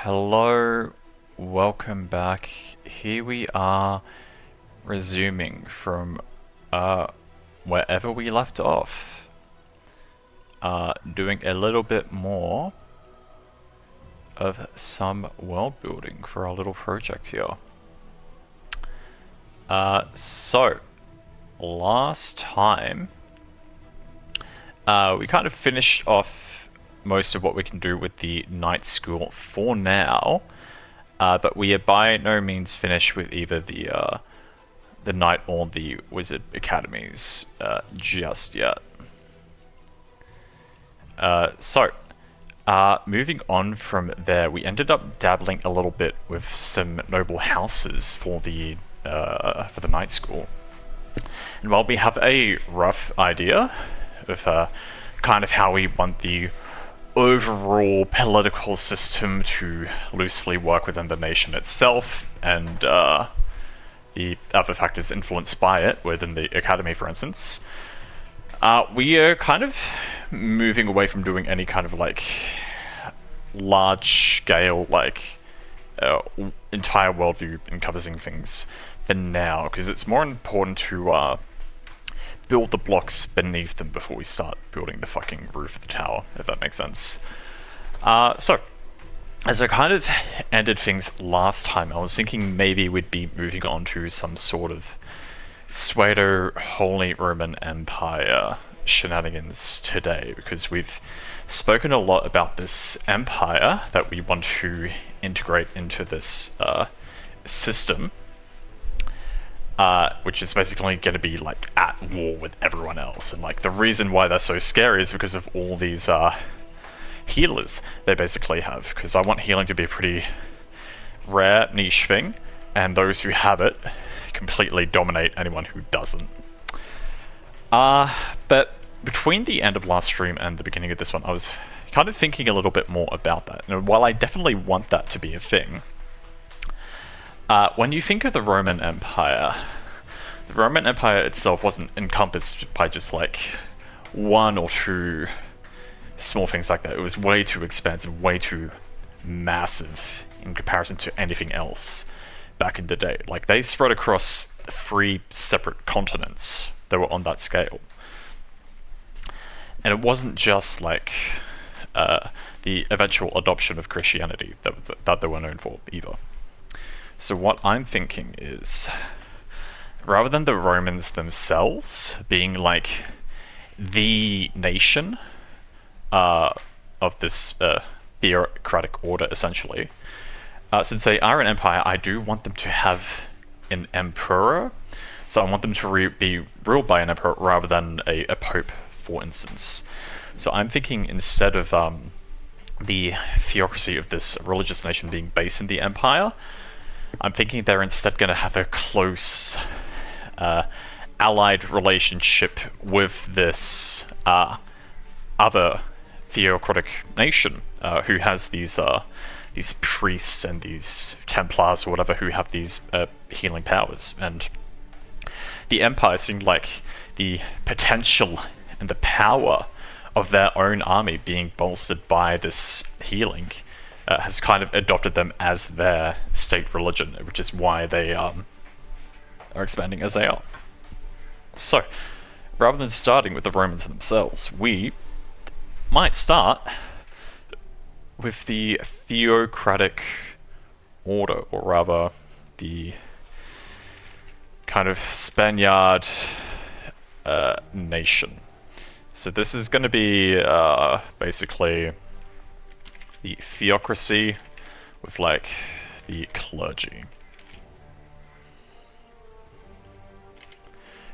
Hello, welcome back. Here we are resuming from wherever we left off. Doing a little bit more of some world building for our little project here. So last time we kind of finished off most of what we can do with the night school for now, but we are by no means finished with either the night or the wizard academies just yet. Moving on from there, we ended up dabbling a little bit with some noble houses for the night school, and while we have a rough idea of kind of how we want the overall political system to loosely work within the nation itself, and the other factors influenced by it within the academy, for instance, we are kind of moving away from doing any kind of like large scale entire worldview encompassing things for now, because it's more important to build the blocks beneath them before we start building the fucking roof of the tower, if that makes sense. So, as I kind of ended things last time, I was thinking maybe we'd be moving on to some sort of pseudo Holy Roman Empire shenanigans today, because we've spoken a lot about this empire that we want to integrate into this system. Which is basically going to be like at war with everyone else, and like the reason why they're so scary is because of all these healers they basically have, because I want healing to be a pretty rare niche thing, and those who have it completely dominate anyone who doesn't. But between the end of last stream and the beginning of this one, I was kind of thinking a little bit more about that, and while I definitely want that to be a thing, when you think of the Roman Empire itself wasn't encompassed by just like one or two small things like that. It was way too expansive, way too massive in comparison to anything else back in the day. Like, they spread across 3 separate continents that were on that scale. And it wasn't just like the eventual adoption of Christianity that they were known for either. So what I'm thinking is, rather than the Romans themselves being like the nation of this theocratic order, essentially, since they are an empire, I do want them to have an emperor. So I want them to be ruled by an emperor rather than a pope, for instance. So I'm thinking, instead of the theocracy of this religious nation being based in the empire, I'm thinking they're instead going to have a close allied relationship with this other theocratic nation who has these priests and these Templars or whatever who have these healing powers. And the Empire seemed like the potential and the power of their own army being bolstered by this healing has kind of adopted them as their state religion, which is why they are expanding as they are. So, rather than starting with the Romans themselves, we might start with the theocratic order, or rather, the kind of Spaniard nation. So this is going to be basically the theocracy with like the clergy.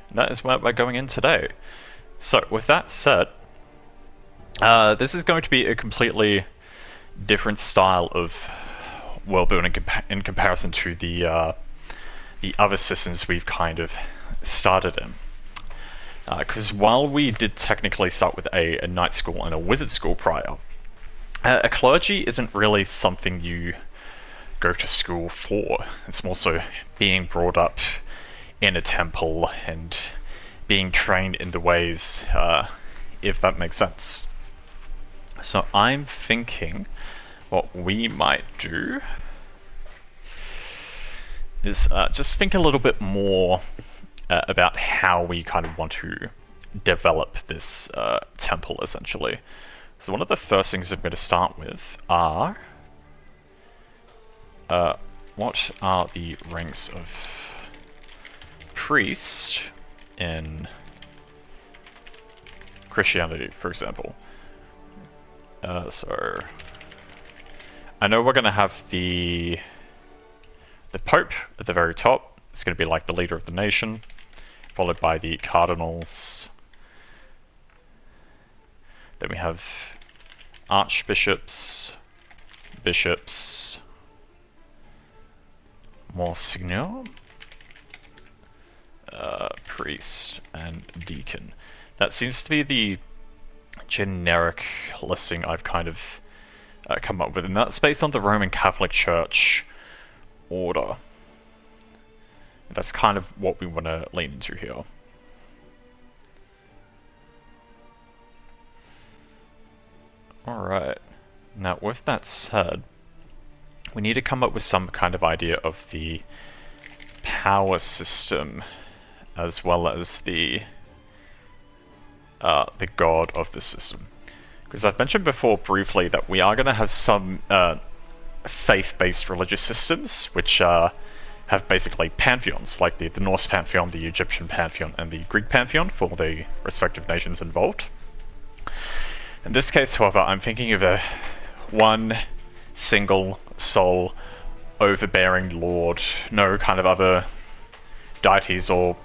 And that is where we're going in today. So with that said, this is going to be a completely different style of world building in comparison to the other systems we've kind of started in. Because while we did technically start with a night school and a wizard school prior, a clergy isn't really something you go to school for. It's more so being brought up in a temple and being trained in the ways, if that makes sense. So I'm thinking what we might do is just think a little bit more about how we kind of want to develop this temple, essentially. So one of the first things I'm going to start with are what are the ranks of priest in Christianity, for example. So I know we're going to have the Pope at the very top. It's going to be like the leader of the nation, followed by the cardinals. Then we have archbishops, bishops, Monsignor, priest, and deacon. That seems to be the generic listing I've kind of come up with, and that's based on the Roman Catholic Church order. That's kind of what we want to lean into here. Alright, now with that said, we need to come up with some kind of idea of the power system as well as the god of the system. Because I've mentioned before briefly that we are going to have some faith-based religious systems which have basically pantheons, like the Norse pantheon, the Egyptian pantheon, and the Greek pantheon for the respective nations involved. In this case, however, I'm thinking of one single sole overbearing lord, no kind of other deities or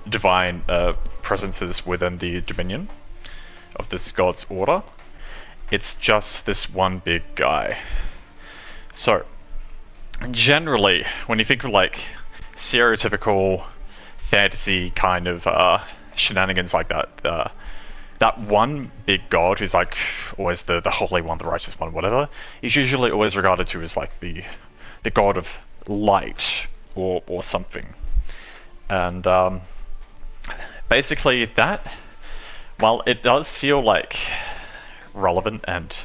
divine presences within the dominion of this god's order. It's just this one big guy. So, generally, when you think of like stereotypical fantasy kind of shenanigans like that, that one big god who's like always the holy one, the righteous one, whatever, is usually always regarded to as like the god of light or something. And basically that, while it does feel like relevant and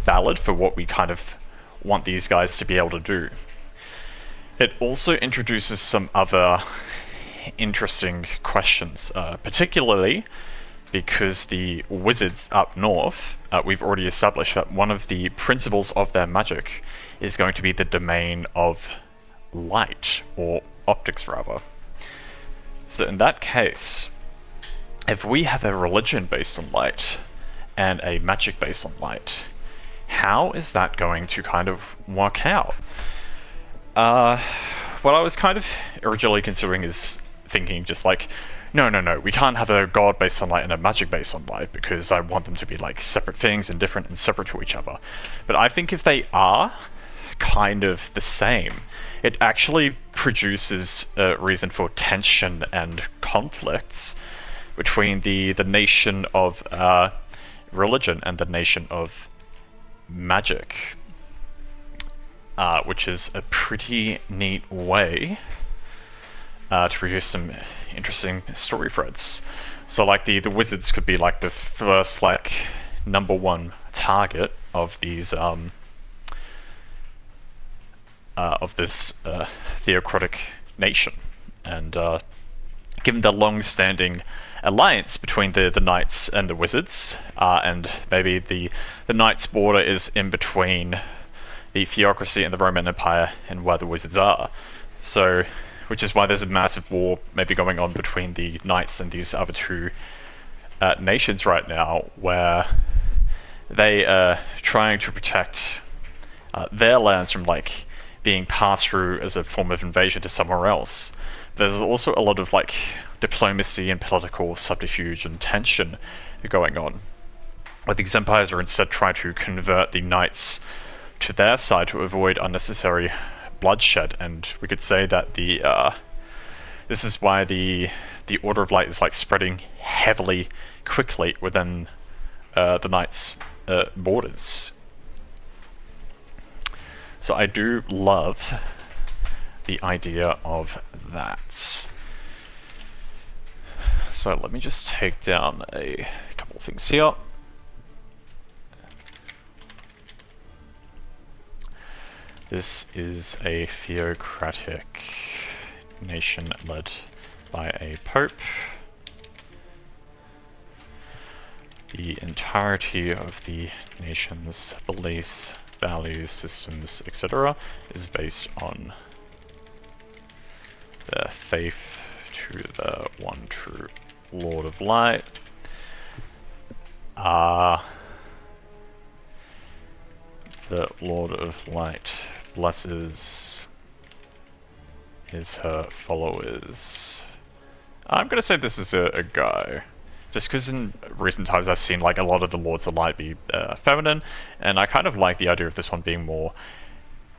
valid for what we kind of want these guys to be able to do, it also introduces some other interesting questions, particularly because the wizards up north, we've already established that one of the principles of their magic is going to be the domain of light, or optics rather. So in that case, if we have a religion based on light and a magic based on light, how is that going to kind of work out? What I was kind of originally considering is thinking just like, no, we can't have a god based on light and a magic based on light because I want them to be like separate things and different and separate to each other. But I think if they are kind of the same, it actually produces a reason for tension and conflicts between the nation of religion and the nation of magic, which is a pretty neat way to produce some interesting story threads. So like the wizards could be like the first like #1 target of these of this theocratic nation, and given the long-standing alliance between the knights and the wizards, and maybe the knights' border is in between the theocracy and the Roman Empire and where the wizards are. So, which is why there's a massive war maybe going on between the knights and these other two nations right now, where they are trying to protect their lands from like being passed through as a form of invasion to somewhere else. There's also a lot of like diplomacy and political subterfuge and tension going on, where these empires are instead trying to convert the knights to their side to avoid unnecessary bloodshed. And we could say that this is why the Order of Light is like spreading heavily, quickly within the knights' borders. So I do love the idea of that. So let me just take down a couple of things here. This is a theocratic nation led by a pope. The entirety of the nation's beliefs, values, systems, etc. is based on their faith to the one true Lord of Light. The Lord of Light blesses her followers. I'm gonna say this is a guy. Just because in recent times I've seen like a lot of the Lords of Light be feminine, and I kind of like the idea of this one being more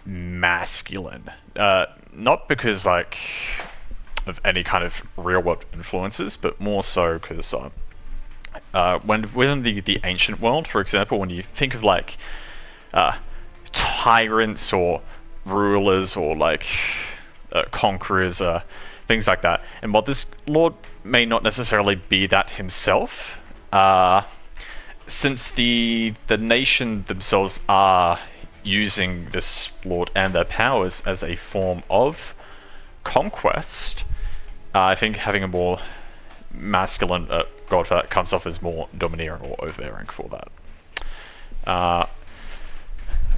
masculine. Not because like of any kind of real world influences, but more so because when within the ancient world, for example, when you think of like tyrants or rulers or like conquerors, things like that, and while this lord may not necessarily be that himself, since the nation themselves are using this lord and their powers as a form of conquest, I think having a more masculine god for that comes off as more domineering or overbearing for that.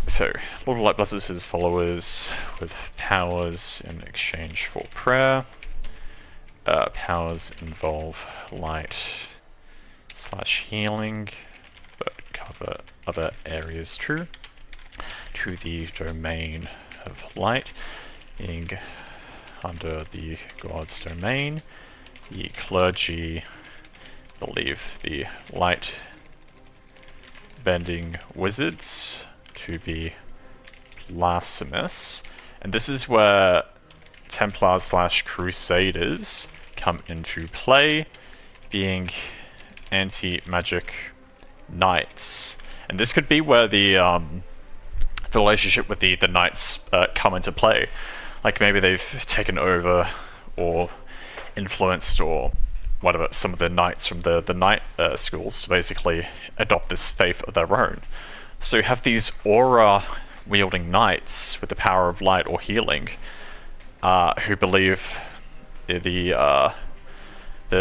So, Lord of Light blesses his followers with powers in exchange for prayer. Powers involve light / healing, but cover other areas too. To the domain of light, being under the god's domain, the clergy believe the light bending wizards to be blasphemous, and this is where Templars / Crusaders come into play, being anti-magic knights. And this could be where the relationship with the knights come into play. Like maybe they've taken over or influenced or whatever some of the knights from the knight schools to basically adopt this faith of their own. So you have these aura-wielding knights with the power of light or healing, who believe the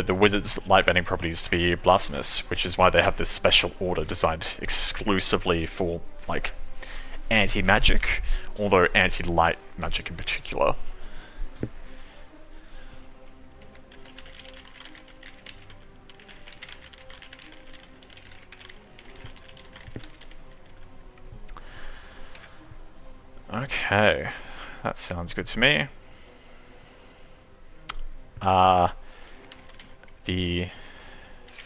wizard's light-bending properties to be blasphemous, which is why they have this special order designed exclusively for like anti-magic, although anti-light magic in particular. Okay, that sounds good to me. The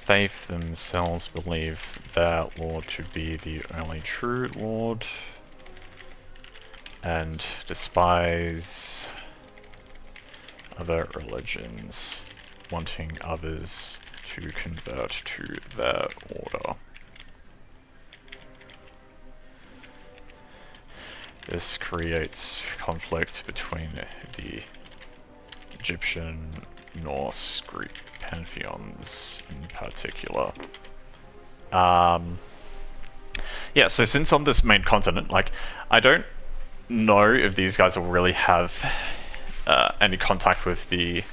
faith themselves believe their lord to be the only true lord and despise other religions, wanting others to convert to their order. This creates conflict between the Egyptian, Norse, Greek pantheons in particular. Yeah, so since on this main continent, like, I don't know if these guys will really have any contact with the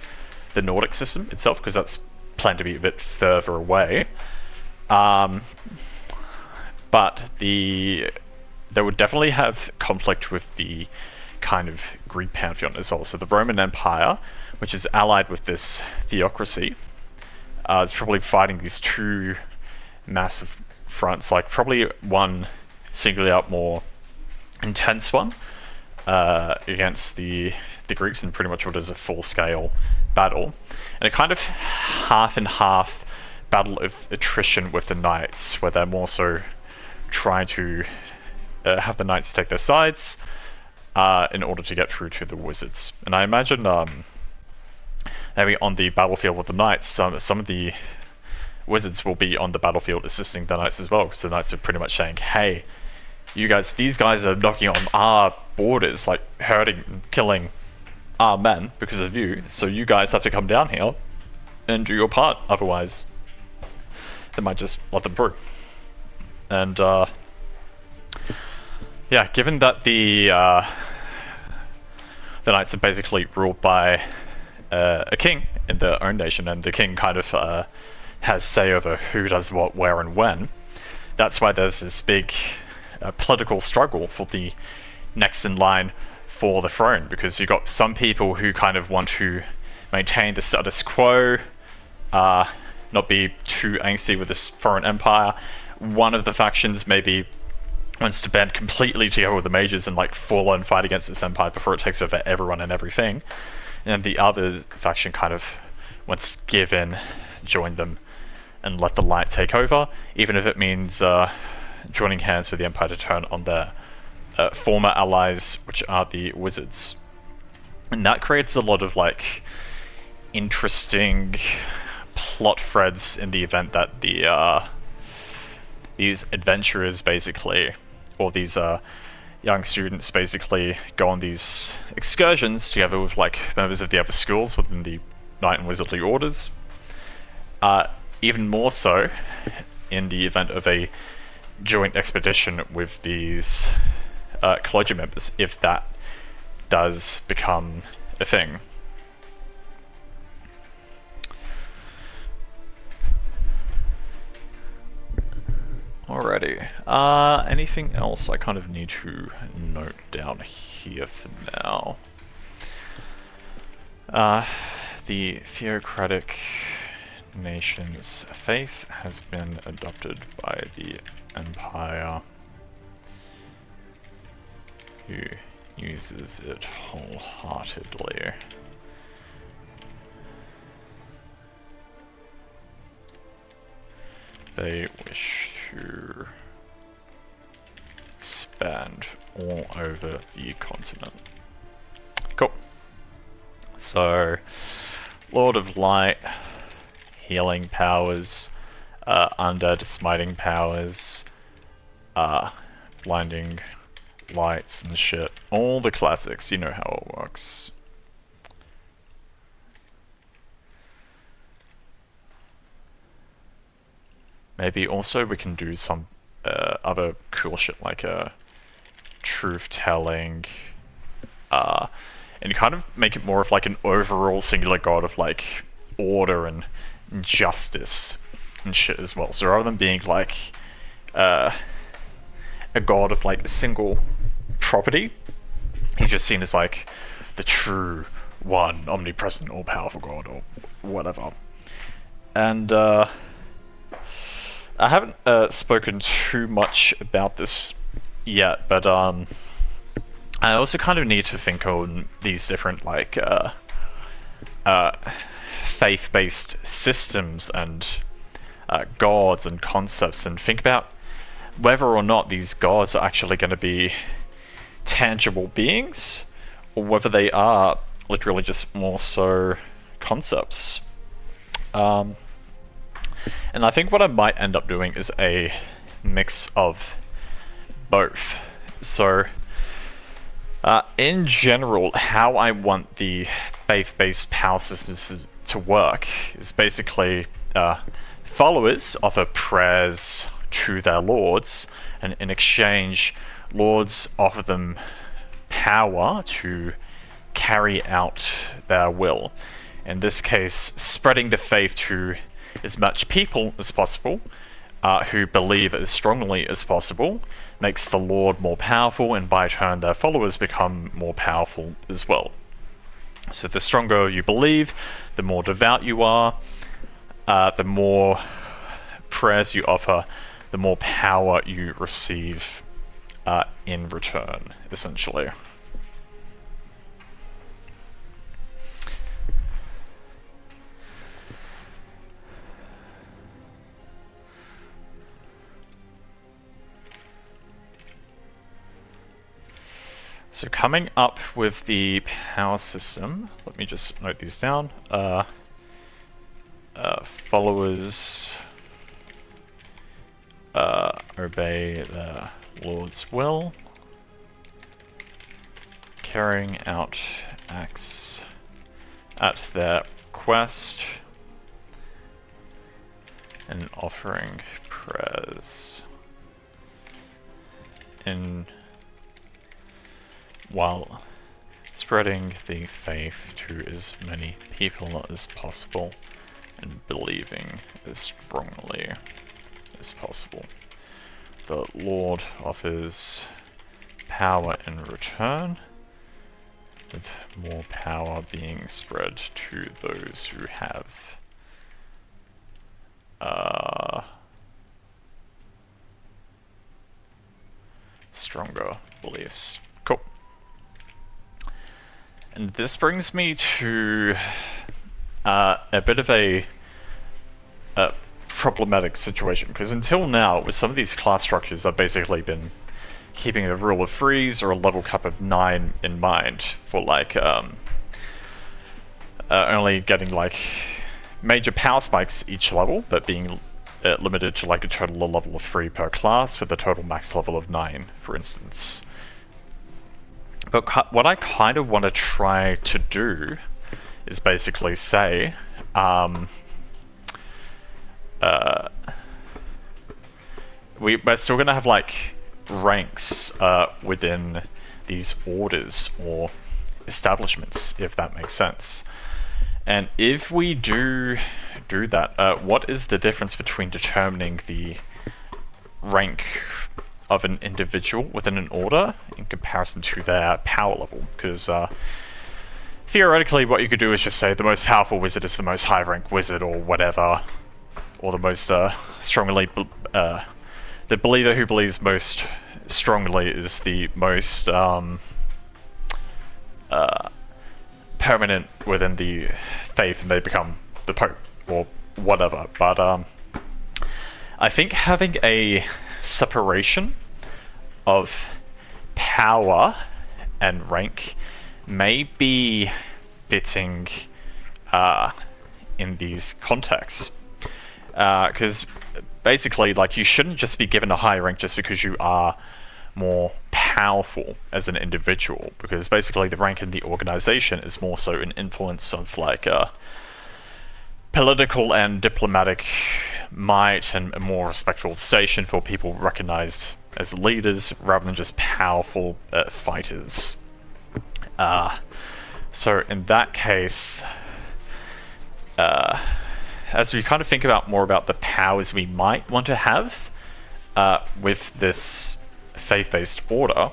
Nordic system itself, because that's planned to be a bit further away. But they would definitely have conflict with the kind of Greek pantheon as well. So the Roman Empire, which is allied with this theocracy, is probably fighting these two massive fronts, like probably one singularly out more intense one against the Greeks, and pretty much what is a full-scale battle, and a kind of half and half battle of attrition with the knights, where they're more so trying to have the knights take their sides in order to get through to the wizards. And I imagine maybe on the battlefield with the knights, some of the wizards will be on the battlefield assisting the knights as well, because the knights are pretty much saying, hey, you guys, these guys are knocking on our borders, like hurting and killing our men because of you, so you guys have to come down here and do your part, otherwise they might just let them through. And yeah, given that the knights are basically ruled by a king in their own nation, and the king kind of has say over who does what, where, and when. That's why there's this big political struggle for the next in line for the throne, because you've got some people who kind of want to maintain the status quo, not be too angsty with this foreign empire. One of the factions maybe wants to band completely together with the mages and like full on fight against this empire before it takes over everyone and everything. And the other faction kind of wants to give in, join them, and let the light take over, even if it means joining hands with the empire to turn on their former allies, which are the wizards. And that creates a lot of like interesting plot threads in the event that these adventurers basically, or these young students basically go on these excursions together with like members of the other schools within the Knight and Wizardly orders. Even more so in the event of a joint expedition with these clergy members, if that does become a thing. Alrighty. Anything else I kind of need to note down here for now? The theocratic nation's faith has been adopted by the Empire, who uses it wholeheartedly. They wish to expand all over the continent. Cool. So, Lord of Light, healing powers, undead smiting powers, blinding lights and shit. All the classics, you know how it works. Maybe also we can do some other cool shit like truth-telling, and kind of make it more of like an overall singular god of like order and justice and shit as well. So rather than being like a god of like a single property, he's just seen as like the true one, omnipresent, all-powerful god or whatever. And I haven't spoken too much about this yet, but I also kind of need to think on these different like faith-based systems and gods and concepts, and think about whether or not these gods are actually going to be tangible beings, or whether they are literally just more so concepts. And I think what I might end up doing is a mix of both. So, in general, how I want the faith-based power systems to work is basically followers offer prayers to their lords, and in exchange, lords offer them power to carry out their will. In this case, spreading the faith to as much people as possible who believe as strongly as possible makes the Lord more powerful, and by turn their followers become more powerful as well. So the stronger you believe, the more devout you are, the more prayers you offer, the more power you receive in return, essentially. So coming up with the power system, let me just note these down. Followers obey the Lord's will, carrying out acts at their request, and offering prayers in while spreading the faith to as many people as possible and believing as strongly as possible. The Lord offers power in return, with more power being spread to those who have stronger beliefs. Cool. And this brings me to a bit of a problematic situation, because until now, with some of these class structures, I've basically been keeping a rule of threes or a level cap of 9 in mind for like only getting like major power spikes each level, but being limited to like a total level of 3 per class with a total max level of 9, for instance. But what I kind of want to try to do is basically say, we're still going to have like ranks within these orders or establishments, if that makes sense. And if we do that, what is the difference between determining the rank of an individual within an order in comparison to their power level? Because theoretically what you could do is just say the most powerful wizard is the most high rank wizard or whatever, or the most strongly the believer who believes most strongly is the most permanent within the faith, and they become the Pope or whatever. But I think having a separation of power and rank may be fitting in these contexts. Because basically, like, you shouldn't just be given a higher rank just because you are more powerful as an individual, because basically the rank in the organization is more so an influence of like political and diplomatic might and a more respectful station for people recognized as leaders rather than just powerful fighters. So in that case, as we kind of think about more about the powers we might want to have with this faith-based order,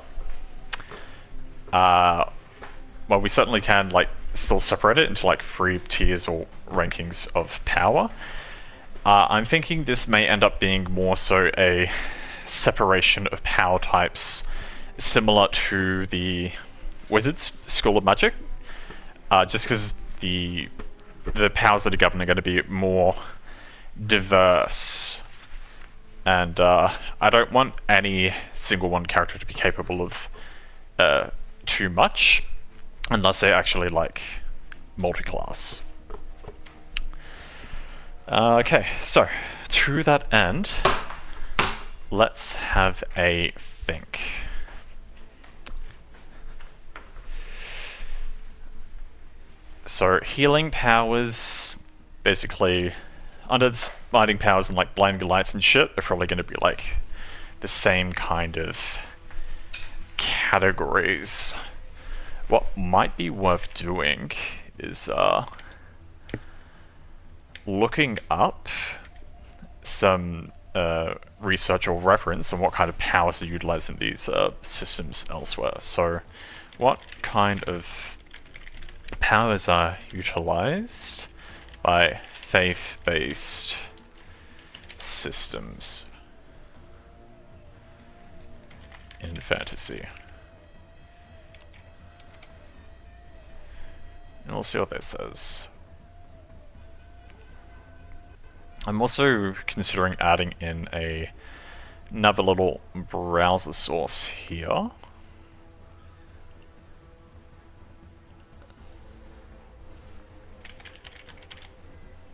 well, we certainly can like still separate it into like 3 tiers or rankings of power. I'm thinking this may end up being more so a separation of power types similar to the Wizards School of Magic, just because the powers that are governed are going to be more diverse, and I don't want any single one character to be capable of too much unless they actually like multi-class. Okay, so to that end, let's have a think. So healing powers, basically, under the smiting powers and like blinding lights and shit, are probably going to be like the same kind of categories. What might be worth doing is looking up some research or reference on what kind of powers are utilized in these systems elsewhere. So what kind of powers are utilized by faith-based systems in fantasy? And we'll see what that says. I'm also considering adding in another little browser source here.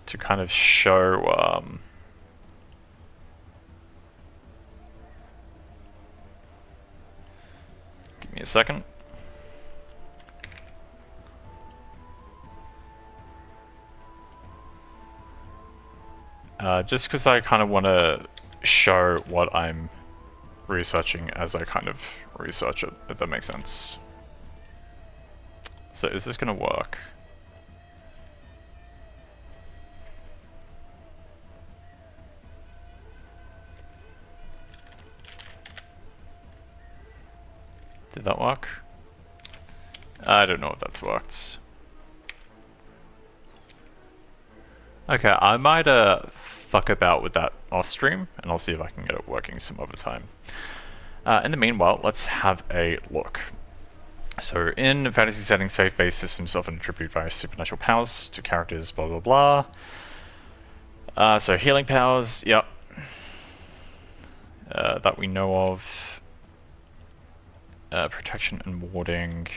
To kind of show give me a second. Just because I kind of want to show what I'm researching as I kind of research it, if that makes sense. So is this gonna work? Did that work? I don't know if that's worked. Okay, I might fuck about with that off stream, and I'll see if I can get it working some other time. In the meanwhile, let's have a look. So in fantasy settings, faith-based systems often attribute various supernatural powers to characters, blah blah blah. So healing powers, yep. That we know of. Protection and warding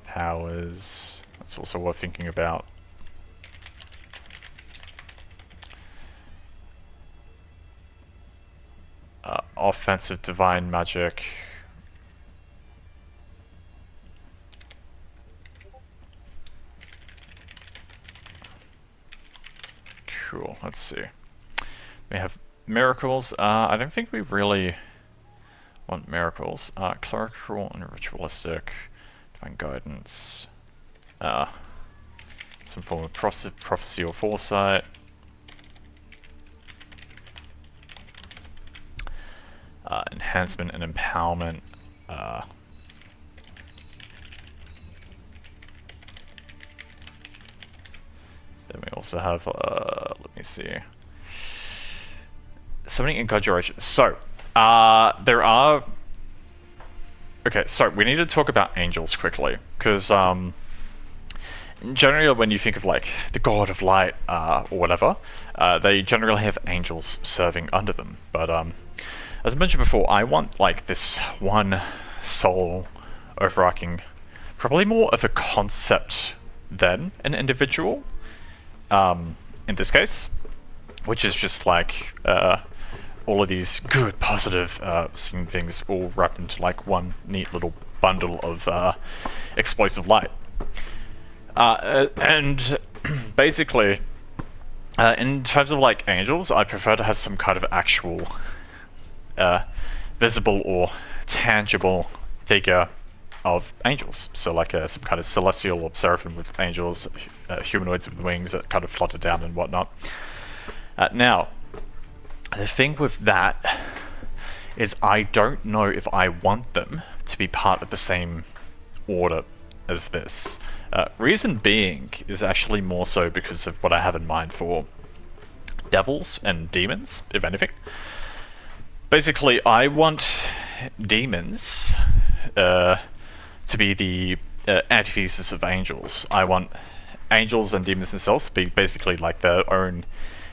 powers, that's also worth thinking about. Offensive divine magic. Cool, let's see. We have miracles. I don't think we really want miracles. Clerical and ritualistic, divine guidance, some form of prophecy or foresight. Enhancement and empowerment. Then we also have, let me see, summoning and conjuration. So, there are... Okay, so we need to talk about angels quickly, because generally when you think of like the god of light or whatever, they generally have angels serving under them. But as I mentioned before, I want like this one soul overarching, probably more of a concept than an individual, in this case, which is just like all of these good, positive seeming things all wrapped into like one neat little bundle of explosive light. And basically, in terms of like angels, I prefer to have some kind of actual visible or tangible figure of angels. So like some kind of celestial or seraphim with angels, humanoids with wings that kind of flutter down and whatnot. Now, the thing with that is I don't know if I want them to be part of the same order as this. Reason being is actually more so because of what I have in mind for devils and demons, if anything. Basically, I want demons to be the antithesis of angels. I want angels and demons themselves to be basically like their own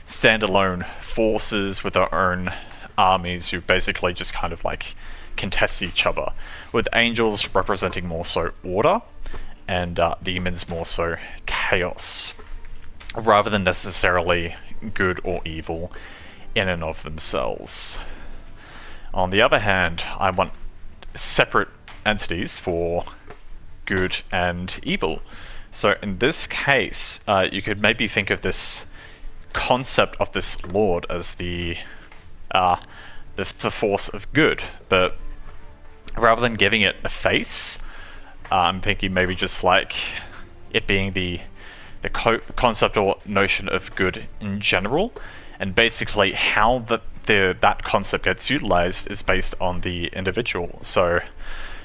standalone forces with their own armies who basically just kind of like contest each other, with angels representing more so order and demons more so chaos, rather than necessarily good or evil in and of themselves. On the other hand, I want separate entities for good and evil. So in this case, you could maybe think of this concept of this lord as the force of good, but rather than giving it a face, I'm thinking maybe just like it being the concept or notion of good in general, and basically how that concept gets utilized is based on the individual. So,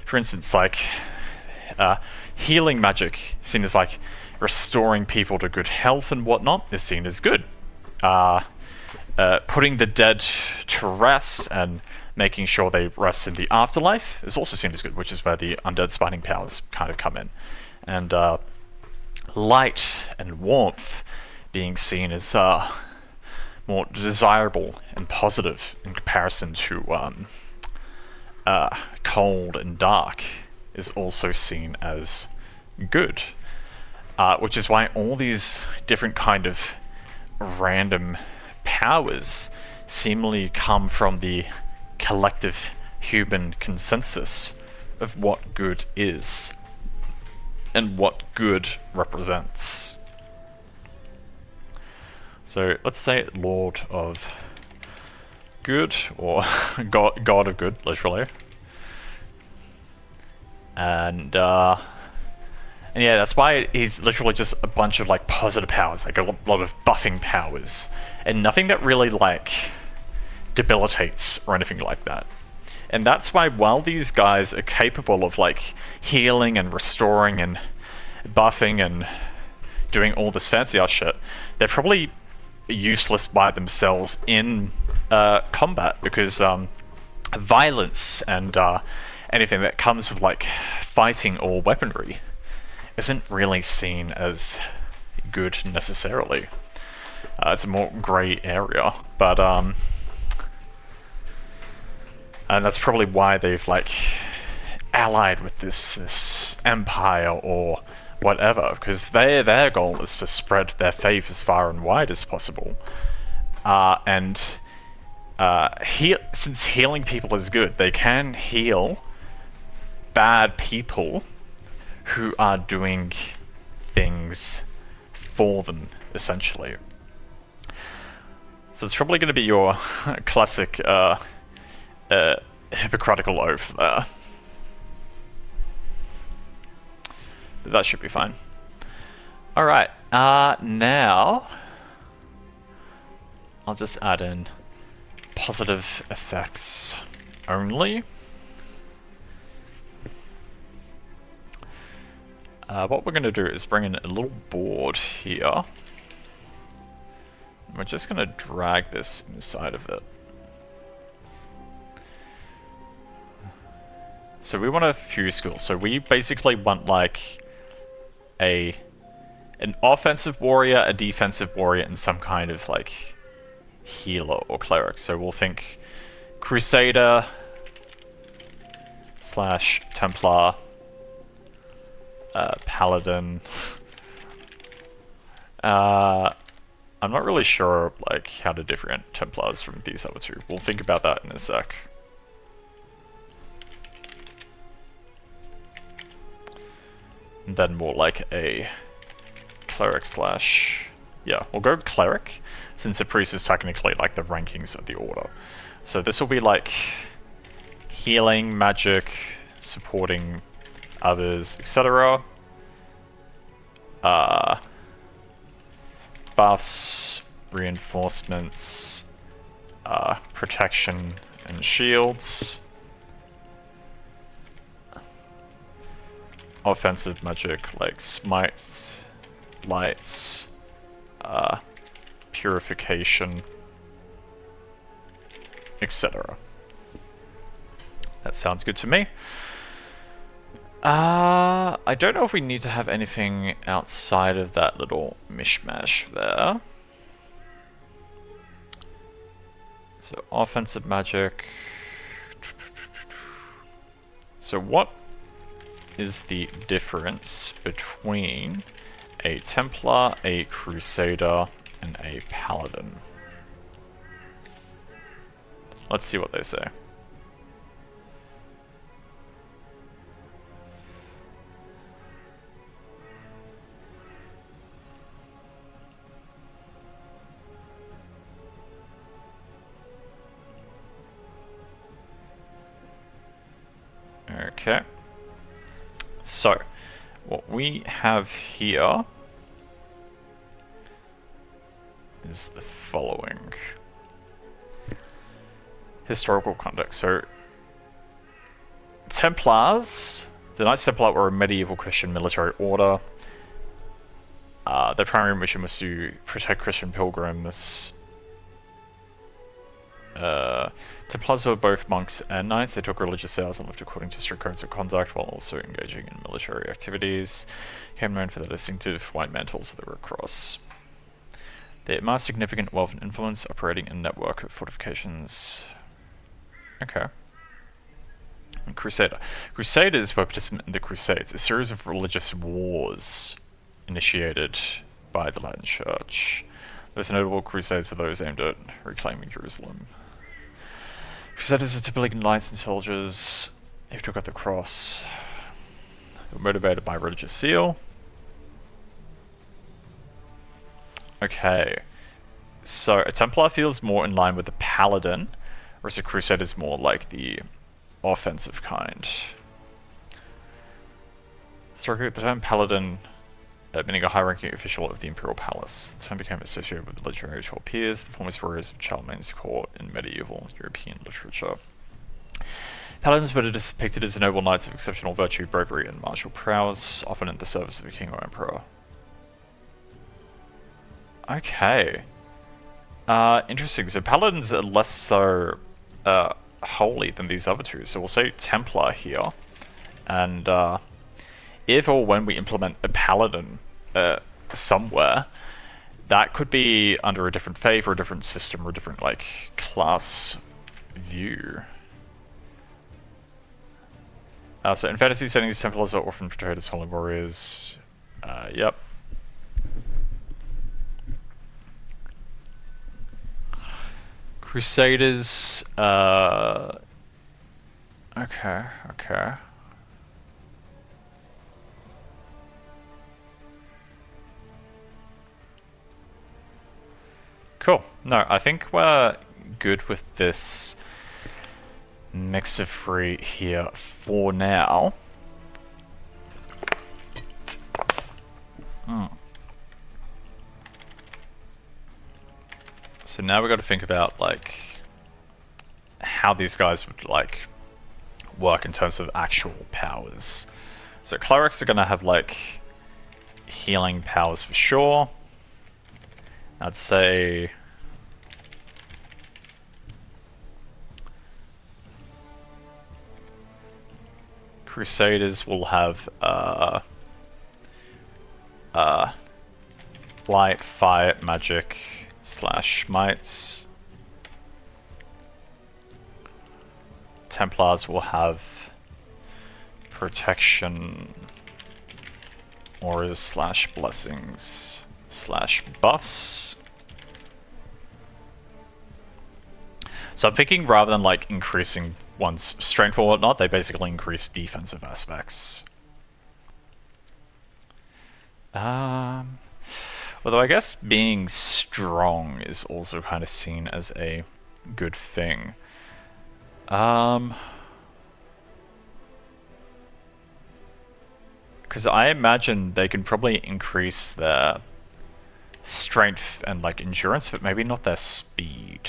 for instance, like healing magic, seen as like restoring people to good health and whatnot, is seen as good. Putting the dead to rest and making sure they rest in the afterlife is also seen as good, which is where the undead spining powers kind of come in. And light and warmth being seen as more desirable and positive in comparison to cold and dark is also seen as good. Which is why all these different kind of random powers seemingly come from the collective human consensus of what good is and what good represents. So let's say Lord of Good, or God of Good, literally. And And yeah, that's why he's literally just a bunch of like positive powers, like a lot of buffing powers, and nothing that really like debilitates or anything like that. And that's why while these guys are capable of like healing and restoring and buffing and doing all this fancy ass shit, they're probably useless by themselves in combat, because violence and anything that comes with like fighting or weaponry isn't really seen as good necessarily. It's a more grey area, but and that's probably why they've like allied with this empire or whatever, because their goal is to spread their faith as far and wide as possible. Since healing people is good, they can heal bad people who are doing things for them, essentially. So it's probably going to be your classic hypocritical oath there. But that should be fine. Alright, now I'll just add in positive effects only. What we're going to do is bring in a little board here. We're just going to drag this inside of it. So we want a few skills. So we basically want like an offensive warrior, a defensive warrior, and some kind of like healer or cleric. So we'll think Crusader / Templar, Paladin. I'm not really sure like how to differentiate Templars from these other two. We'll think about that in a sec. And then more like a cleric / yeah, we'll go cleric, since the priest is technically like the rankings of the order. So this will be like healing, magic, supporting others, etc. Buffs, reinforcements, protection and shields. Offensive magic like smites, lights, purification, etc. That sounds good to me. I don't know if we need to have anything outside of that little mishmash there. So offensive magic. So what is the difference between a Templar, a Crusader, and a Paladin? Let's see what they say. Okay. So, what we have here is the following. Historical context. So, Templars, the Knights Templar were a medieval Christian military order. Their primary mission was to protect Christian pilgrims. Templars were both monks and knights. They took religious vows and lived according to strict codes of conduct while also engaging in military activities. Became known for their distinctive white mantles with the red cross. They amassed significant wealth and influence, operating a network of fortifications. Okay. And Crusader. Crusaders were participants in the Crusades, a series of religious wars initiated by the Latin Church. The most notable crusades were those aimed at reclaiming Jerusalem. Crusaders are typically knights and soldiers who took up the cross. They were motivated by religious zeal. Okay, so a Templar feels more in line with the Paladin, whereas a Crusader is more like the offensive kind. Historically, the term paladin, meaning a high-ranking official of the Imperial Palace. The term became associated with legendary tall peers, the former warriors of Charlemagne's court in medieval European literature. Paladins were depicted as noble knights of exceptional virtue, bravery, and martial prowess, often in the service of a king or emperor. Okay. Interesting. So paladins are less so holy than these other two. So we'll say Templar here. And if or when we implement a paladin somewhere, that could be under a different faith or a different system or a different like class view. So in fantasy settings, Templars are often portrayed as holy warriors. Yep. Crusaders. Okay. Cool. No, I think we're good with this mix of three here for now. So now we've got to think about like how these guys would like work in terms of actual powers. So clerics are going to have like healing powers for sure. I'd say Crusaders will have light, fire, magic / mites. Templars will have protection, auras / blessings / buffs. So I'm thinking rather than like increasing one's strength or whatnot, they basically increase defensive aspects. Although I guess being strong is also kind of seen as a good thing. Because I imagine they can probably increase their strength and like endurance, but maybe not their speed.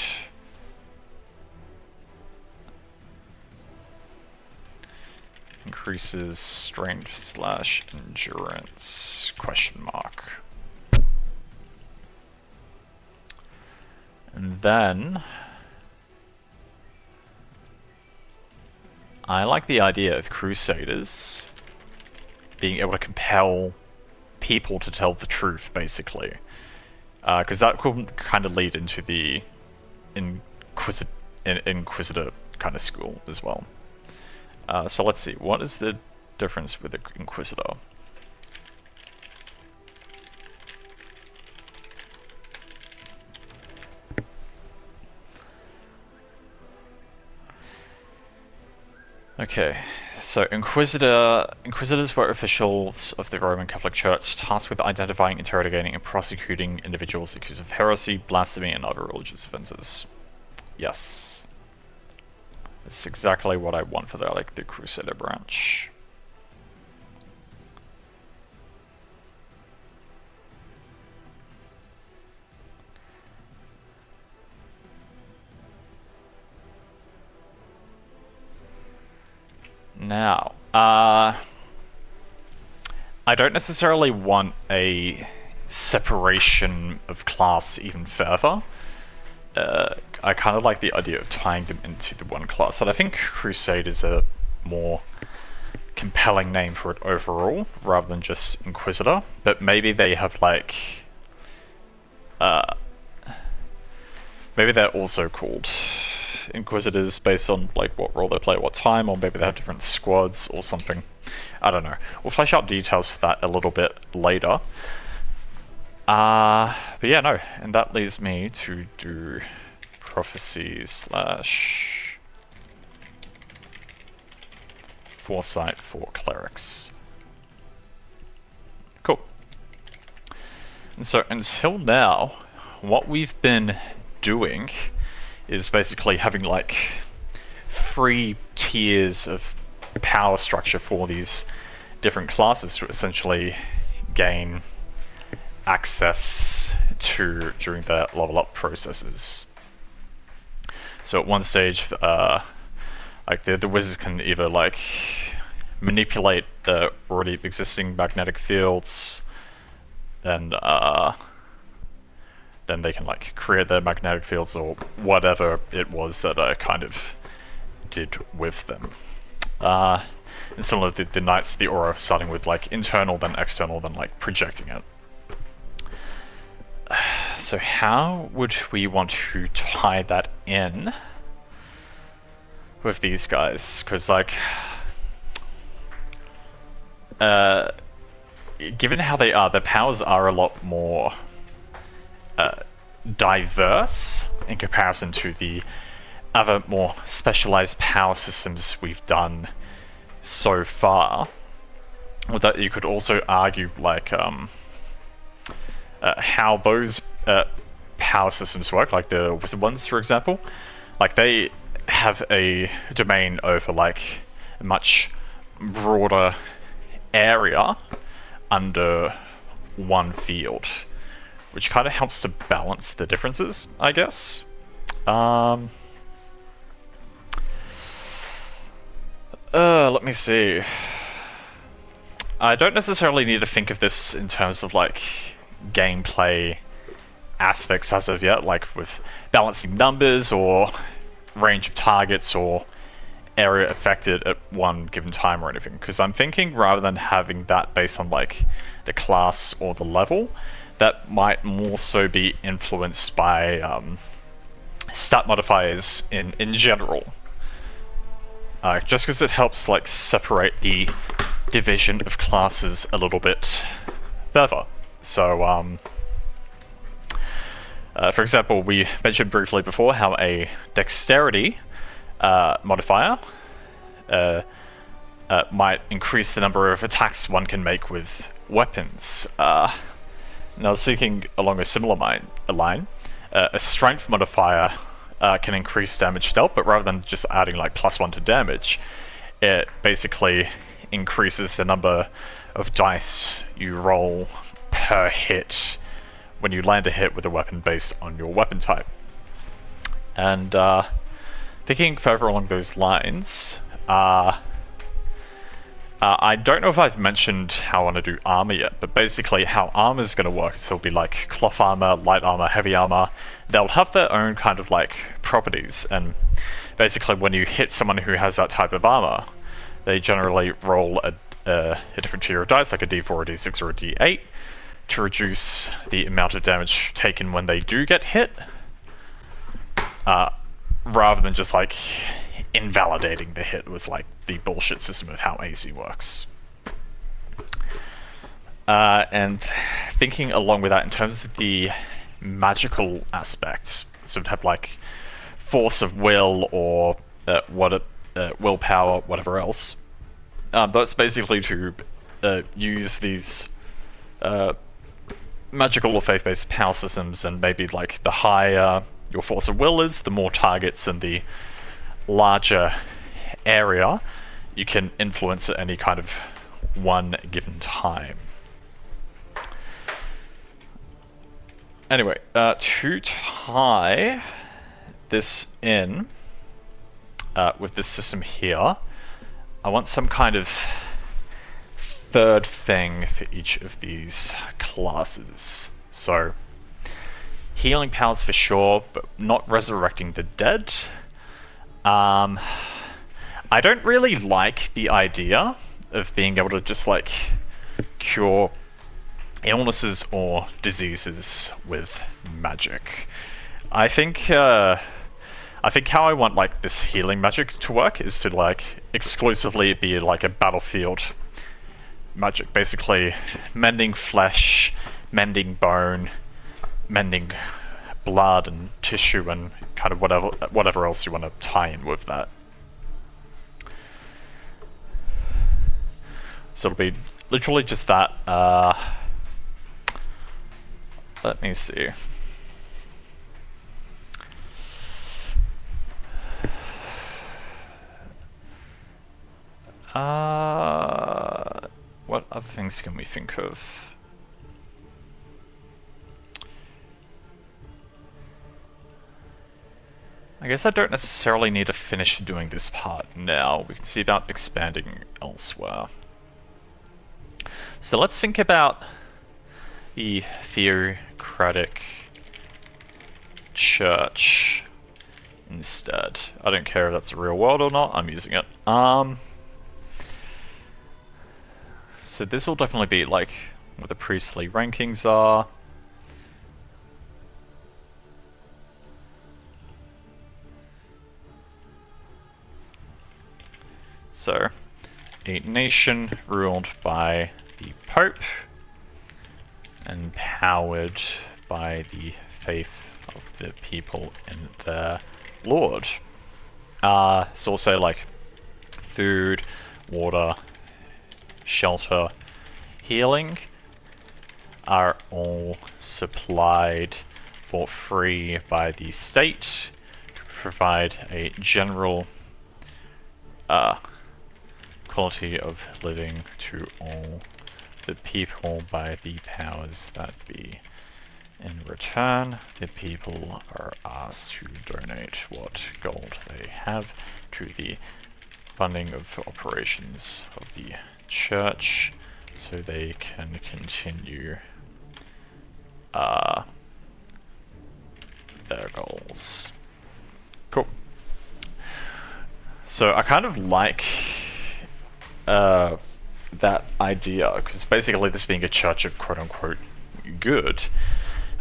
Increases strength / endurance ? And then I like the idea of Crusaders being able to compel people to tell the truth, basically. Because that could kind of lead into the Inquisitor kind of school as well. So let's see, what is the difference with the Inquisitor? Okay, so Inquisitors were officials of the Roman Catholic Church tasked with identifying, interrogating, and prosecuting individuals accused of heresy, blasphemy, and other religious offenses. Yes. It's exactly what I want for the Crusader branch. Now, I don't necessarily want a separation of class even further. I kind of like the idea of tying them into the one class, and I think Crusade is a more compelling name for it overall, rather than just Inquisitor. But maybe they have like, maybe they're also called Inquisitors based on like what role they play at what time, or maybe they have different squads or something. I don't know. We'll flesh out details for that a little bit later. But yeah, no, and that leads me to do prophecy / foresight for clerics. Cool. And so until now, what we've been doing is basically having like 3 tiers of power structure for these different classes to essentially gain access to during their level up processes. So at one stage, like the wizards can either like manipulate the already existing magnetic fields, then they can like create their magnetic fields or whatever it was that I kind of did with them. And similar to the knights, the aura starting with like internal, then external, then like projecting it. So how would we want to tie that in with these guys? Because like, given how they are, their powers are a lot more diverse in comparison to the other more specialized power systems we've done so far. Well, that you could also argue like how those power systems work, like the wizard ones, for example. Like they have a domain over like a much broader area under one field, which kind of helps to balance the differences, I guess. Let me see. I don't necessarily need to think of this in terms of like gameplay aspects as of yet, like with balancing numbers or range of targets or area affected at one given time or anything, because I'm thinking rather than having that based on like the class or the level, that might more so be influenced by stat modifiers in general. Just because it helps like separate the division of classes a little bit further. So, for example, we mentioned briefly before how a dexterity modifier might increase the number of attacks one can make with weapons. Now, speaking along a similar line, a strength modifier can increase damage dealt, but rather than just adding like +1 to damage, it basically increases the number of dice you roll per hit when you land a hit with a weapon based on your weapon type. And thinking further along those lines, I don't know if I've mentioned how I want to do armor yet, but basically how armor is going to work is it'll be like cloth armor, light armor, heavy armor. They'll have their own kind of like properties, and basically when you hit someone who has that type of armor, they generally roll a different tier of dice, like a d4, a d6, or a d8, to reduce the amount of damage taken when they do get hit, rather than just like invalidating the hit with like the bullshit system of how AC works. And thinking along with that in terms of the magical aspects, so it'd have like force of will or willpower, whatever else. That's basically to use these magical or faith-based power systems, and maybe like the higher your force of will is, the more targets and the larger area you can influence at any kind of one given time. Anyway, to tie this in with this system here, I want some kind of third thing for each of these classes. So, healing powers for sure, but not resurrecting the dead. I don't really like the idea of being able to just like cure illnesses or diseases with magic. I think how I want like this healing magic to work is to like exclusively be like a battlefield magic, basically mending flesh, mending bone, mending blood and tissue, and kind of whatever else you want to tie in with that. So it'll be literally just that. Let me see. other things can we think of? I guess I don't necessarily need to finish doing this part now. We can see about expanding elsewhere. So let's think about the theocratic church instead. I don't care if that's a real world or not, I'm using it. So this will definitely be like what the priestly rankings are. So, a nation ruled by the Pope, empowered by the faith of the people in their Lord. It's also like food, water, shelter, healing are all supplied for free by the state to provide a general quality of living to all the people by the powers that be. In return, the people are asked to donate what gold they have to the funding of operations of the church so they can continue their goals. Cool. So I kind of like that idea, because basically this being a church of quote-unquote good,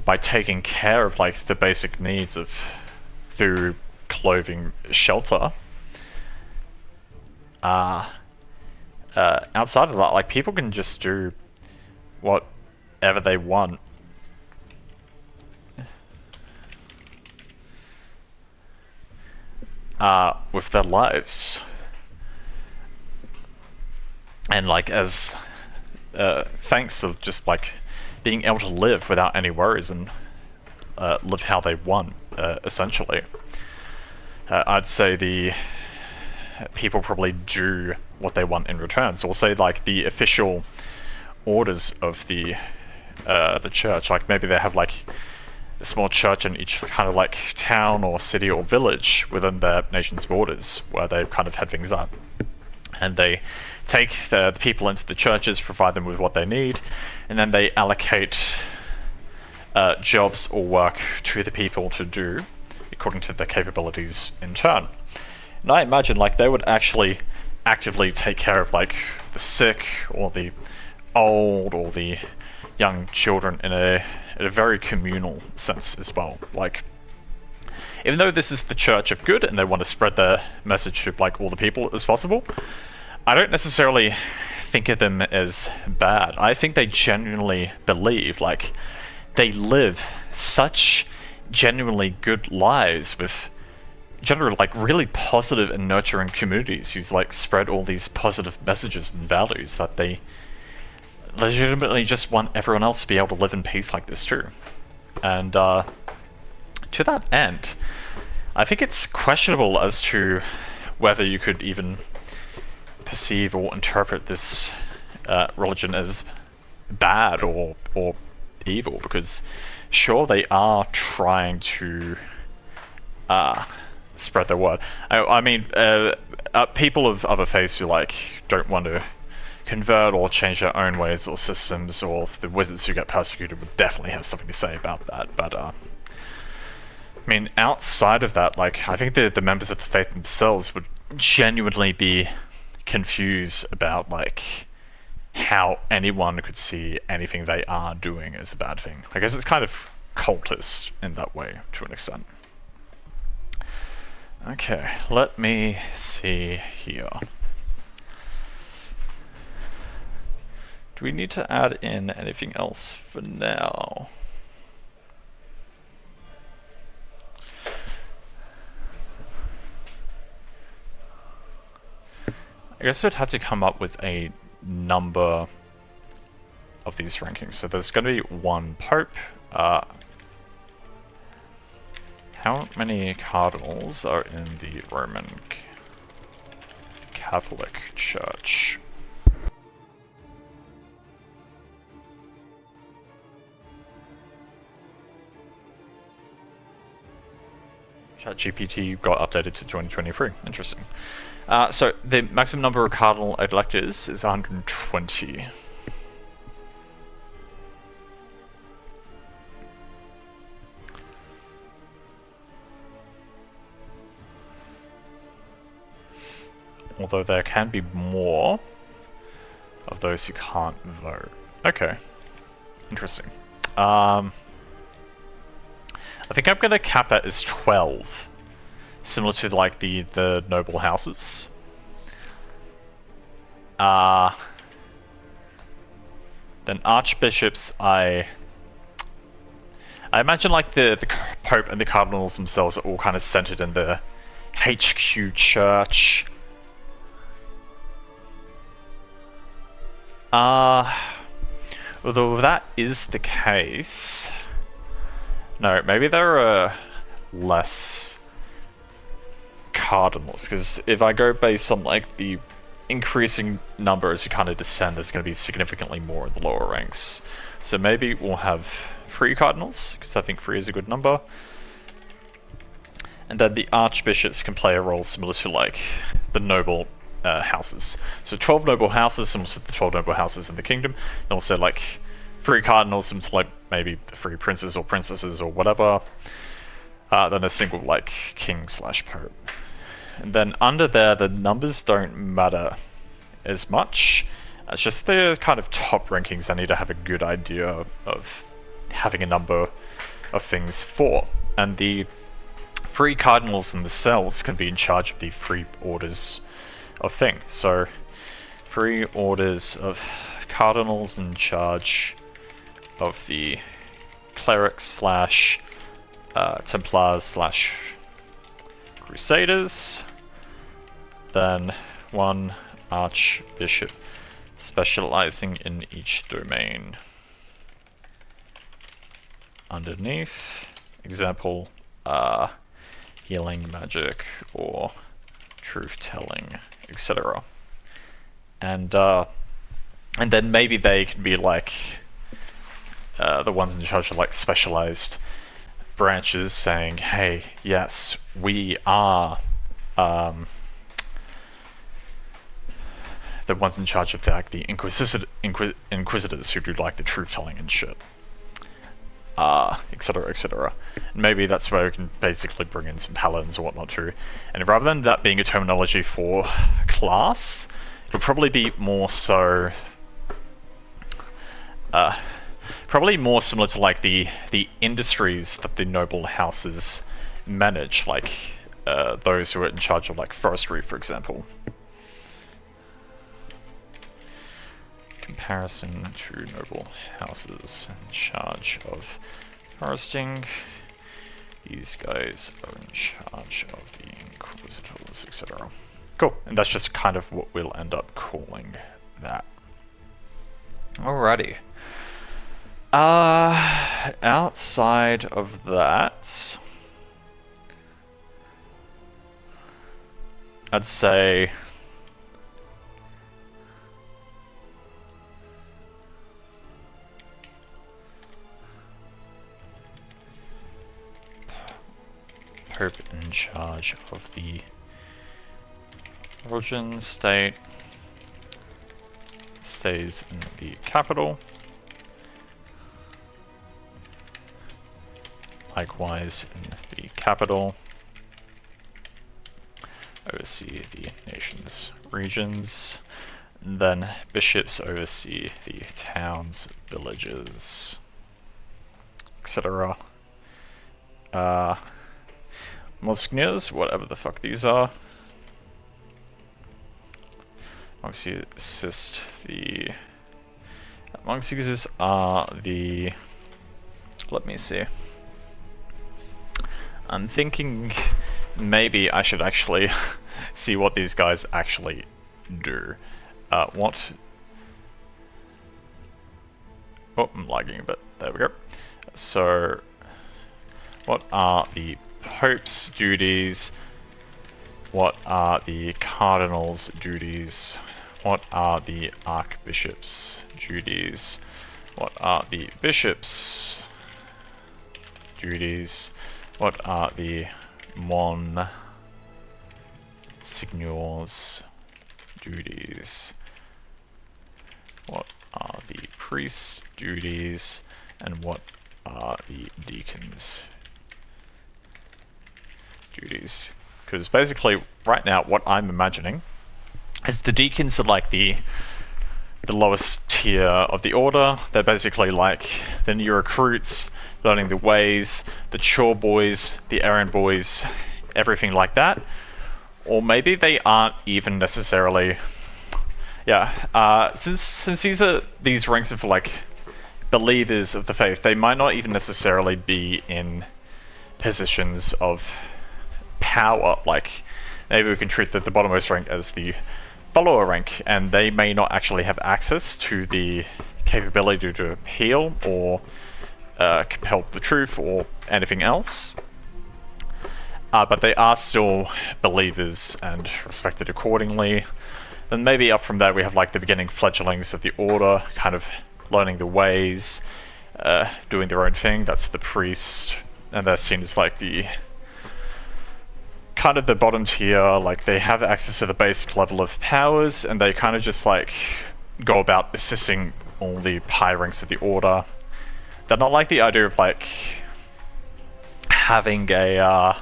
by taking care of like the basic needs of food, clothing, shelter, outside of that, like people can just do whatever they want with their lives. And like as thanks of just like being able to live without any worries and live how they want, essentially. I'd say the people probably do what they want in return. So we'll say like the official orders of the church, like maybe they have like a small church in each kind of like town or city or village within their nation's borders where they kind of head things up. And they take the people into the churches, provide them with what they need, and then they allocate jobs or work to the people to do according to their capabilities in turn. And I imagine like they would actually actively take care of like the sick or the old or the young children in a very communal sense as well. Like, even though this is the church of good and they want to spread their message to like all the people as possible, I don't necessarily think of them as bad. I think they genuinely believe, like, they live such genuinely good lives with generally like really positive and nurturing communities who like spread all these positive messages and values that they legitimately just want everyone else to be able to live in peace like this too. And to that end, I think it's questionable as to whether you could even perceive or interpret this religion as bad or evil, because sure, they are trying to spread their word. I mean, people of other faiths who like don't want to convert or change their own ways or systems, or the wizards who get persecuted would definitely have something to say about that. But I mean, outside of that, like, I think the members of the faith themselves would genuinely be confused about like how anyone could see anything they are doing as a bad thing. I guess it's kind of cultist in that way to an extent. Okay, let me see here. Do we need to add in anything else for now? I guess I'd have to come up with a number of these rankings. So there's going to be one pope. How many cardinals are in the Roman Catholic Church? ChatGPT got updated to 2023. Interesting. So the maximum number of cardinal electors is 120. Although there can be more of those who can't vote. Okay. Interesting. I think I'm gonna cap that as 12. Similar to like the noble houses. Then archbishops, I imagine like the Pope and the cardinals themselves are all kind of centered in the HQ church. Although that is the case, no, maybe there are less cardinals, because if I go based on like the increasing number as you kind of descend, there's going to be significantly more in the lower ranks. So maybe we'll have 3 cardinals, because I think 3 is a good number. And then the archbishops can play a role similar to like the noble houses. So 12 noble houses, similar to the 12 noble houses in the kingdom, and also like 3 cardinals, similar to like maybe 3 princes or princesses or whatever. Then a single like king/pope. And then under there, the numbers don't matter as much. It's just the kind of top rankings I need to have a good idea of having a number of things for. And the 3 cardinals themselves can be in charge of the 3 orders of things. So 3 orders of cardinals in charge of the clerics / Templars / Crusaders. Then 1 archbishop specializing in each domain. Underneath, example, healing, magic, or truth-telling, etc. And then maybe they can be like the ones in charge of like specialized branches, saying, "Hey, yes, we are the ones in charge of like the inquisitors who do like the truth-telling and shit." Etc, etc. And maybe that's where we can basically bring in some paladins or whatnot too. And rather than that being a terminology for class, it'll probably be more so, probably more similar to like the industries that the noble houses manage, like those who are in charge of like forestry, for example. Comparison to noble houses in charge of foresting. These guys are in charge of the inquisitors, etc. Cool, and that's just kind of what we'll end up calling that. Alrighty. Outside of that, I'd say Pope in charge of the origin state, stays in the capital. Likewise in the capital, oversee the nation's regions. And then bishops oversee the towns, villages, etc. Monsignors, whatever the fuck these are. Monks assist the... Monks are the... Let me see. I'm thinking maybe I should actually see what these guys actually do. Oh, I'm lagging a bit. There we go. So, what are the Pope's duties? What are the Cardinals' duties? What are the Archbishop's duties? What are the Bishop's duties? What are the Mon Signor's duties? What are the priest's duties, and what are the deacon's duties? Because basically, right now, what I'm imagining is the deacons are like the lowest tier of the order. They're basically like the new recruits, learning the ways, the chore boys, the errand boys, everything like that. Or maybe they aren't even necessarily. Yeah, since these ranks of like believers of the faith, they might not even necessarily be in positions of power. Like maybe we can treat the bottommost rank as the follower rank, and they may not actually have access to the capability to heal or compel the truth or anything else. But they are still believers and respected accordingly. Then maybe up from that we have like the beginning fledglings of the order, kind of learning the ways, doing their own thing. That's the priest, and they're seen as like the kind of the bottom tier. Like they have access to the basic level of powers, and they kind of just like go about assisting all the high ranks of the order. They're not like the idea of like having a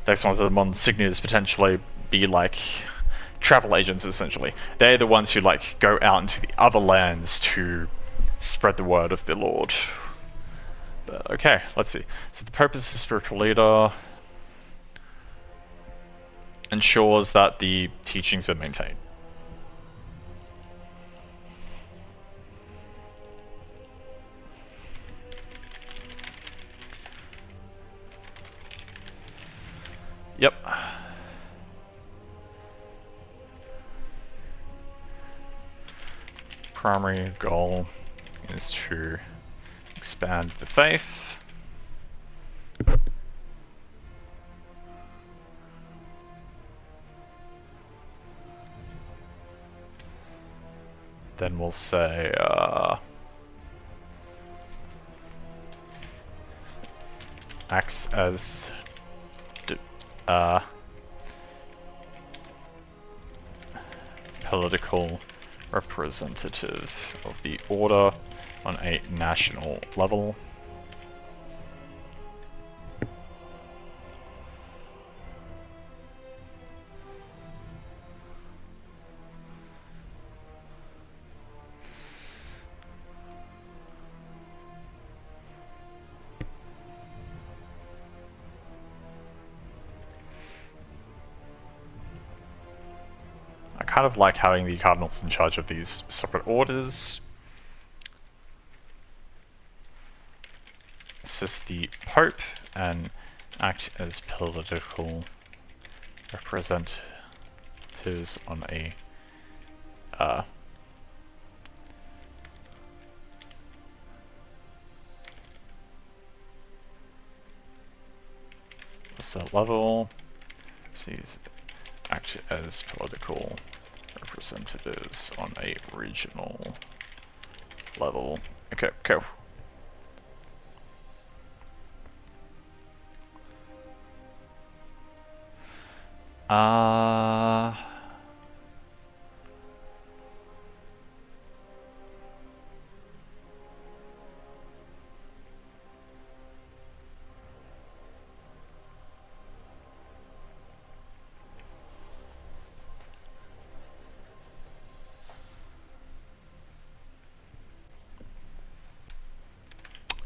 like some of the Monsignors potentially be like travel agents essentially. They're the ones who like go out into the other lands to spread the word of the Lord. But okay, let's see. So the purpose of spiritual leader ensures that the teachings are maintained. Yep. Primary goal is to expand the faith. Then we'll say acts as political representative of the order on a national level. I kind of like having the cardinals in charge of these separate orders. Assist the Pope and act as political representatives on a set level. So act as political representatives on a regional level. Okay, cool.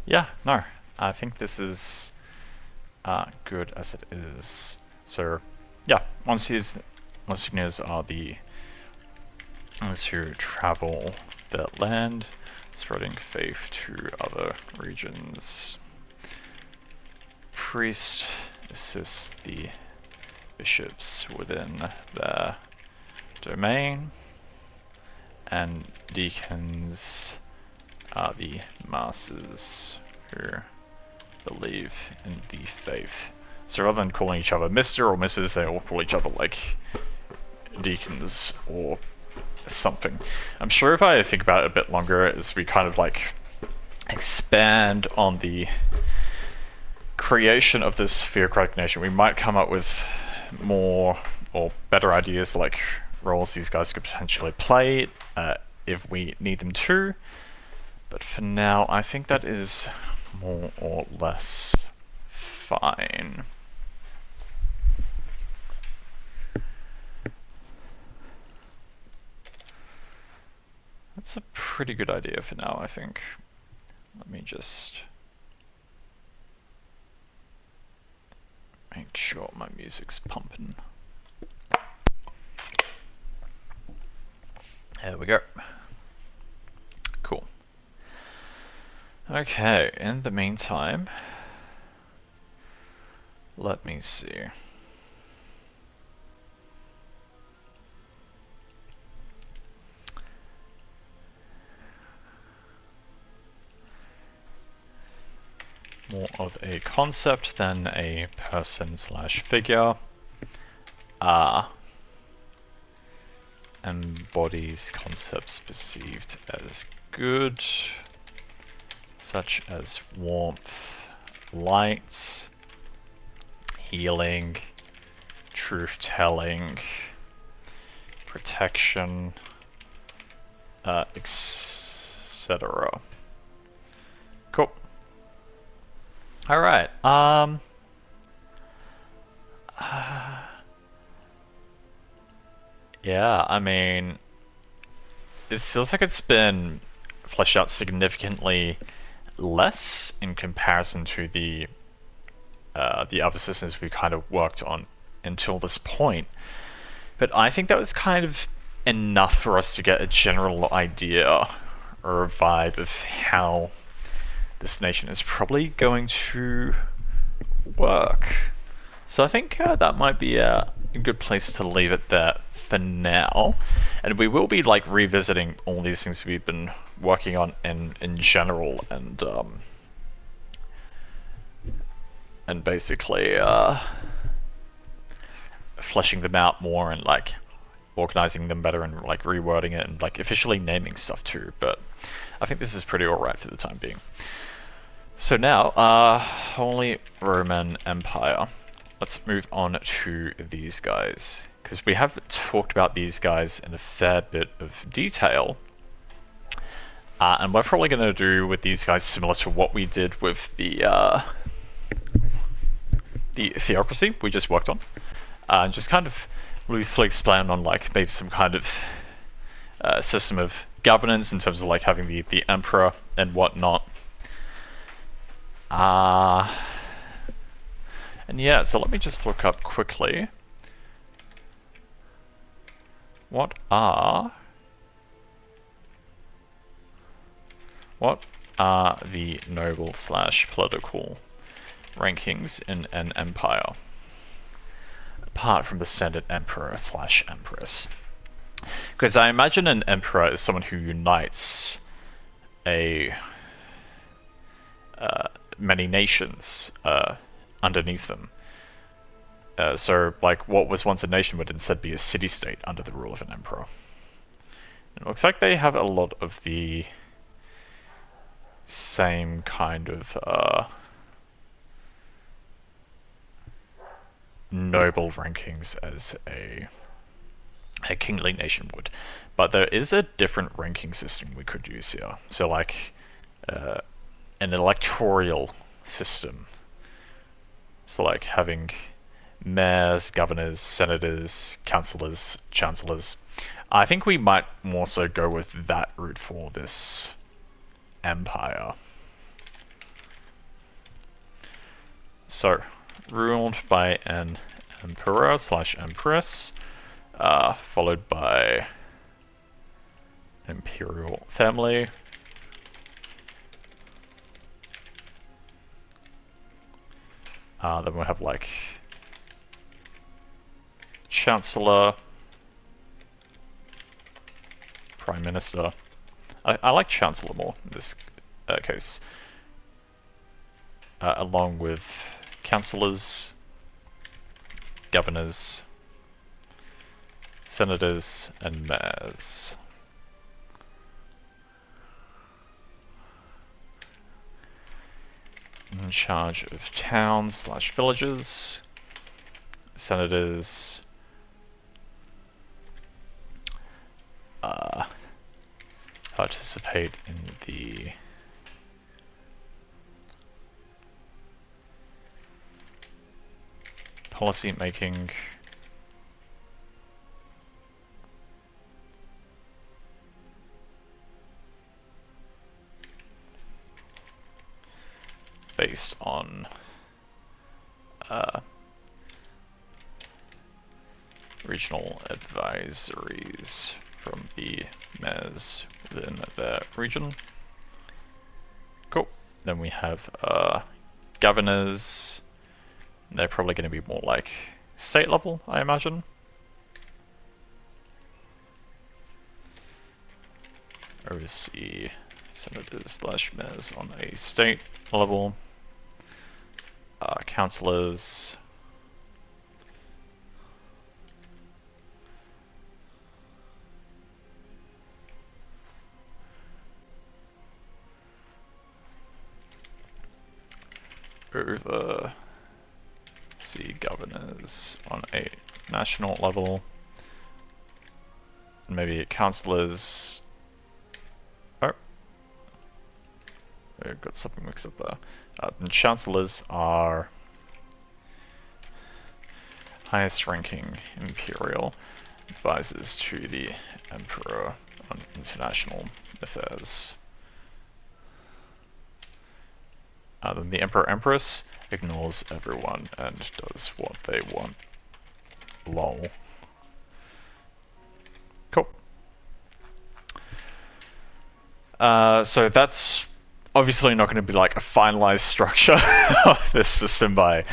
Yeah, no, I think this is good as it is. So, yeah, Monsignors are the ones who travel the land, spreading faith to other regions. Priests assist the bishops within their domain, and deacons are the masses who believe in the faith. So rather than calling each other Mr. or Mrs., they all call each other like deacons or something. I'm sure if I think about it a bit longer, as we kind of like expand on the creation of this theocratic nation, we might come up with more or better ideas like roles these guys could potentially play if we need them to. But for now, I think that is more or less fine. That's a pretty good idea for now, I think. Let me just make sure my music's pumping. There we go. Cool. Okay, in the meantime, let me see. More of a concept than a person/figure. Embodies concepts perceived as good, such as warmth, light, healing, truth-telling, protection, etc. Cool. Alright, yeah, I mean, it feels like it's been fleshed out significantly less in comparison to the other systems we kind of worked on until this point. But I think that was kind of enough for us to get a general idea or a vibe of how this nation is probably going to work. So I think that might be a good place to leave it there for now. And we will be like revisiting all these things we've been working on in general and basically fleshing them out more and like organizing them better and like rewording it and like officially naming stuff too. But I think this is pretty alright for the time being. So now, Holy Roman Empire. Let's move on to these guys, because we have talked about these guys in a fair bit of detail. And we're probably going to do with these guys similar to what we did with the theocracy we just worked on. Just kind of loosely explain on like maybe some kind of system of governance in terms of like having the emperor and whatnot. And yeah, so let me just look up quickly. What are the noble/political rankings in an empire, apart from the standard emperor/empress? Because I imagine an emperor is someone who unites many nations underneath them. So, like, what was once a nation would instead be a city-state under the rule of an emperor. It looks like they have a lot of the same kind of noble rankings as a kingly nation would. But there is a different ranking system we could use here. So, like, an electoral system. So like having mayors, governors, senators, councillors, chancellors. I think we might more so go with that route for this empire. So, ruled by an emperor/empress, followed by an imperial family. Then we'll have like Chancellor, Prime Minister. I like Chancellor more in this case. Along with councillors, governors, senators, and mayors. in charge of towns/villages. Senators participate in the policy making. Based on regional advisories from the mayors within their region. Cool. Then we have governors. They're probably going to be more like state level, I imagine. Oversee senators/mayors on a state level. Councillors. Oversee governors on a national level. And maybe councillors. Oh. I've got something mixed up there. The chancellors are highest ranking imperial advisors to the emperor on international affairs. Then the emperor/empress ignores everyone and does what they want. Lol. Cool. So that's obviously not going to be like a finalized structure of this system by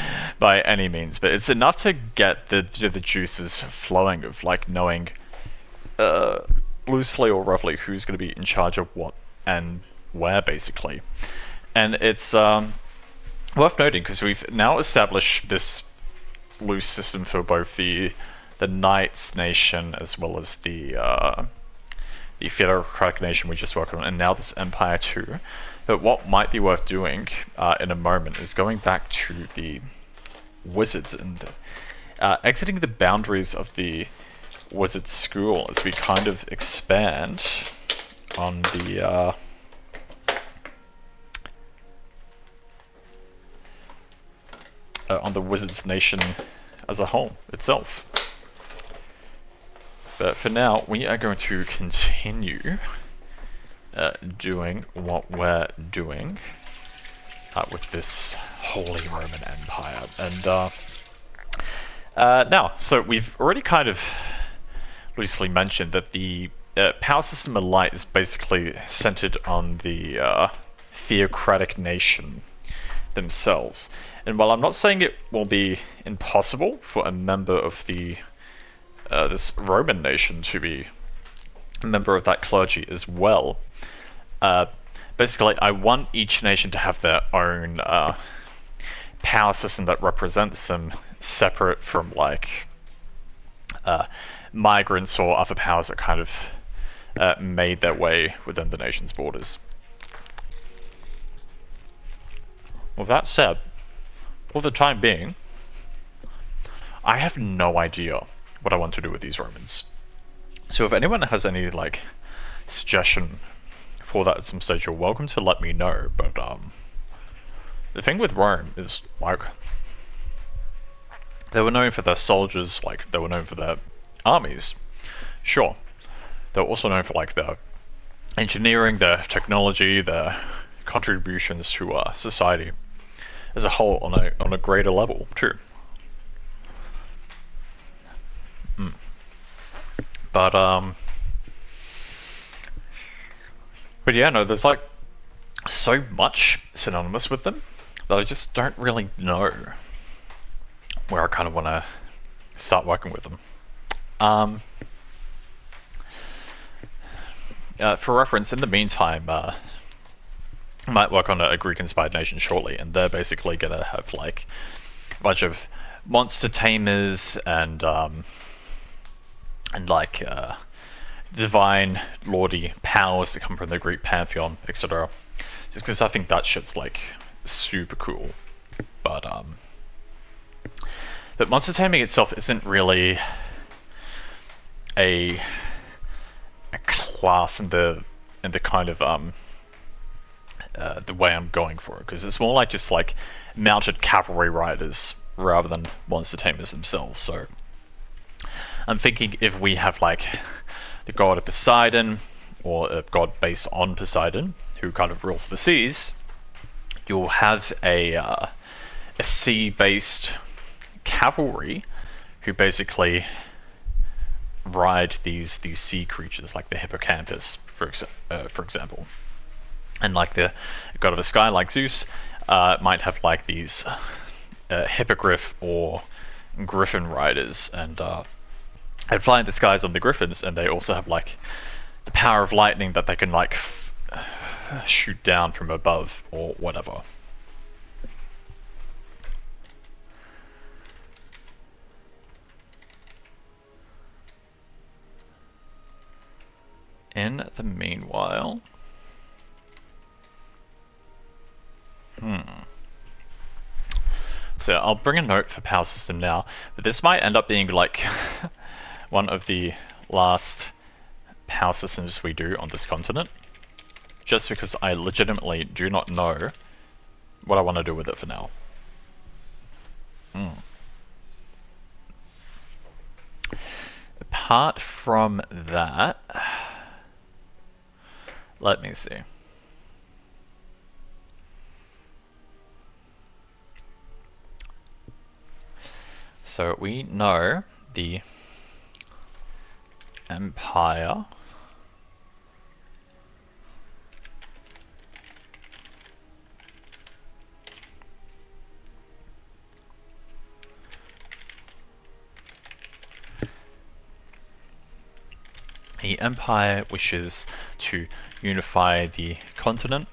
any means, but it's enough to get the juices flowing of like knowing loosely or roughly who's going to be in charge of what and where, basically. And it's worth noting because we've now established this loose system for both the Knights Nation as well as the Theocratic Nation we just worked on, and now this Empire too. But what might be worth doing in a moment is going back to the Wizards and exiting the boundaries of the Wizard School as we kind of expand on the Wizards Nation as a whole itself. But for now, we are going to continue doing what we're doing with this Holy Roman Empire. And now, so we've already kind of loosely mentioned that the power system of light is basically centered on the Theocratic Nation themselves. And while I'm not saying it will be impossible for a member of the this Roman nation to be a member of that clergy as well, basically I want each nation to have their own power system that represents them, separate from like migrants or other powers that kind of made their way within the nation's borders. With that said, for the time being, I have no idea what I want to do with these Romans. So if anyone has any like suggestion for that at some stage, you're welcome to let me know. But the thing with Rome is like they were known for their soldiers, like they were known for their armies. Sure, they were also known for like their engineering, their technology, their contributions to society as a whole on a greater level too. But yeah, no, there's like so much synonymous with them that I just don't really know where I kind of want to start working with them. For reference, in the meantime, I might work on a Greek-inspired nation shortly, and they're basically gonna have like a bunch of monster tamers and like divine lordy powers that come from the Greek pantheon, etc. Just because I think that shit's like super cool. But monster taming itself isn't really a class in the kind of the way I'm going for it, because it's more like just like mounted cavalry riders rather than monster tamers themselves. So I'm thinking if we have like the god of Poseidon, or a god based on Poseidon, who kind of rules the seas, you'll have a sea-based cavalry who basically ride these sea creatures, like the hippocampus, for example. And like the god of the sky, like Zeus, might have like these hippogriff or griffin riders, and fly in the skies on the griffins, and they also have like the power of lightning that they can like shoot down from above or whatever. In the meanwhile, so I'll bring a note for power system now, but this might end up being like one of the last power systems we do on this continent, just because I legitimately do not know what I want to do with it for now. Apart from that, let me see. So we know the Empire wishes to unify the continent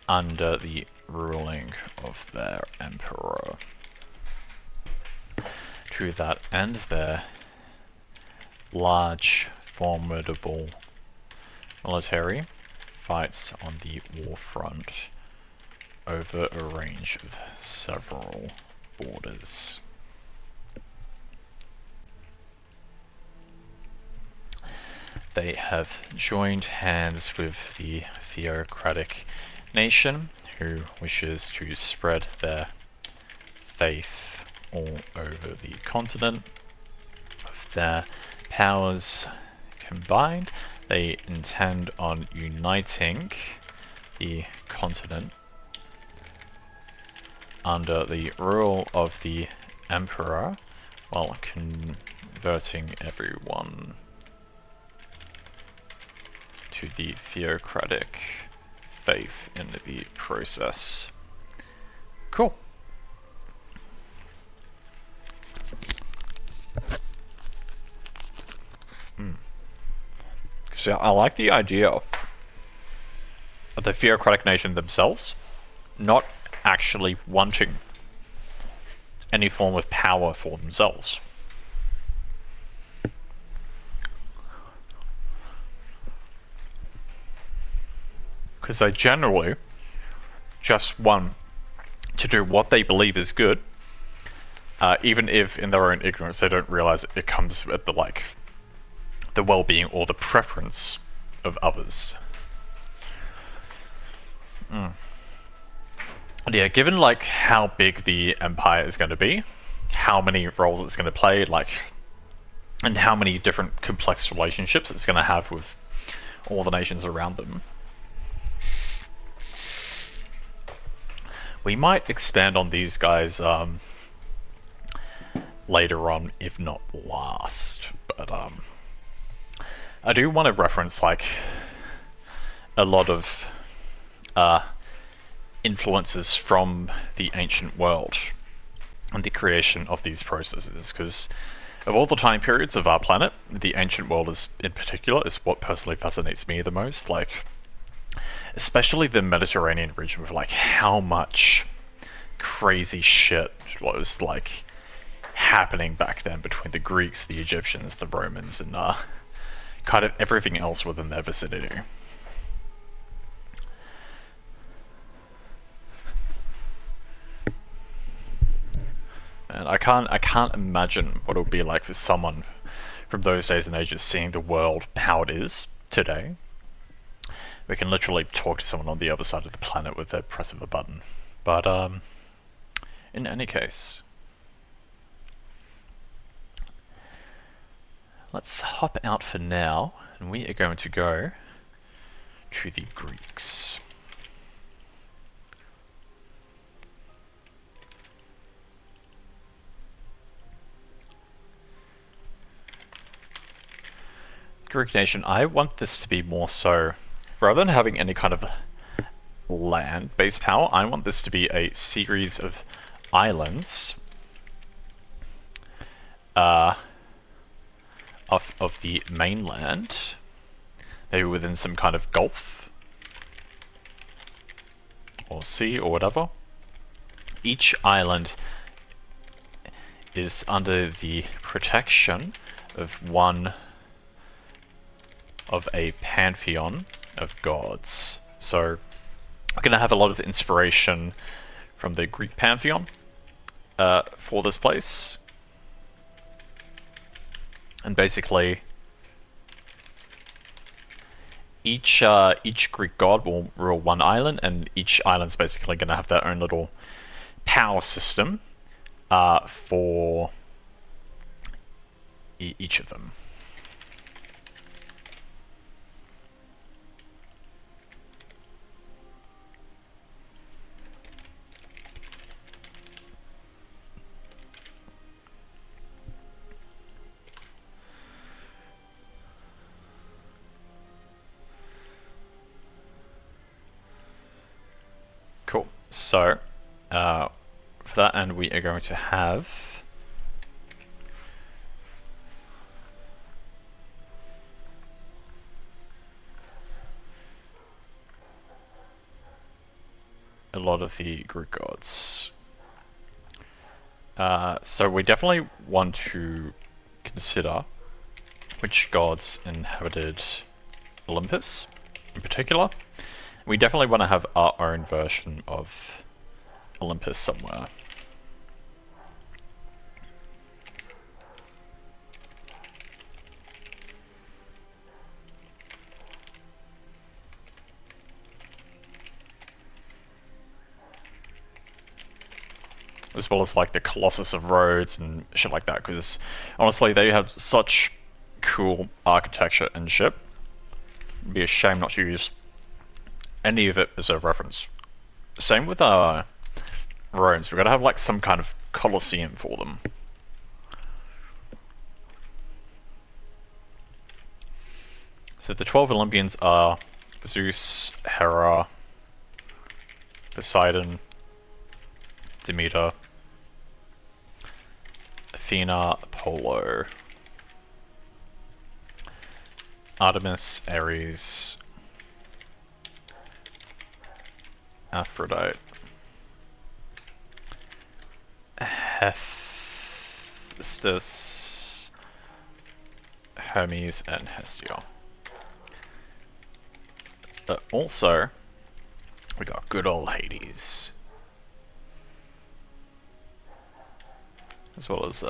under the ruling of their emperor. To that end, their large, formidable military fights on the war front over a range of several borders. They have joined hands with the theocratic nation, who wishes to spread their faith all over the continent. With their powers combined, they intend on uniting the continent under the rule of the emperor, while converting everyone to the theocratic faith in the process. Cool. So I like the idea of the theocratic nation themselves not actually wanting any form of power for themselves. Because they generally just want to do what they believe is good, even if in their own ignorance they don't realize it comes at the well-being or the preference of others. And yeah, given like how big the empire is going to be, how many roles it's going to play, like, and how many different complex relationships it's going to have with all the nations around them, we might expand on these guys later on, if not last. But I do want to reference like a lot of influences from the ancient world and the creation of these processes, because of all the time periods of our planet, the ancient world is in particular is what personally fascinates me the most. Like, especially the Mediterranean region, with like how much crazy shit was like happening back then between the Greeks, the Egyptians, the Romans, and kind of everything else within their vicinity. I can't imagine what it would be like for someone from those days and ages seeing the world how it is today. We can literally talk to someone on the other side of the planet with the press of a button. But in any case, let's hop out for now, and we are going to go to the Greeks. Greek nation, I want this to be more so, rather than having any kind of land-based power, I want this to be a series of islands of the mainland, maybe within some kind of gulf or sea or whatever. Each island is under the protection of one of a pantheon of gods. So we're going to have a lot of inspiration from the Greek pantheon for this place. And basically, each Greek god will rule one island, and each island's basically going to have their own little power system for each of them. Cool. So, for that end, we are going to have a lot of the Greek gods. So we definitely want to consider which gods inhabited Olympus in particular. We definitely want to have our own version of Olympus somewhere. As well as like the Colossus of Rhodes and shit like that, because honestly they have such cool architecture and shit. It'd be a shame not to use any of it as a reference. Same with Rhodes, we've got to have like some kind of Colosseum for them. So the 12 Olympians are Zeus, Hera, Poseidon, Demeter, Athena, Apollo, Artemis, Ares, Aphrodite, Hephaestus, Hermes, and Hestia. But also, we got good old Hades. As well as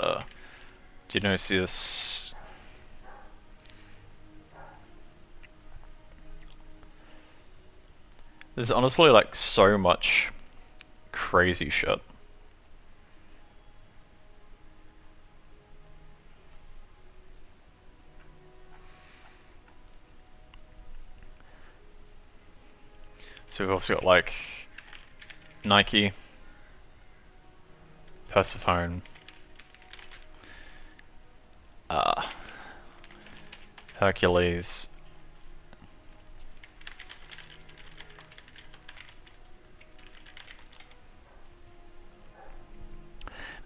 Dionysius, there's honestly like so much crazy shit. So we've also got like Nike, Persephone, Hercules,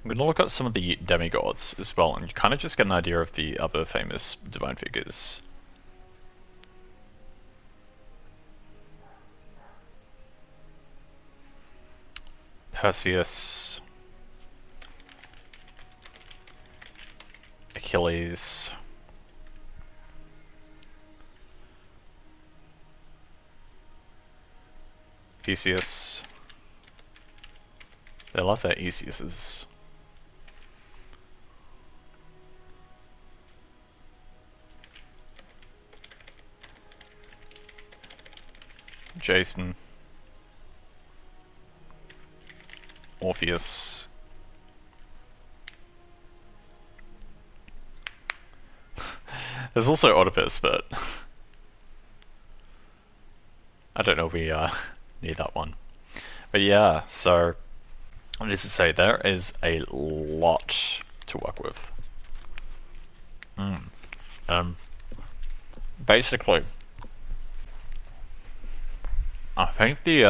I'm going to look at some of the demigods as well, and you kind of just get an idea of the other famous divine figures. Perseus, Achilles, Theseus. They love their Eseuses. Jason, Orpheus. There's also Oedipus, but I don't know if we need that one. But yeah, so needless to say, there is a lot to work with. Basically, I think the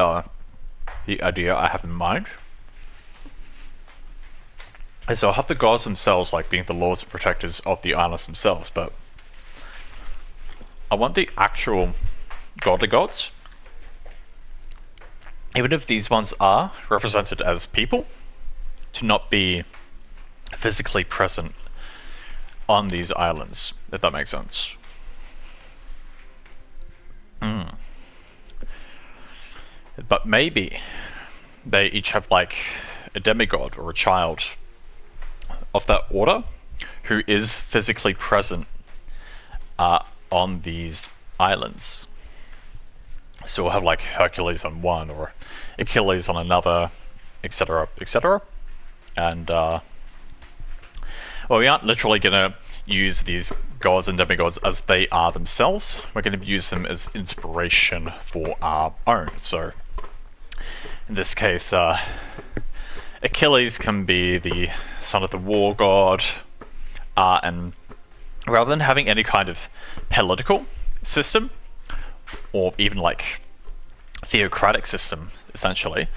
idea I have in mind is I'll have the gods themselves like being the lords and protectors of the islands themselves, but I want the actual godly gods, even if these ones are represented as people, to not be physically present on these islands, if that makes sense. But maybe they each have like a demigod or a child of that order who is physically present on these islands. So we'll have like Hercules on one or Achilles on another, etc., etc. And well, we aren't literally gonna use these gods and demigods as they are themselves. We're going to use them as inspiration for our own. So in this case, Achilles can be the son of the war god, and rather than having any kind of political system or even like theocratic system, essentially,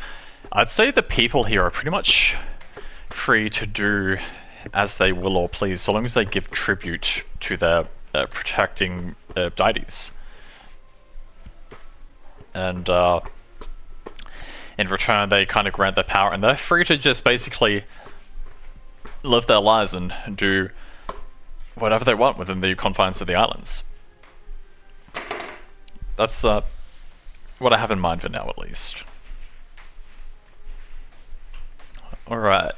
I'd say the people here are pretty much free to do as they will or please, so long as they give tribute to their protecting deities. And in return, they kind of grant their power, and they're free to just basically live their lives and do whatever they want within the confines of the islands. That's what I have in mind for now, at least. Alright.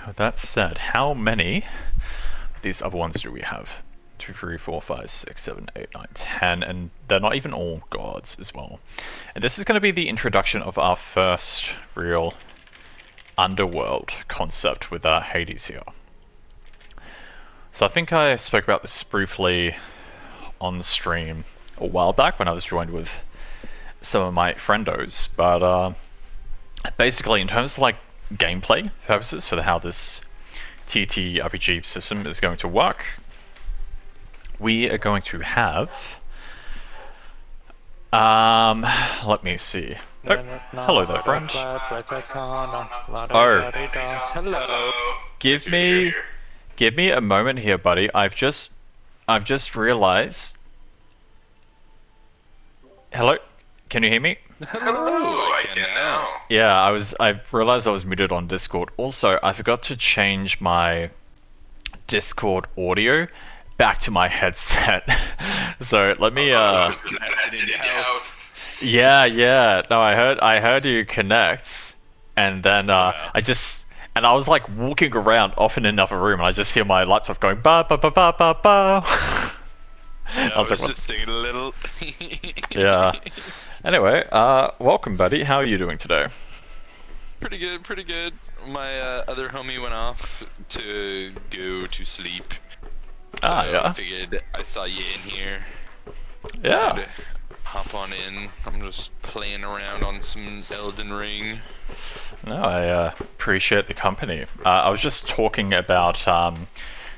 With that said, how many of these other ones do we have? 2, 3, 4, 5, 6, 7, 8, 9, 10, and they're not even all gods as well. And this is going to be the introduction of our first real underworld concept with Hades here. So I think I spoke about this briefly on the stream a while back when I was joined with some of my friendos, but basically in terms of like gameplay purposes for how this TTRPG system is going to work, we are going to have let me see. Oh, hello there, friend. Oh, hello. Give me a moment here, buddy. I've just realized. Hello? Can you hear me? Hello, I can now. Yeah, I realized I was muted on Discord. Also, I forgot to change my Discord audio back to my headset. So let me Yeah. No, I heard you connect, and then I was like walking around off in another room, and I just hear my laptop going ba ba ba ba ba ba. I was like, just thinking a little. Yeah. Anyway, welcome, buddy. How are you doing today? Pretty good. My other homie went off to go to sleep. So yeah. I figured I saw you in here. Yeah. Hop on in. I'm just playing around on some Elden Ring. No, I appreciate the company. I was just talking about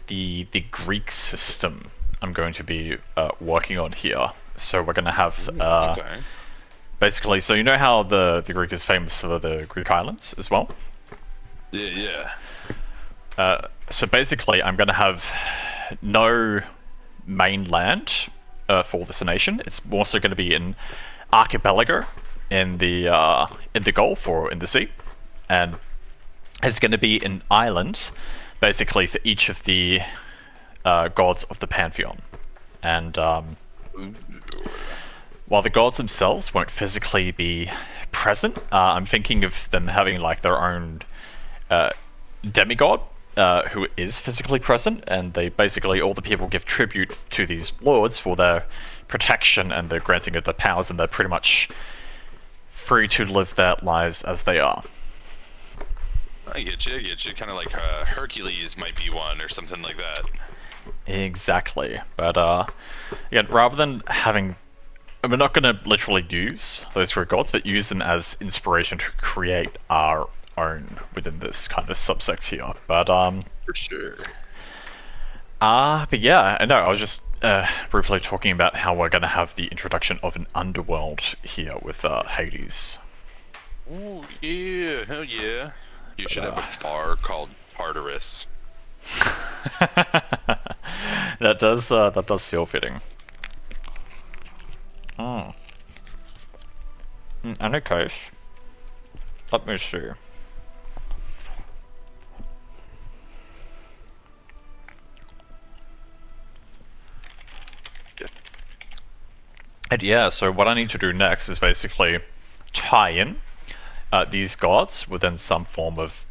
the Greek system I'm going to be working on here. So we're going to have okay. Basically, so you know how the Greek is famous for the Greek islands as well? Yeah. So basically, I'm going to have no mainland for this nation. It's also going to be an archipelago in the Gulf or in the sea, and it's going to be an island, basically for each of the gods of the pantheon. And while the gods themselves won't physically be present, I'm thinking of them having like their own demigod who is physically present, and they basically, all the people give tribute to these lords for their protection and the granting of the powers, and they're pretty much free to live their lives as they are. I get you. Kind of like Hercules might be one or something like that. Exactly. But again, rather than having, we're not going to literally use those three gods, but use them as inspiration to create our own within this kind of subsect here. But For sure. but yeah, I know. I was just briefly talking about how we're going to have the introduction of an underworld here with Hades. Oh yeah, hell yeah. You should have a bar called Tartarus. That does feel fitting. In any case, let me see. And yeah, so what I need to do next is basically tie in these gods within some form of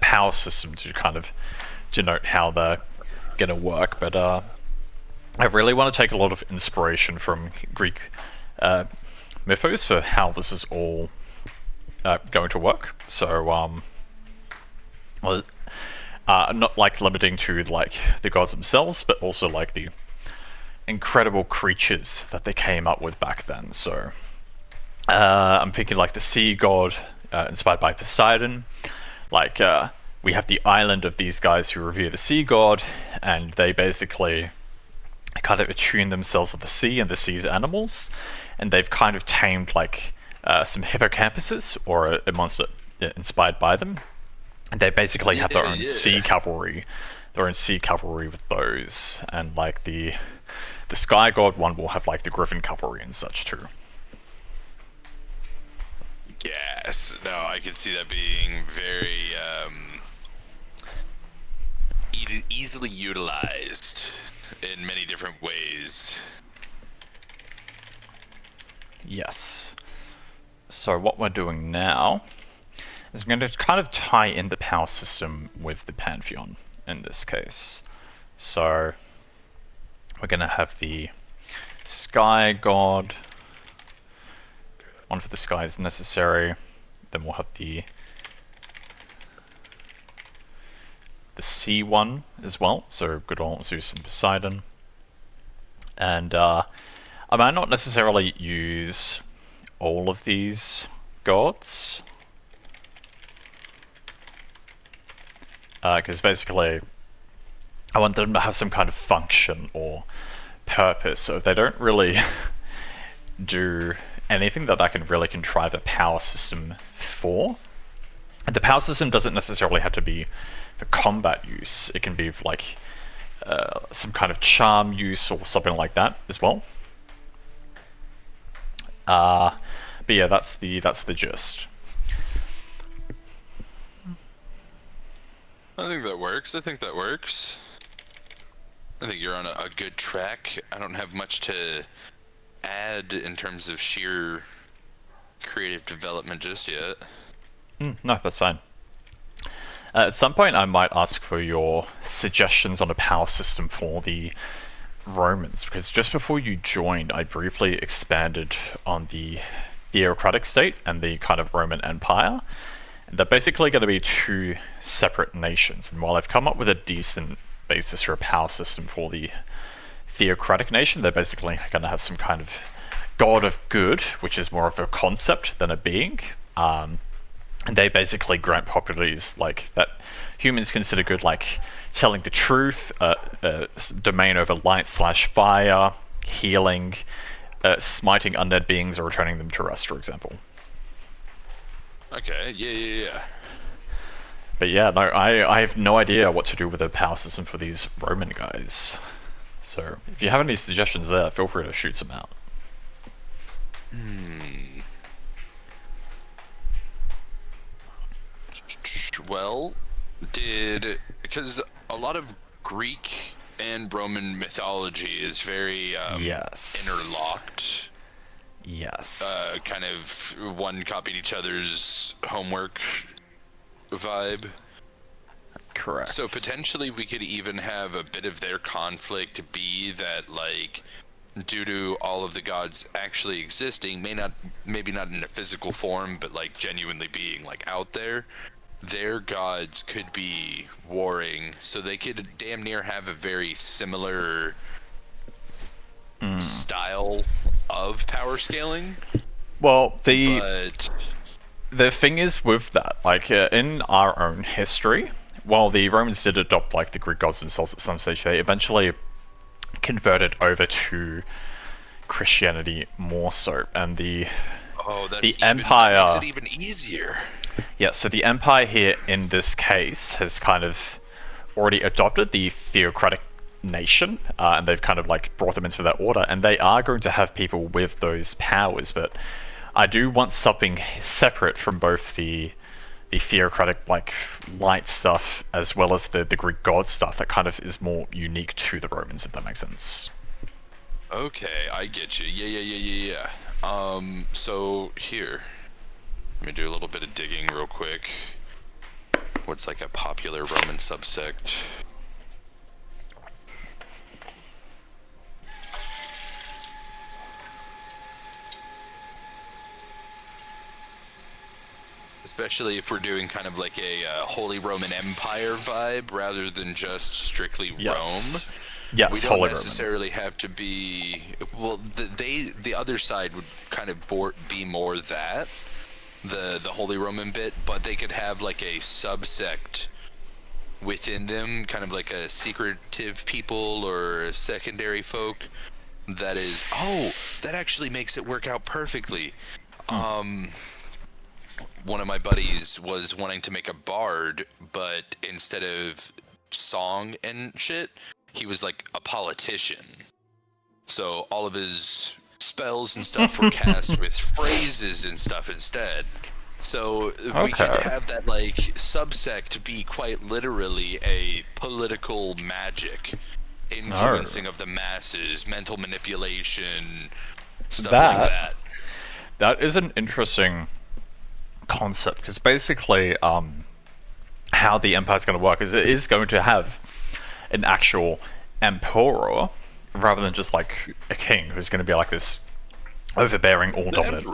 power system to kind of denote how they're gonna work. But I really want to take a lot of inspiration from Greek mythos for how this is all going to work. So not like limiting to like the gods themselves, but also like the incredible creatures that they came up with back then. So I'm thinking like the sea god inspired by Poseidon. Like we have the island of these guys who revere the sea god, and they basically kind of attune themselves to the sea and the sea's animals, and they've kind of tamed like some hippocampuses or a monster inspired by them, and they basically have their own sea cavalry, with those, and like the sky god one will have like the griffin cavalry and such too. Yes, no, I can see that being very easily utilized in many different ways. Yes. So what we're doing now is we're going to kind of tie in the power system with the pantheon in this case. So we're going to have the sky god. One for the sky is necessary. Then we'll have the sea one as well. So good old Zeus and Poseidon. And I might not necessarily use all of these gods, because basically I want them to have some kind of function or purpose. So they don't really do anything that I can really contrive a power system for. And the power system doesn't necessarily have to be for combat use. It can be for like some kind of charm use or something like that as well. But yeah, that's the gist. I think that works. I think you're on a good track. I don't have much to add in terms of sheer creative development just yet. No, that's fine. At some point I might ask for your suggestions on a power system for the Romans, because just before you joined I briefly expanded on the theocratic state and the kind of Roman Empire. And they're basically going to be two separate nations, and while I've come up with a decent basis for a power system for the theocratic nation, they're basically going to have some kind of god of good, which is more of a concept than a being. And they basically grant properties like that humans consider good, like telling the truth, domain over light/fire, healing, smiting undead beings or returning them to rest, for example. Okay, yeah. But yeah, no, I have no idea what to do with a power system for these Roman guys. So if you have any suggestions there, feel free to shoot some out. Well, because a lot of Greek and Roman mythology is very interlocked. Yes. Kind of one copied each other's homework vibe. Correct. So potentially we could even have a bit of their conflict be that, like, due to all of the gods actually existing, maybe not in a physical form, but like genuinely being like out there, their gods could be warring, so they could damn near have a very similar style of power scaling. Well, But the thing is with that, like in our own history, while the Romans did adopt like the Greek gods themselves at some stage, they eventually converted over to Christianity more so, and the empire that makes it even easier. Yeah, so the empire here in this case has kind of already adopted the theocratic nation, and they've kind of like brought them into that order, and they are going to have people with those powers, but I do want something separate from both the theocratic like light stuff as well as the Greek god stuff that kind of is more unique to the Romans, if that makes sense. Okay, I get you. Yeah. So here, let me do a little bit of digging real quick. What's like a popular Roman subsect? Especially if we're doing kind of like a Holy Roman Empire vibe rather than just strictly Yes. Rome. Yes, We don't Holy necessarily have to be. Well, the other side would kind of be more that the Holy Roman bit, but they could have like a subsect within them, kind of like a secretive people or a secondary folk. That is, that actually makes it work out perfectly. One of my buddies was wanting to make a bard, but instead of song and shit, he was like a politician. So all of his spells and stuff were cast with phrases and stuff instead. So we could have that like subsect be quite literally a political magic, influencing of the masses, mental manipulation, stuff like that. That is an interesting concept, because basically how the empire is going to work is it is going to have an actual emperor rather than just like a king who's going to be like this overbearing, all-dominant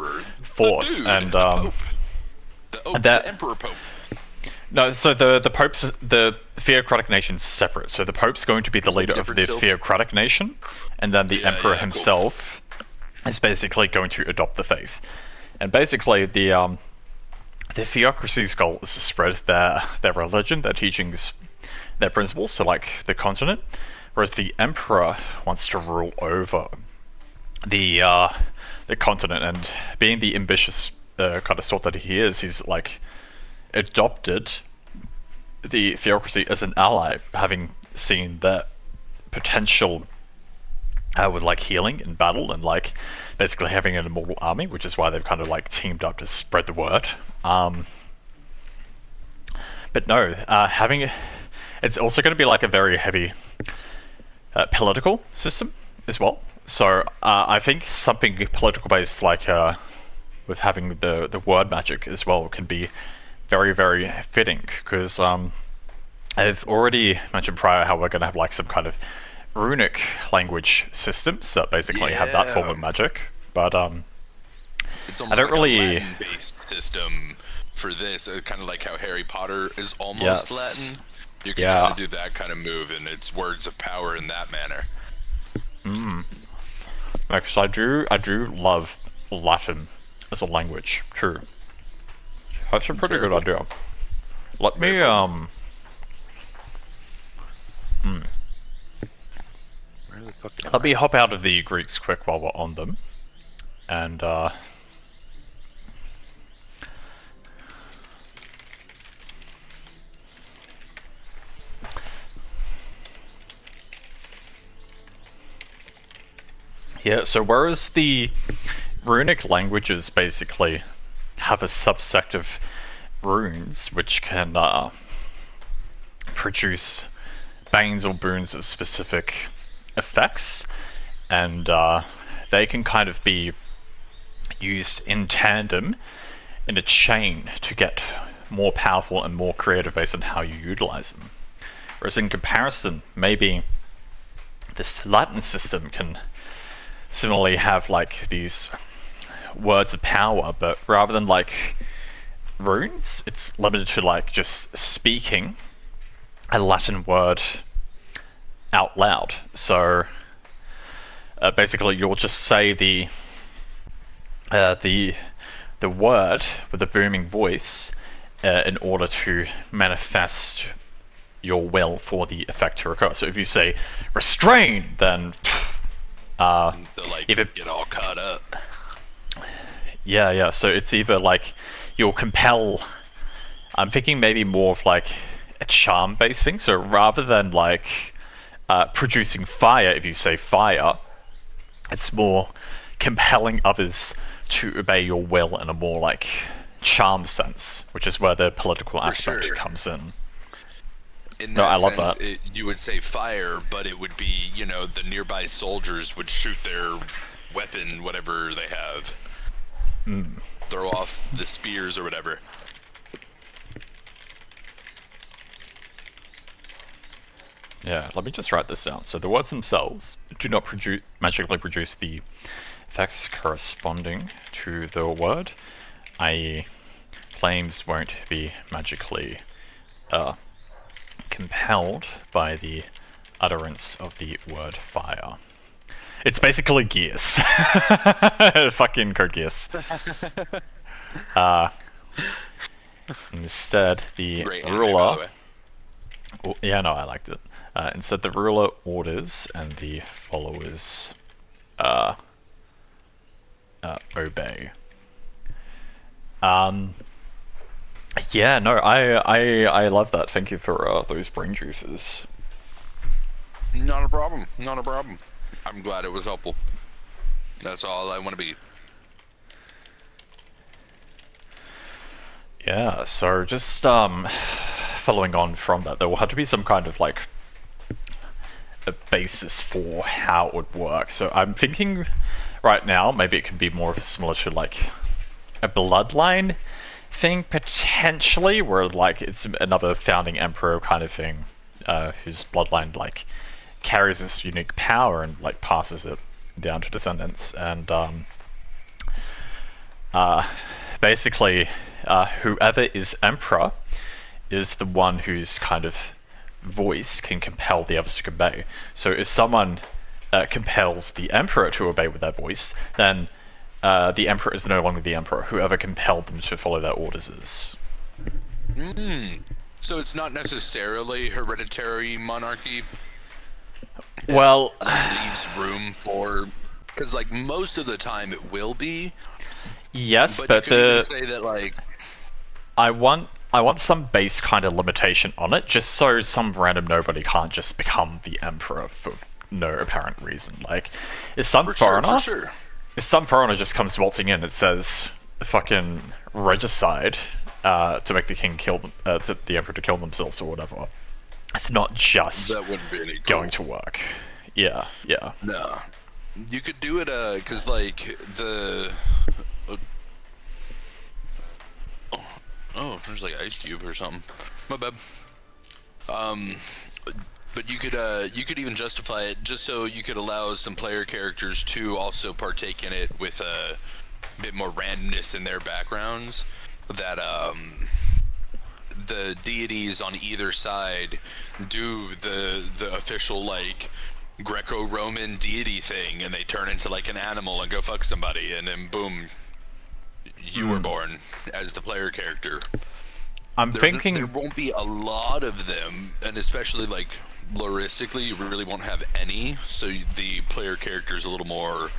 force. And the emperor pope. No, so the pope's the theocratic nation's separate. So the pope's going to be the leader of the theocratic nation, and then the emperor himself is basically going to adopt the faith. And basically the theocracy's goal is to spread their religion, their teachings, their principles to like the continent, whereas the emperor wants to rule over the continent. And being the ambitious kind of sort that he is, he's like adopted the theocracy as an ally, having seen that potential with like healing in battle and like basically having an immortal army, which is why they've kind of like teamed up to spread the word. But no, it's also going to be like a very heavy political system as well. So I think something political based like with having the word magic as well can be very, very fitting, because I've already mentioned prior how we're going to have like some kind of runic language systems that basically have that form of magic, but it's almost I don't like really a Latin-based system for this, kind of like how Harry Potter is almost Latin. You can kind of do that kind of move, and it's words of power in that manner. Because I do love Latin as a language. True, that's a pretty good idea. Let me Let me hop out of the Greeks quick while we're on them, and yeah, so whereas the runic languages basically have a subset of runes which can produce banes or boons of specific effects, and they can kind of be used in tandem in a chain to get more powerful and more creative based on how you utilize them. Whereas in comparison, maybe this Latin system can similarly have like these words of power, but rather than like runes, it's limited to like just speaking a Latin word out loud. So basically, you'll just say the word with a booming voice in order to manifest your will for the effect to occur. So if you say restrain, then They'll like if get all caught up. yeah. So it's either like you'll compel. I'm thinking maybe more of like a charm-based thing. So rather than like producing fire, if you say fire, it's more compelling others to obey your will in a more like charm sense, which is where the political aspect comes in. In No, that I love sense, that. you would say fire, but it would be, the nearby soldiers would shoot their weapon, whatever they have. Throw off the spears or whatever. Yeah, let me just write this down. So the words themselves do not magically produce the effects corresponding to the word, i.e. flames won't be magically compelled by the utterance of the word fire. It's basically Gears. Fucking Code Geass. Instead, the Great anime, ruler... by the way. Yeah, no, I liked it. Instead, the ruler orders and the followers obey. Yeah, no, I love that. Thank you for those brain juices. Not a problem. Not a problem. I'm glad it was helpful. That's all I want to be. Yeah, so just following on from that, there will have to be some kind of like a basis for how it would work. So I'm thinking right now maybe it could be more similar to like a bloodline thing potentially, where like it's another founding emperor kind of thing, whose bloodline like carries this unique power and like passes it down to descendants, and basically whoever is emperor is the one whose kind of voice can compel the others to obey. So if someone compels the emperor to obey with their voice, then the emperor is no longer the emperor. Whoever compelled them to follow their orders is. So it's not necessarily hereditary monarchy. Well, Leaves room for, because like most of the time it will be. Yes, But but you could even say that like I want some base kind of limitation on it, just so some random nobody can't just become the emperor for no apparent reason. Like, if some foreigner just comes waltzing in, it says fucking regicide to make the king kill them, the emperor to kill themselves or whatever. It's not just that wouldn't be any going to work. Yeah. No, you could do it because like the. Oh, there's like ice cube or something. My bad. But you could even justify it just so you could allow some player characters to also partake in it with a bit more randomness in their backgrounds. That the deities on either side do the official like Greco-Roman deity thing, and they turn into like an animal and go fuck somebody, and then boom. You were born as the player character. I'm thinking there won't be a lot of them, and especially like loristically, you really won't have any. So the player character is a little more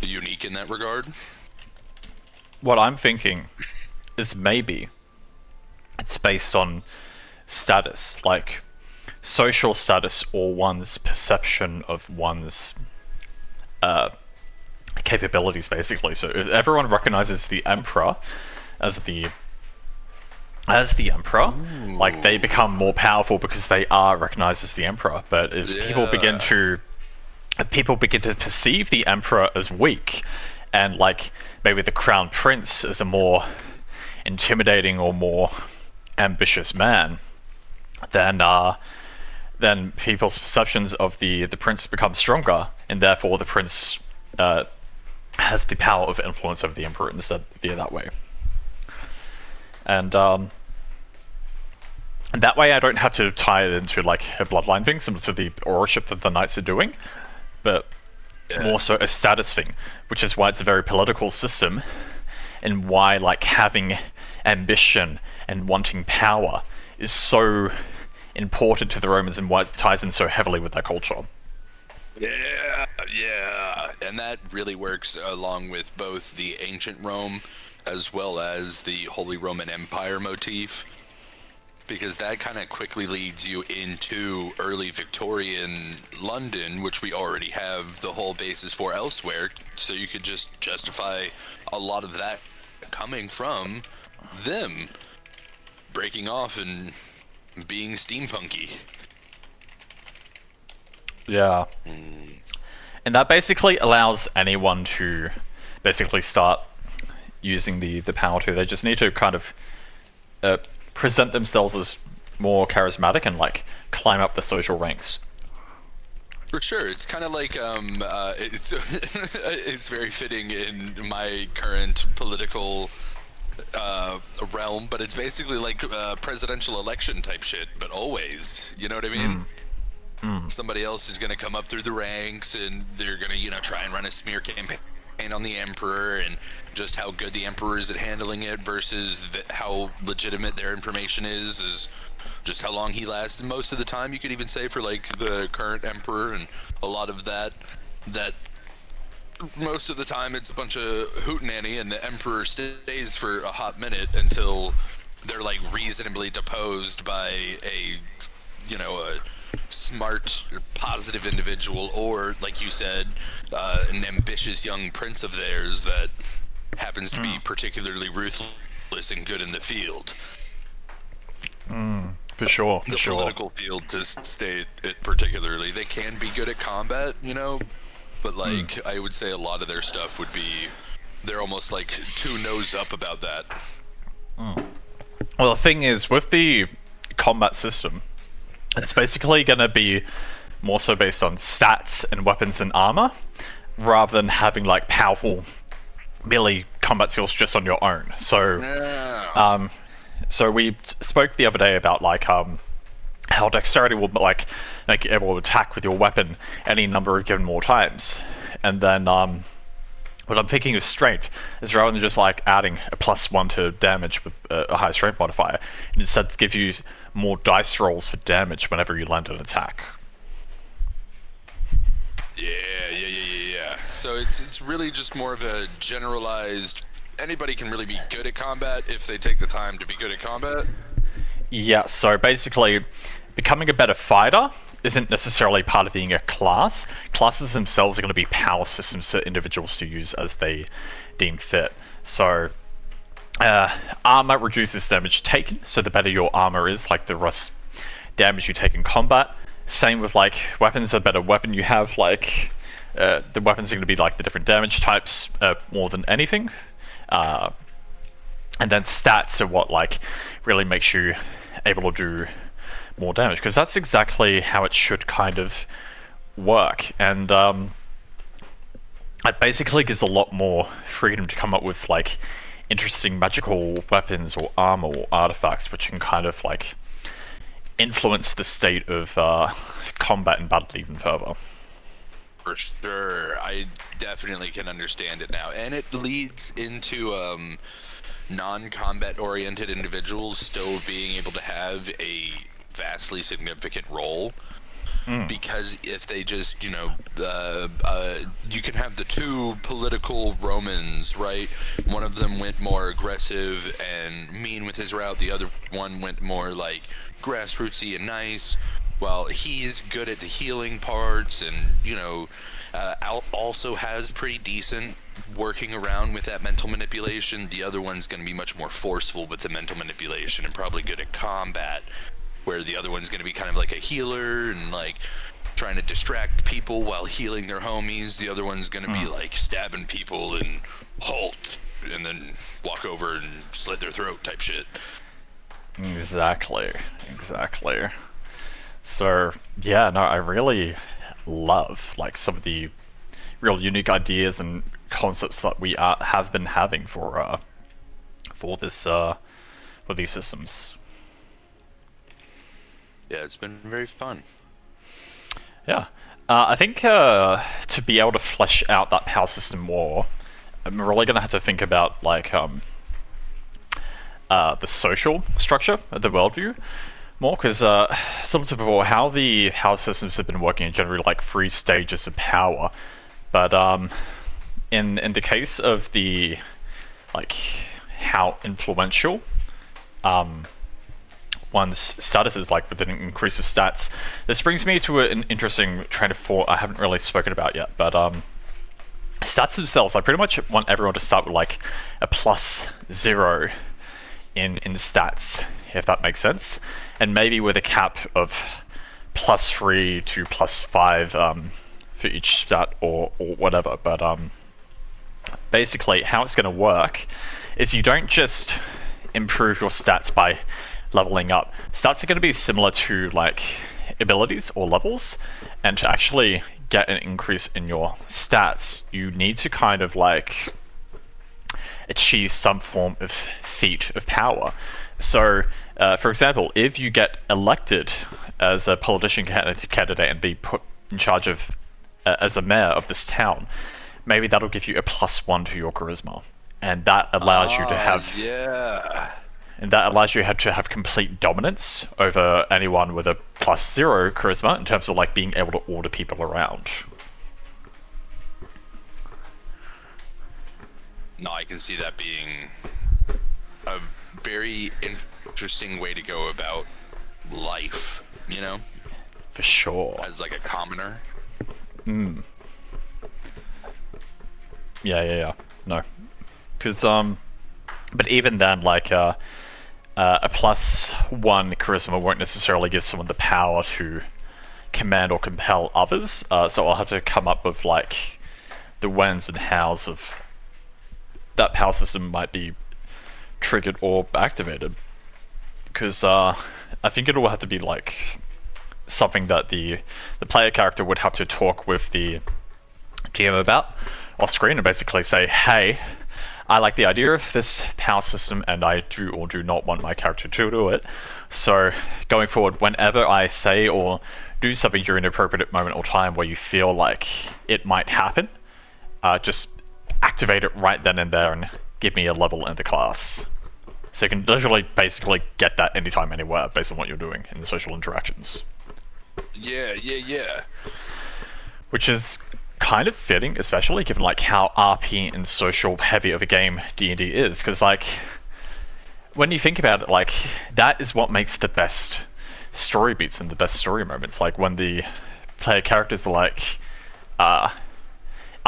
unique in that regard. what I'm thinking is maybe it's based on status, like social status or one's perception of one's capabilities, basically. So if everyone recognizes the emperor as the emperor, like they become more powerful because they are recognized as the emperor. But if people begin to perceive the emperor as weak, and like maybe the crown prince as a more intimidating or more ambitious man, then people's perceptions of the prince become stronger, and therefore the prince has the power of influence over the emperor instead via that way. And that way I don't have to tie it into like a bloodline thing, similar to the auralship that the knights are doing, but more so a status thing, which is why it's a very political system, and why like having ambition and wanting power is so important to the Romans, and why it ties in so heavily with their culture. Yeah, and that really works along with both the ancient Rome as well as the Holy Roman Empire motif, because that kind of quickly leads you into early Victorian London, which we already have the whole basis for elsewhere, so you could just justify a lot of that coming from them breaking off and being steampunky. Yeah. And that basically allows anyone to basically start using the power too. They just need to kind of present themselves as more charismatic and like climb up the social ranks. For sure, it's kind of like it's it's very fitting in my current political realm, but it's basically like presidential election type shit, but always, you know what I mean? Somebody else is going to come up through the ranks, and they're going to, try and run a smear campaign on the emperor, and just how good the emperor is at handling it versus how legitimate their information is just how long he lasts. And most of the time, you could even say for like the current emperor and a lot of that most of the time it's a bunch of hootenanny, and the emperor stays for a hot minute until they're like reasonably deposed by a smart, positive individual, or like you said, an ambitious young prince of theirs that happens to be particularly ruthless and good in the field. For sure. The political field, to state it particularly, they can be good at combat, but like I would say a lot of their stuff would be, they're almost like too nose up about that. Well, the thing is, with the combat system, it's basically going to be more so based on stats and weapons and armor, rather than having like powerful melee combat skills just on your own. So, so we spoke the other day about like how dexterity will like make you able to attack with your weapon any number of given more times, and then what I'm thinking of strength is, rather than just like adding a +1 to damage with a high strength modifier, it instead gives you more dice rolls for damage whenever you land an attack. Yeah. So it's really just more of a generalized, anybody can really be good at combat if they take the time to be good at combat. Yeah, so basically, becoming a better fighter isn't necessarily part of being a class. Classes themselves are going to be power systems for individuals to use as they deem fit. So, armor reduces damage taken, so the better your armor is, like the less damage you take in combat. Same with like weapons, the better weapon you have, like the weapons are going to be like the different damage types more than anything. And then stats are what like really makes you able to do more damage, because that's exactly how it should kind of work. And it basically gives a lot more freedom to come up with like interesting magical weapons or armor or artifacts which can kind of like influence the state of combat and battle even further. For sure, I definitely can understand it now, and it leads into non-combat oriented individuals still being able to have a vastly significant role, because if they just you can have the two political Romans, right? One of them went more aggressive and mean with his route, the other one went more like grassrootsy and nice. Well, he's good at the healing parts, and also has pretty decent working around with that mental manipulation. The other one's going to be much more forceful with the mental manipulation and probably good at combat, where the other one's going to be kind of like a healer and like trying to distract people while healing their homies. The other one's going to be like stabbing people and halt and then walk over and slit their throat type shit. Exactly. So yeah, no, I really love like some of the real unique ideas and concepts that we have been having for these systems. Yeah, it's been very fun. Yeah, I think to be able to flesh out that power system more, I'm really gonna have to think about like the social structure of the worldview more, because similar to before, how the power systems have been working are generally like 3 stages of power, but in the case of the like how influential one's status is like with an increase of stats, this brings me to an interesting train of thought I haven't really spoken about yet, but stats themselves, I pretty much want everyone to start with like a +0 in stats, if that makes sense, and maybe with a cap of +3 to +5 for each stat or whatever. But basically how it's going to work is you don't just improve your stats by leveling up. Stats are going to be similar to like abilities or levels, and to actually get an increase in your stats, you need to kind of like achieve some form of feat of power. So, for example, if you get elected as a politician candidate and be put in charge of as a mayor of this town, maybe that'll give you a +1 to your charisma, and that allows you to have and that allows you to have complete dominance over anyone with a +0 charisma in terms of like being able to order people around. No, I can see that being a very interesting way to go about life, you know? For sure. As like a commoner. Yeah. No. Because, but even then, like, a +1 charisma won't necessarily give someone the power to command or compel others, so I'll have to come up with, like, the whens and hows of that power system might be triggered or activated. Because, I think it will have to be, like, something that the player character would have to talk with the GM about off screen and basically say, hey, I like the idea of this power system and I do or do not want my character to do it. So going forward, whenever I say or do something during an appropriate moment or time where you feel like it might happen, just activate it right then and there and give me a level in the class. So you can literally basically get that anytime, anywhere based on what you're doing in the social interactions. Yeah. Which is kind of fitting, especially given like how RP and social heavy of a game D&D is, because like when you think about it, like that is what makes the best story beats and the best story moments, like when the player characters are like up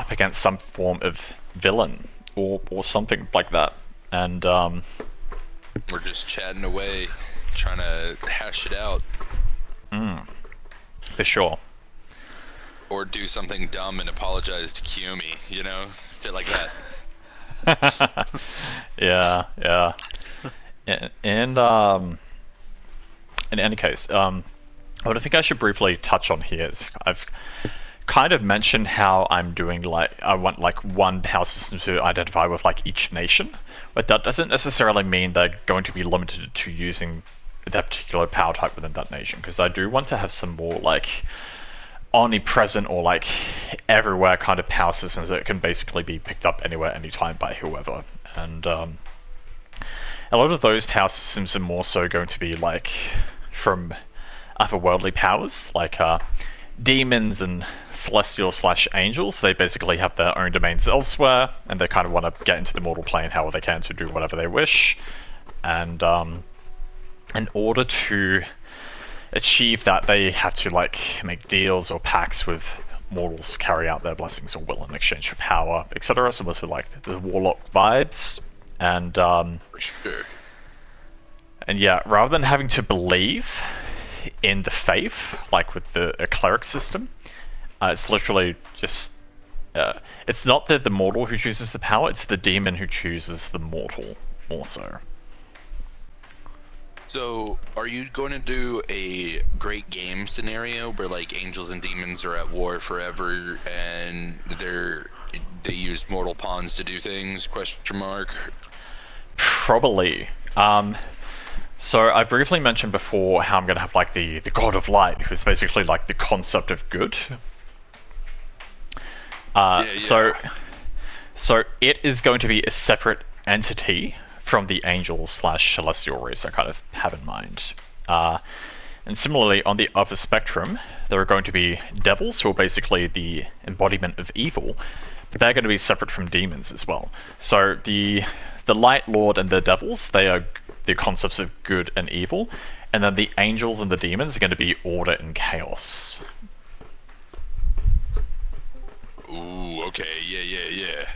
against some form of villain or something like that, and we're just chatting away trying to hash it out. For sure. Or do something dumb and apologize to Kiyomi, you know? Shit like that. Yeah. And in any case, what I think I should briefly touch on here is I've kind of mentioned how I'm doing like I want like one power system to identify with like each nation, but that doesn't necessarily mean they're going to be limited to using that particular power type within that nation, because I do want to have some more like omnipresent or like everywhere kind of power systems that can basically be picked up anywhere, anytime by whoever. And a lot of those power systems are more so going to be like from otherworldly powers, like demons and celestial / angels. They basically have their own domains elsewhere, and they kind of want to get into the mortal plane however they can to do whatever they wish. And in order to achieve that, they have to like make deals or pacts with mortals to carry out their blessings or will in exchange for power, etc. Similar to like the warlock vibes. And For sure. And yeah, rather than having to believe in the faith, like with a cleric system, it's literally just it's not the mortal who chooses the power, it's the demon who chooses the mortal more so. So, are you going to do a great game scenario where like angels and demons are at war forever and they use mortal pawns to do things? Question mark. Probably. So I briefly mentioned before how I'm going to have like the god of light, who's basically like the concept of good. Yeah. So it is going to be a separate entity from the angel/celestial race I kind of have in mind. And similarly, on the other spectrum, there are going to be devils, who are basically the embodiment of evil, but they're going to be separate from demons as well. So the Light Lord and the devils, they are the concepts of good and evil, and then the angels and the demons are going to be order and chaos. Ooh, okay, yeah.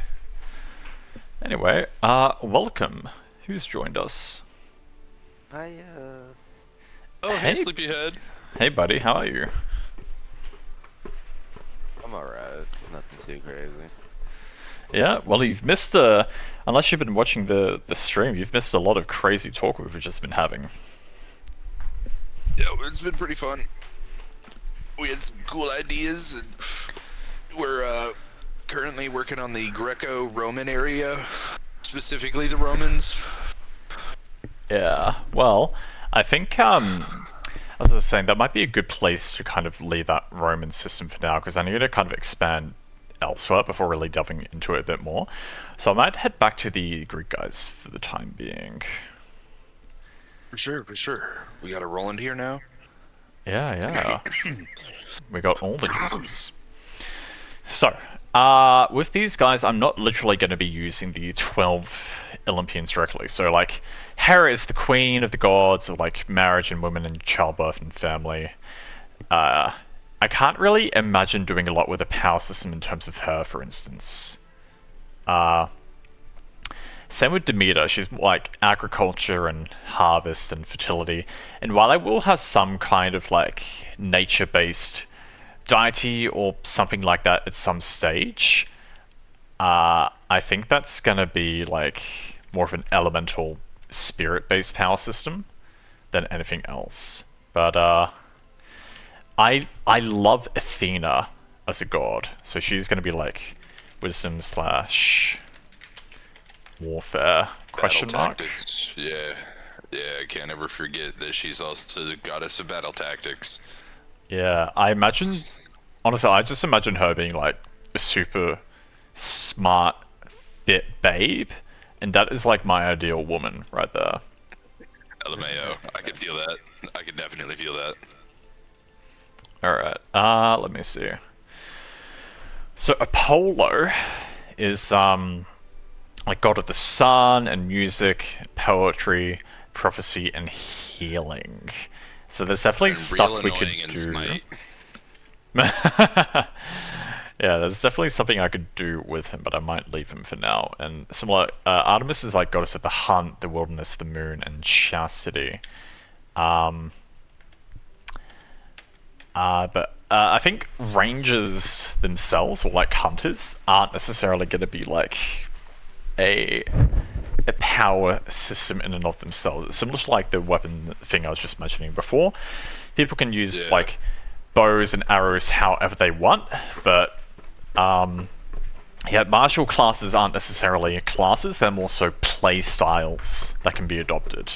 Anyway, welcome. Who's joined us? Oh, hey, Sleepyhead. Hey, buddy, how are you? I'm alright. Nothing too crazy. Yeah, well, you've missed unless you've been watching the stream, you've missed a lot of crazy talk we've just been having. Yeah, it's been pretty fun. We had some cool ideas, and we're currently working on the Greco-Roman area, specifically the Romans. Yeah, well, I think, as I was saying, that might be a good place to kind of leave that Roman system for now, because I need to kind of expand elsewhere before really delving into it a bit more. So I might head back to the Greek guys for the time being. For sure. We got a Roland here now? Yeah. We got all the uses. So, with these guys, I'm not literally going to be using the 12 Olympians directly. So, like, Hera is the queen of the gods, of, like, marriage and women and childbirth and family. I can't really imagine doing a lot with a power system in terms of her, for instance. Same with Demeter, she's like agriculture and harvest and fertility. And while I will have some kind of like nature-based deity or something like that at some stage, I think that's gonna be like more of an elemental spirit-based power system than anything else. But I love Athena as a god, so she's gonna be like wisdom slash warfare question mark. Tactics. Yeah, I can't ever forget that she's also the goddess of battle tactics. Yeah, I just imagine her being like a super smart, fit babe, and that is like my ideal woman right there. LMAO, I can feel that. I can definitely feel that. Alright, let me see. So Apollo is like god of the sun and music, poetry, prophecy, and healing. So there's definitely And stuff we real could annoying and do. smite. Yeah, there's definitely something I could do with him, but I might leave him for now. And similar, Artemis is like goddess of the hunt, the wilderness, the moon, and chastity. But I think rangers themselves, or like hunters, aren't necessarily going to be like a power system in and of themselves. It's similar to like the weapon thing I was just mentioning before. People can use like bows and arrows however they want, but yeah, martial classes aren't necessarily classes, they're more so play styles that can be adopted.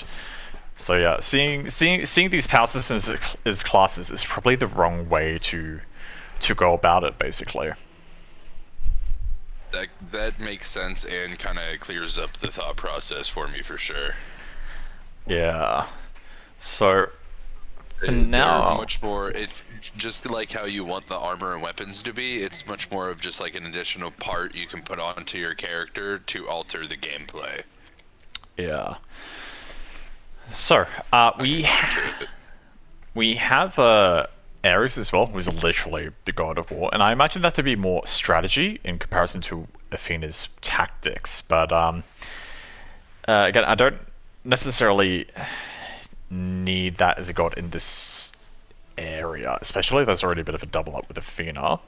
So yeah, seeing these power systems as classes is probably the wrong way to go about it, basically. That makes sense and kind of clears up the thought process for me for sure. Yeah. So for now, they're much more. It's just like how you want the armor and weapons to be. It's much more of just like an additional part you can put onto your character to alter the gameplay. Yeah. So we have Ares as well, who's literally the god of war, and I imagine that to be more strategy in comparison to Athena's tactics. But again, I don't necessarily need that as a god in this area, especially there's already a bit of a double up with Athena.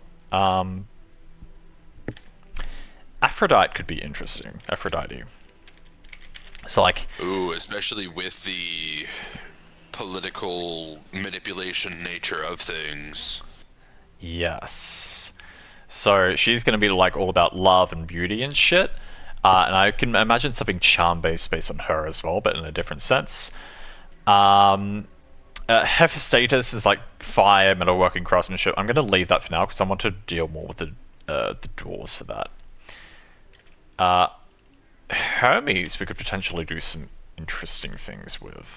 Aphrodite could be interesting. Aphrodite. So like, Ooh, especially with the political manipulation nature of things. yes. So she's going to be like all about love and beauty and shit. And I can imagine something charm-based on her as well, but in a different sense. Hephaestus is like fire, metalworking, craftsmanship. I'm going to leave that for now because I want to deal more with the dwarves for that. Hermes, we could potentially do some interesting things with.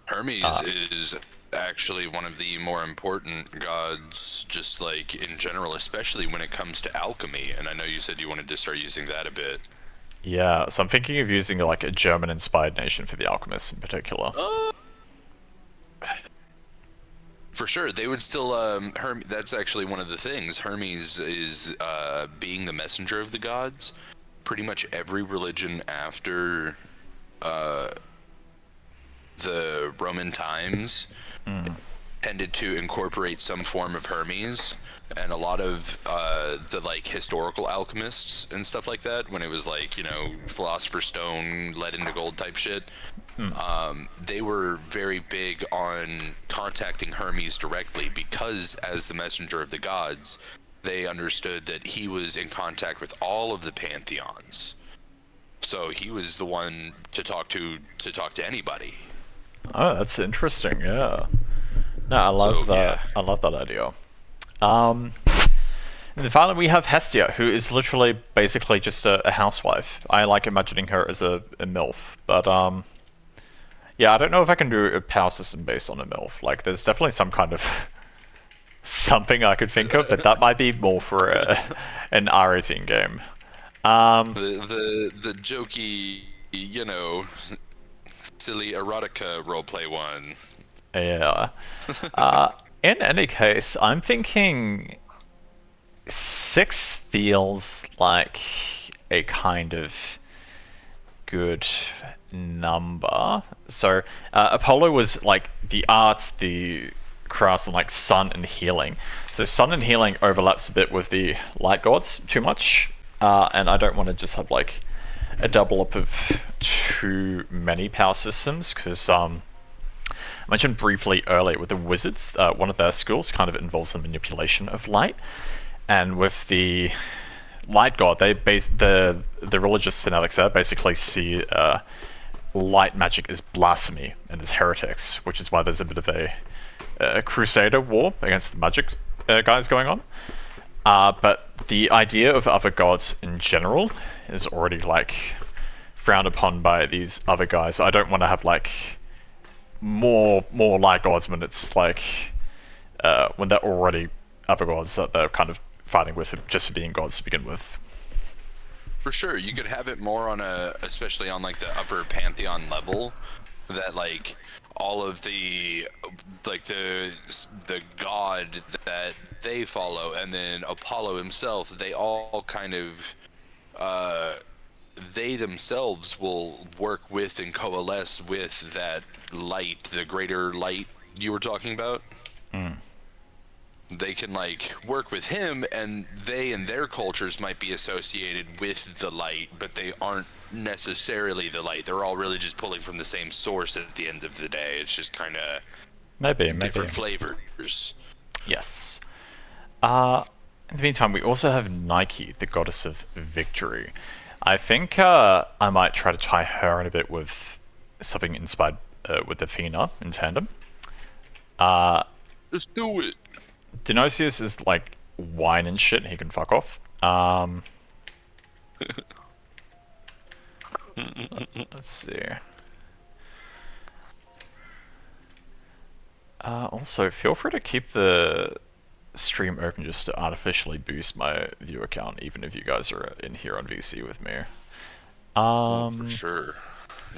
Hermes is actually one of the more important gods, just like in general, especially when it comes to alchemy. And I know you said you wanted to start using that a bit. Yeah, so I'm thinking of using like a German-inspired nation for the alchemists in particular. For sure, they would still. That's actually one of the things. Hermes is being the messenger of the gods. Pretty much every religion after the Roman times tended to incorporate some form of Hermes, and a lot of the like historical alchemists and stuff like that, when it was like, you know, philosopher's stone led into gold type shit, they were very big on contacting Hermes directly because, as the messenger of the gods, they understood that he was in contact with all of the pantheons. So he was the one to talk to anybody. Oh, that's interesting. Yeah. No, I love So that. yeah. I love that idea. And then finally, we have Hestia, who is literally basically just a housewife. I like imagining her as a MILF, but yeah, I don't know if I can do a power system based on a MILF. Like, there's definitely some kind of something I could think of, but that might be more for an R18 game. The jokey, you know, silly erotica roleplay one. Yeah. In any case, I'm thinking 6 feels like a kind of good number. So Apollo was like the arts, the crafts, and like sun and healing. So sun and healing overlaps a bit with the light gods too much, and I don't want to just have like a double up of too many power systems because I mentioned briefly earlier with the wizards, one of their skills kind of involves the manipulation of light, and with the light god, the religious fanatics there basically see light magic as blasphemy and as heretics, which is why there's a bit of a crusader war against the magic guys going on. But the idea of other gods in general is already like frowned upon by these other guys. I don't want to have like more light gods when it's like when they're already other gods that they're kind of fighting with just being gods to begin with. For sure, you could have it more on especially on like the upper pantheon level, that like all of the like the god that they follow, and then Apollo himself, they all kind of they themselves will work with and coalesce with that light, the greater light you were talking about. They can like work with him, and they and their cultures might be associated with the light, but they aren't necessarily the light. They're all really just pulling from the same source at the end of the day. It's just kind of Maybe. different flavors. Yes. In the meantime, we also have Nike, the goddess of victory. I think I might try to tie her in a bit with something inspired with Athena in tandem. Let's do it. Dionysius is like wine and shit, and he can fuck off. Let's see. Also, feel free to keep the stream open just to artificially boost my viewer count, even if you guys are in here on VC with me. For sure.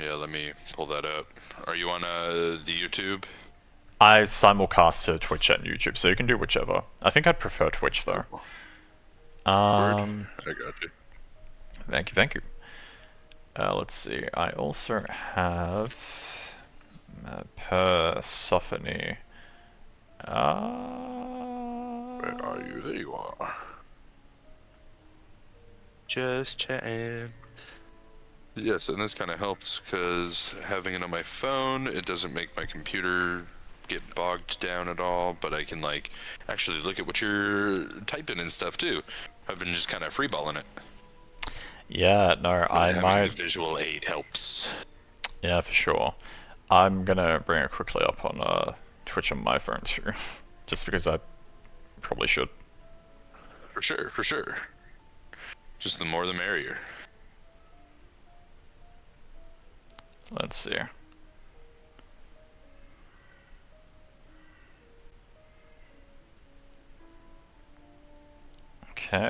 Yeah, let me pull that up. Are you on the YouTube? I simulcast to Twitch and YouTube, so you can do whichever. I think I'd prefer Twitch though. Word. I got you. Thank you. Let's see. I also have Persephone. Where are you? There you are. Just chatting. Yes, and this kind of helps because having it on my phone, it doesn't make my computer get bogged down at all, but I can like actually look at what you're typing and stuff too. I've been just kind of freeballing it. Yeah, no, And I having the might. visual aid helps. Yeah, for sure. I'm gonna bring it quickly up on Twitch on my phone too, just because I probably should. For sure, for sure. Just the more the merrier. Let's see. Okay.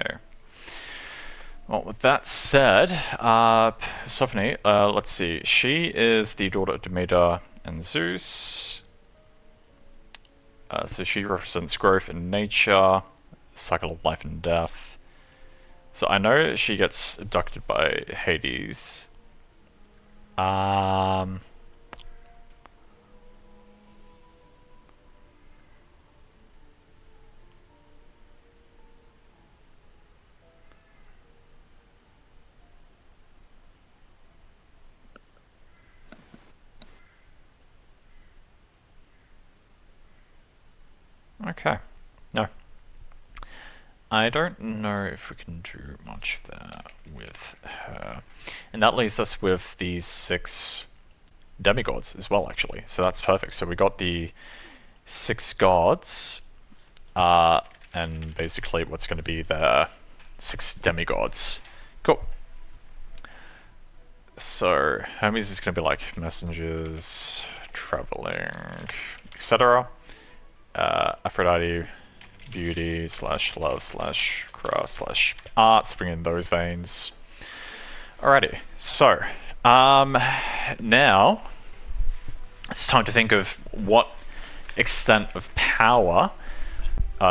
Well, with that said, Persephone, let's see. She is the daughter of Demeter and Zeus. So she represents growth in nature, cycle of life and death. So I know she gets abducted by Hades. Okay. No. I don't know if we can do much there with her. And that leaves us with these 6 demigods as well, actually. So that's perfect. So we got the 6 gods, and basically what's going to be the 6 demigods. Cool. So Hermes is going to be like messengers, traveling, etc. Aphrodite, beauty / love / craft / arts, bring in those veins. Alrighty, so now it's time to think of what extent of power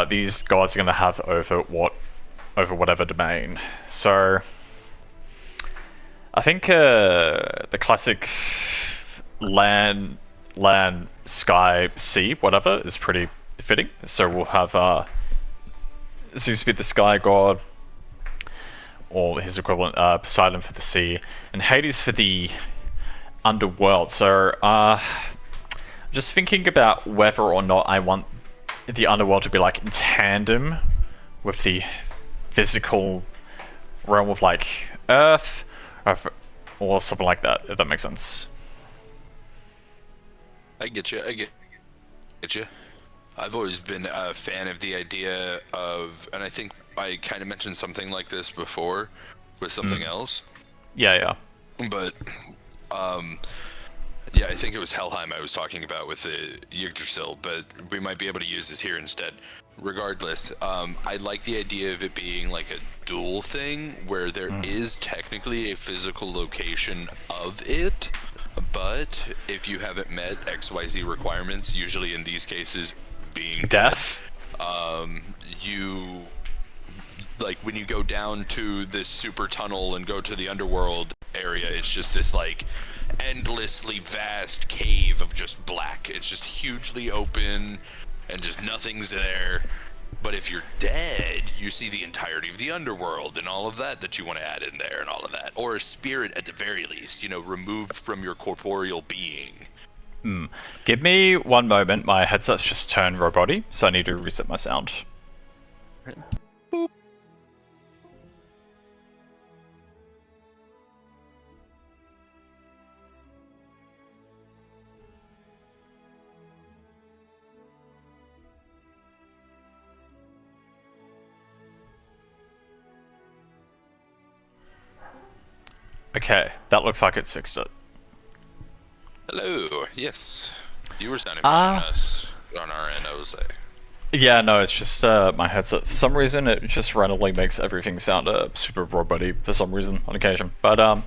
these gods are going to have over whatever domain. So I think the classic land, sky, sea, whatever is pretty fitting. So we'll have Zeus be the sky god, or his equivalent, Poseidon for the sea, and Hades for the underworld. So just thinking about whether or not I want the underworld to be like in tandem with the physical realm of like Earth, or something like that, if that makes sense. I get you. I've always been a fan of the idea of, and I think I kind of mentioned something like this before with something else. Yeah. But, yeah, I think it was Helheim I was talking about with the Yggdrasil, but we might be able to use this here instead. Regardless, I like the idea of it being like a dual thing where there is technically a physical location of it, but if you haven't met XYZ requirements, usually in these cases being Death. You, like, when you go down to this super tunnel and go to the underworld area, it's just this like endlessly vast cave of just black. It's just hugely open and just nothing's there. But if you're dead, you see the entirety of the underworld and all of that you want to add in there and all of that. Or a spirit at the very least, you know, removed from your corporeal being. Give me one moment. My headset's just turned roboty, so I need to reset my sound. Boop. Okay, that looks like it fixed it. Hello. Yes. You were sounding fine on us. On our end, I was like. Yeah, no, it's just my headset. For some reason, it just randomly makes everything sound super roboty for some reason on occasion. But in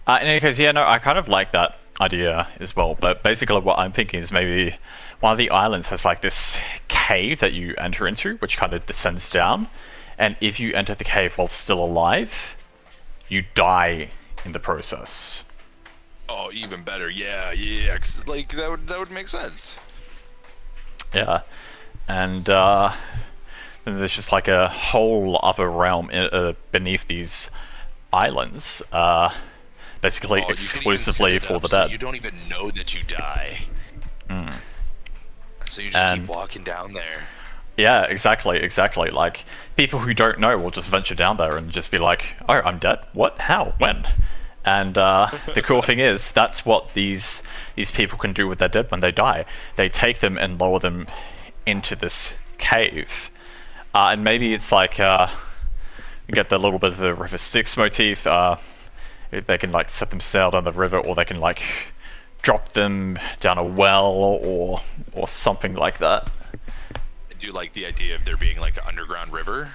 any case, yeah, no, I kind of like that idea as well. But basically, what I'm thinking is maybe one of the islands has like this cave that you enter into, which kind of descends down. And if you enter the cave while still alive, you die in the process. Oh, even better. Yeah. Cause, like that would make sense. Yeah, and then there's just like a whole other realm beneath these islands. basically Oh, you could even set exclusively it for up the so dead. you don't even know that you die. Mm. So you just keep And walking down there. yeah, exactly. Like, people who don't know will just venture down there and just be like, oh, I'm dead? What? How? When? And the cool thing is, that's what these people can do with their dead when they die. They take them and lower them into this cave. And maybe it's like, you get the little bit of the River Styx motif. They can like set them sail down the river, or they can like drop them down a well, or something like that. I do like the idea of there being like an underground river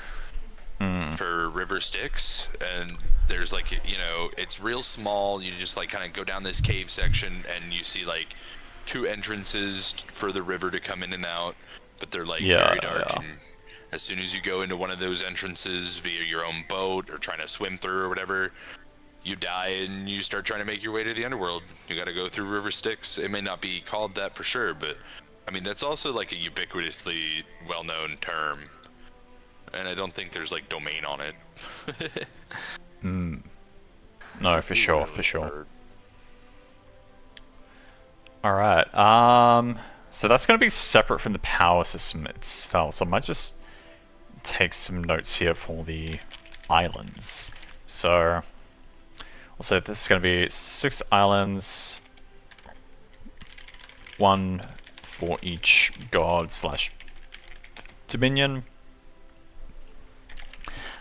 for River Styx, and there's like, you know, it's real small. You just like kind of go down this cave section, and you see like 2 entrances for the river to come in and out, but they're like very dark. Yeah. And as soon as you go into one of those entrances via your own boat or trying to swim through or whatever, you die and you start trying to make your way to the underworld. You got to go through River Styx. It may not be called that for sure, but I mean, that's also like a ubiquitously well-known term, and I don't think there's like domain on it. No, for sure. Heard. Alright, so that's going to be separate from the power system itself, so I might just take some notes here for the islands. So, also this is going to be 6 islands, 1 for each god / dominion.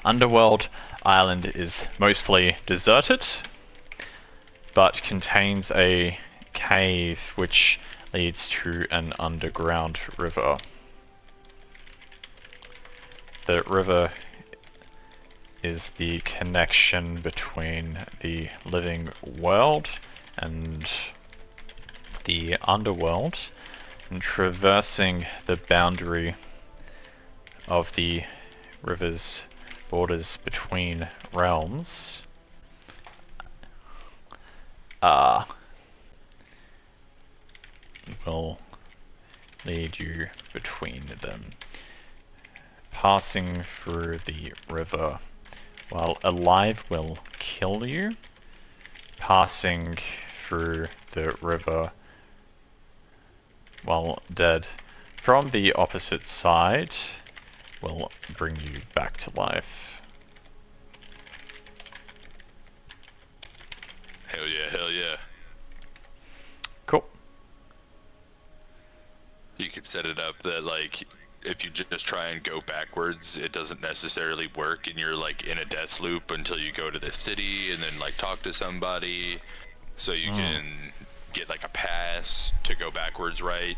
Underworld island is mostly deserted, but contains a cave which leads to an underground river. The river is the connection between the living world and the underworld, and traversing the boundary of the river's borders between realms will lead you between them. Passing through the river while alive will kill you. Passing through the river while dead from the opposite side will bring you back to life. Hell yeah. Cool. You could set it up that like if you just try and go backwards, it doesn't necessarily work, and you're like in a death loop until you go to the city and then like talk to somebody, so you can get like a pass to go backwards, right?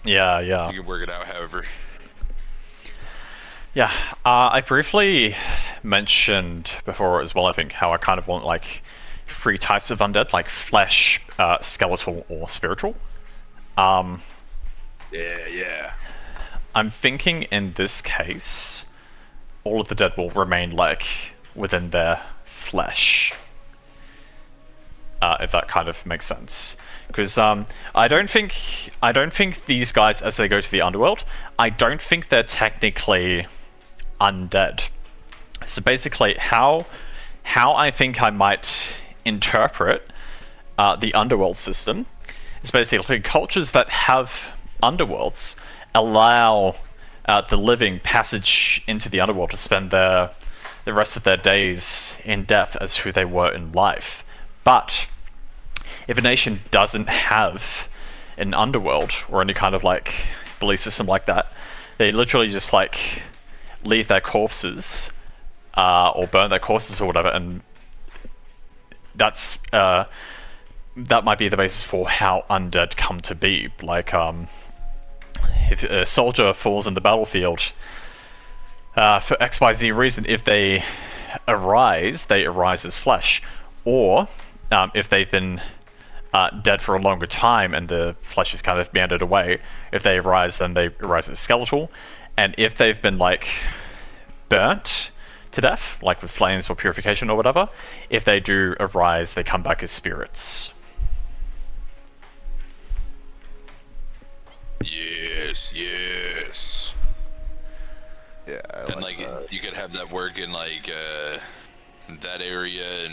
Yeah. You can work it out however. Yeah, I briefly mentioned before as well, I think, how I kind of want like 3 types of undead, like flesh, skeletal, or spiritual. Yeah. I'm thinking in this case, all of the dead will remain like within their flesh. If that kind of makes sense. Because I don't think these guys, as they go to the underworld, I don't think they're technically undead. So basically, how I think I might interpret the underworld system is basically cultures that have underworlds allow the living passage into the underworld to spend the rest of their days in death as who they were in life. But if a nation doesn't have an underworld or any kind of like belief system like that, they literally just like leave their corpses or burn their corpses or whatever, and that's that might be the basis for how undead come to be. Like if a soldier falls in the battlefield for XYZ reason, if they arise as flesh, or if they've been dead for a longer time and the flesh is kind of meandered away, if they arise, then they arise as skeletal. And if they've been like burnt to death, like with flames or purification or whatever, if they do arise, they come back as spirits. Yes. Yeah, And like that. you could have that work in like that area, and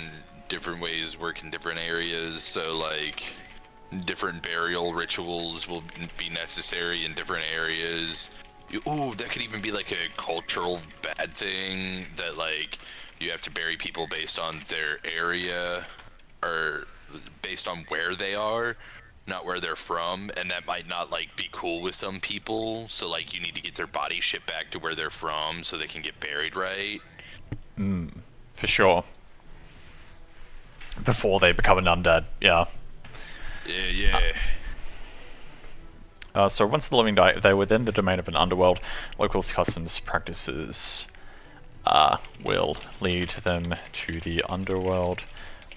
different ways work in different areas. So like different burial rituals will be necessary in different areas. Ooh, that could even be like a cultural bad thing that like you have to bury people based on their area or based on where they are, not where they're from, and that might not like be cool with some people. So like you need to get their body shipped back to where they're from so they can get buried right. For sure. Before they become an undead, yeah. Yeah. So once the living die, if they're within the domain of an underworld, locals' customs practices will lead them to the underworld,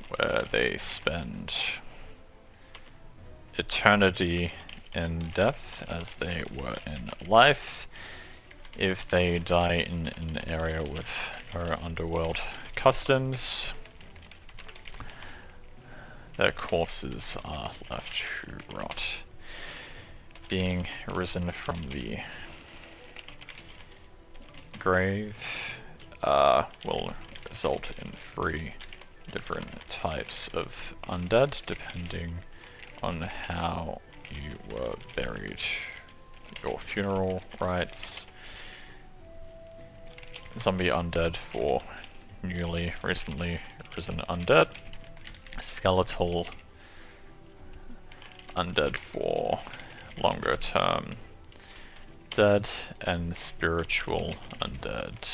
where they spend eternity in death as they were in life. If they die in an area with no underworld customs, their corpses are left to rot. Being risen from the grave will result in 3 different types of undead depending on how you were buried. Your funeral rites, zombie undead for recently risen undead, skeletal undead for longer term dead, and spiritual undead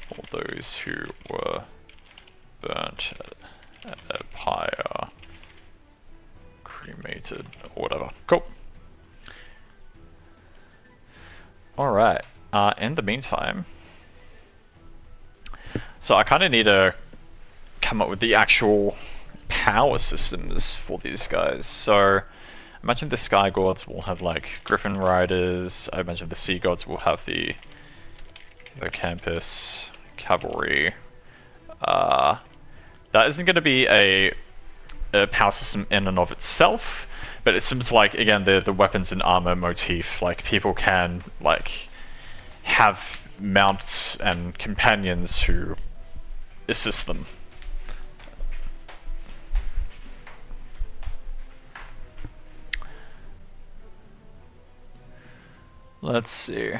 for those who were burnt at a pyre, cremated, or whatever. Cool. Alright, in the meantime, so I kind of need to come up with the actual power systems for these guys. So imagine the Sky Gods will have like Griffin Riders. I imagine the Sea Gods will have the Campus Cavalry. That isn't going to be a power system in and of itself, but it seems like, again, the weapons and armor motif, like people can like have mounts and companions who assist them. Let's see.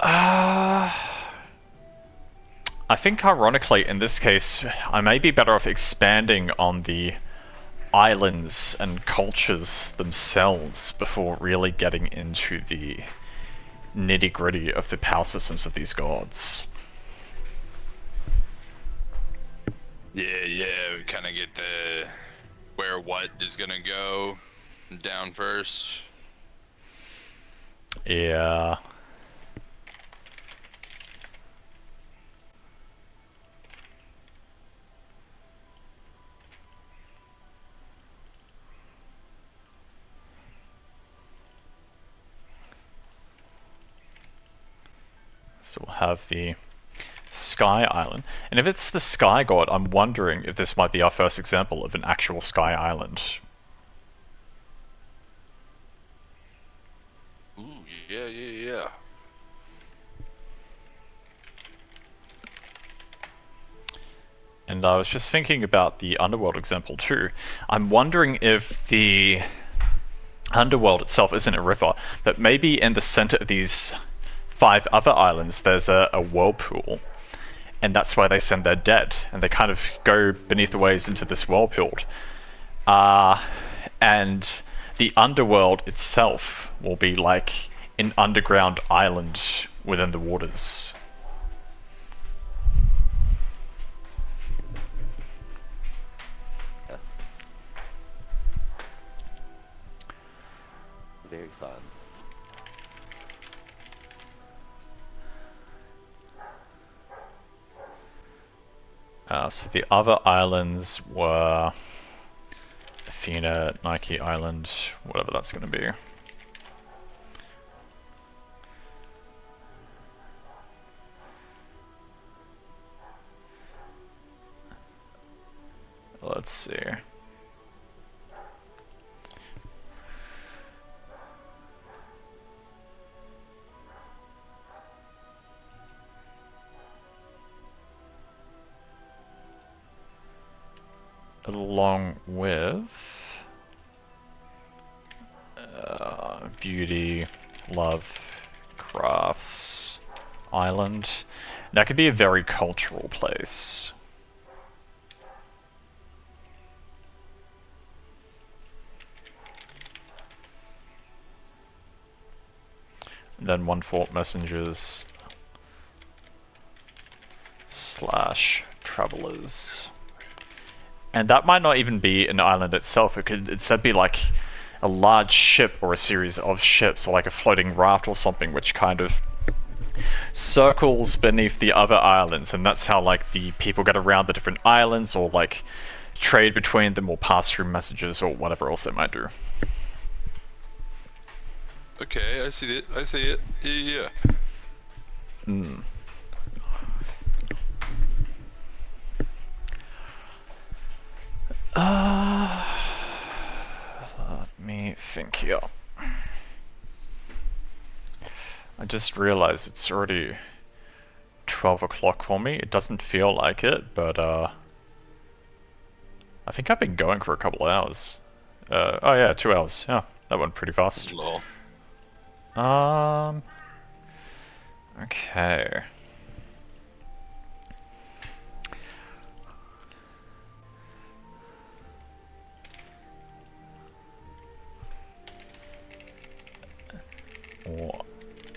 I think ironically in this case, I may be better off expanding on the islands and cultures themselves before really getting into the nitty-gritty of the power systems of these gods. Yeah, we kind of get the where what is gonna go down first. Yeah. So we'll have the Sky Island. And if it's the Sky God, I'm wondering if this might be our first example of an actual Sky Island. Ooh, yeah. And I was just thinking about the Underworld example too. I'm wondering if the Underworld itself isn't a river, but maybe in the center of these 5 other islands there's a whirlpool. And that's why they send their dead, and they kind of go beneath the waves into this whirlpool. And the underworld itself will be like an underground island within the waters. Very fun. So the other islands were Athena, Nike Island, whatever that's going to be. Let's see. along with beauty, love, crafts, island. That could be a very cultural place. And then one fort messengers / travelers. And that might not even be an island itself. It could instead be like a large ship or a series of ships, or like a floating raft or something, which kind of circles beneath the other islands, and that's how like the people get around the different islands, or like trade between them, or pass through messages, or whatever else they might do. Okay, I see it. I see it. Yeah. Hmm. Let me think here. I just realized it's already 12 o'clock for me. It doesn't feel like it, but I think I've been going for a couple of hours. Oh yeah, 2 hours. Yeah, that went pretty fast. Lol. Okay.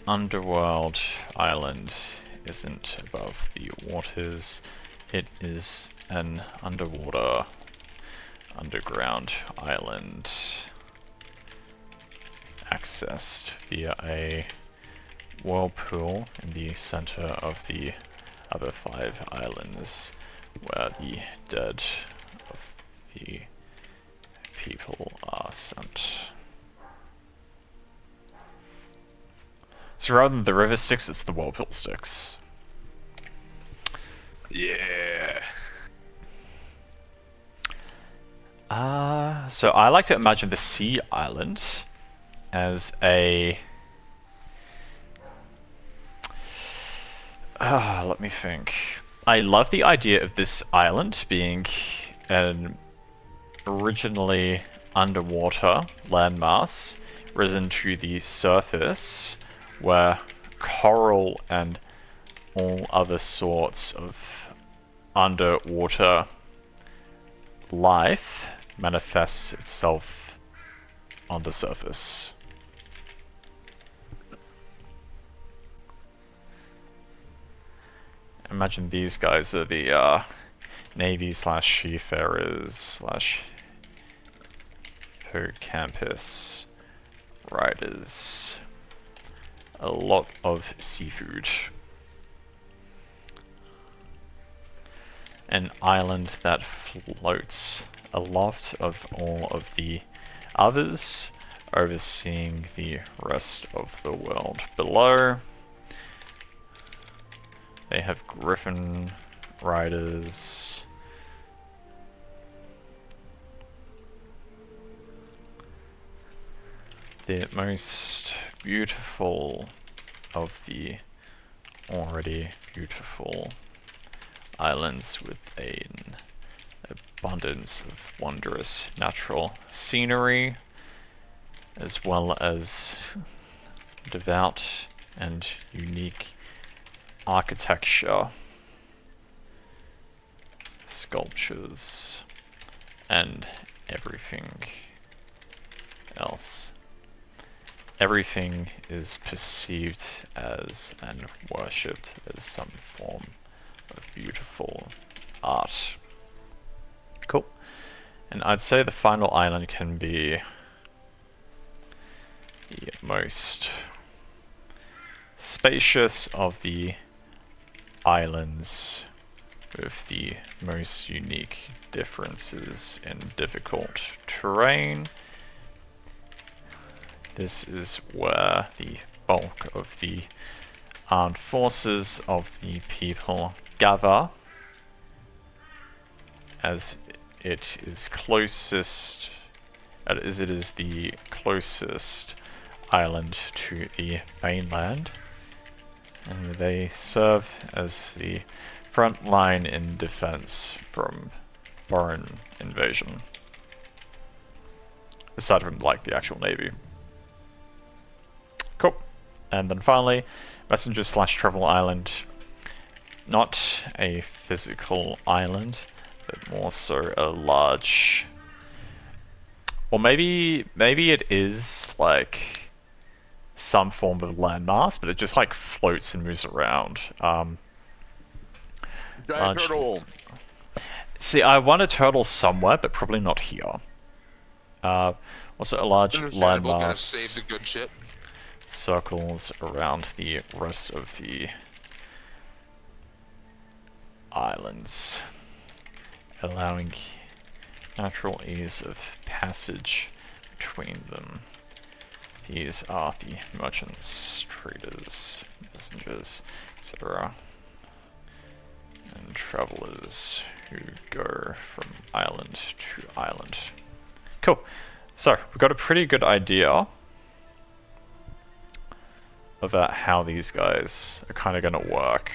Underworld island isn't above the waters. It is an underground island accessed via a whirlpool in the center of the other 5 islands, where the dead of the people are sent. So rather than the river Styx, it's the whirlpool Styx. Yeah. So I like to imagine the sea island as a... let me think. I love the idea of this island being an originally underwater landmass risen to the surface, where coral and all other sorts of underwater life manifests itself on the surface. Imagine these guys are the Navy / seafarers / hippocampus riders. A lot of seafood. An island that floats aloft of all of the others, overseeing the rest of the world below. They have griffin riders. The most beautiful of the already beautiful islands, with an abundance of wondrous natural scenery, as well as devout and unique architecture, sculptures, and everything else. Everything is perceived as and worshipped as some form of beautiful art. Cool. And I'd say the final island can be the most spacious of the islands, with the most unique differences in difficult terrain. This is where the bulk of the armed forces of the people gather, as it is the closest island to the mainland, and they serve as the front line in defense from foreign invasion. Aside from like the actual navy. Cool. And then finally, messenger / travel island. Not a physical island, but more so a large... Or maybe it is like some form of landmass, but it just like floats and moves around. Giant turtle. See, I want a turtle somewhere, but probably not here. Also a large Understandable, gotta landmass save the good shit. circles around the rest of the islands, allowing natural ease of passage between them. These are the merchants, traders, messengers, etc. and travelers who go from island to island. Cool. So, we've got a pretty good idea about how these guys are kind of going to work.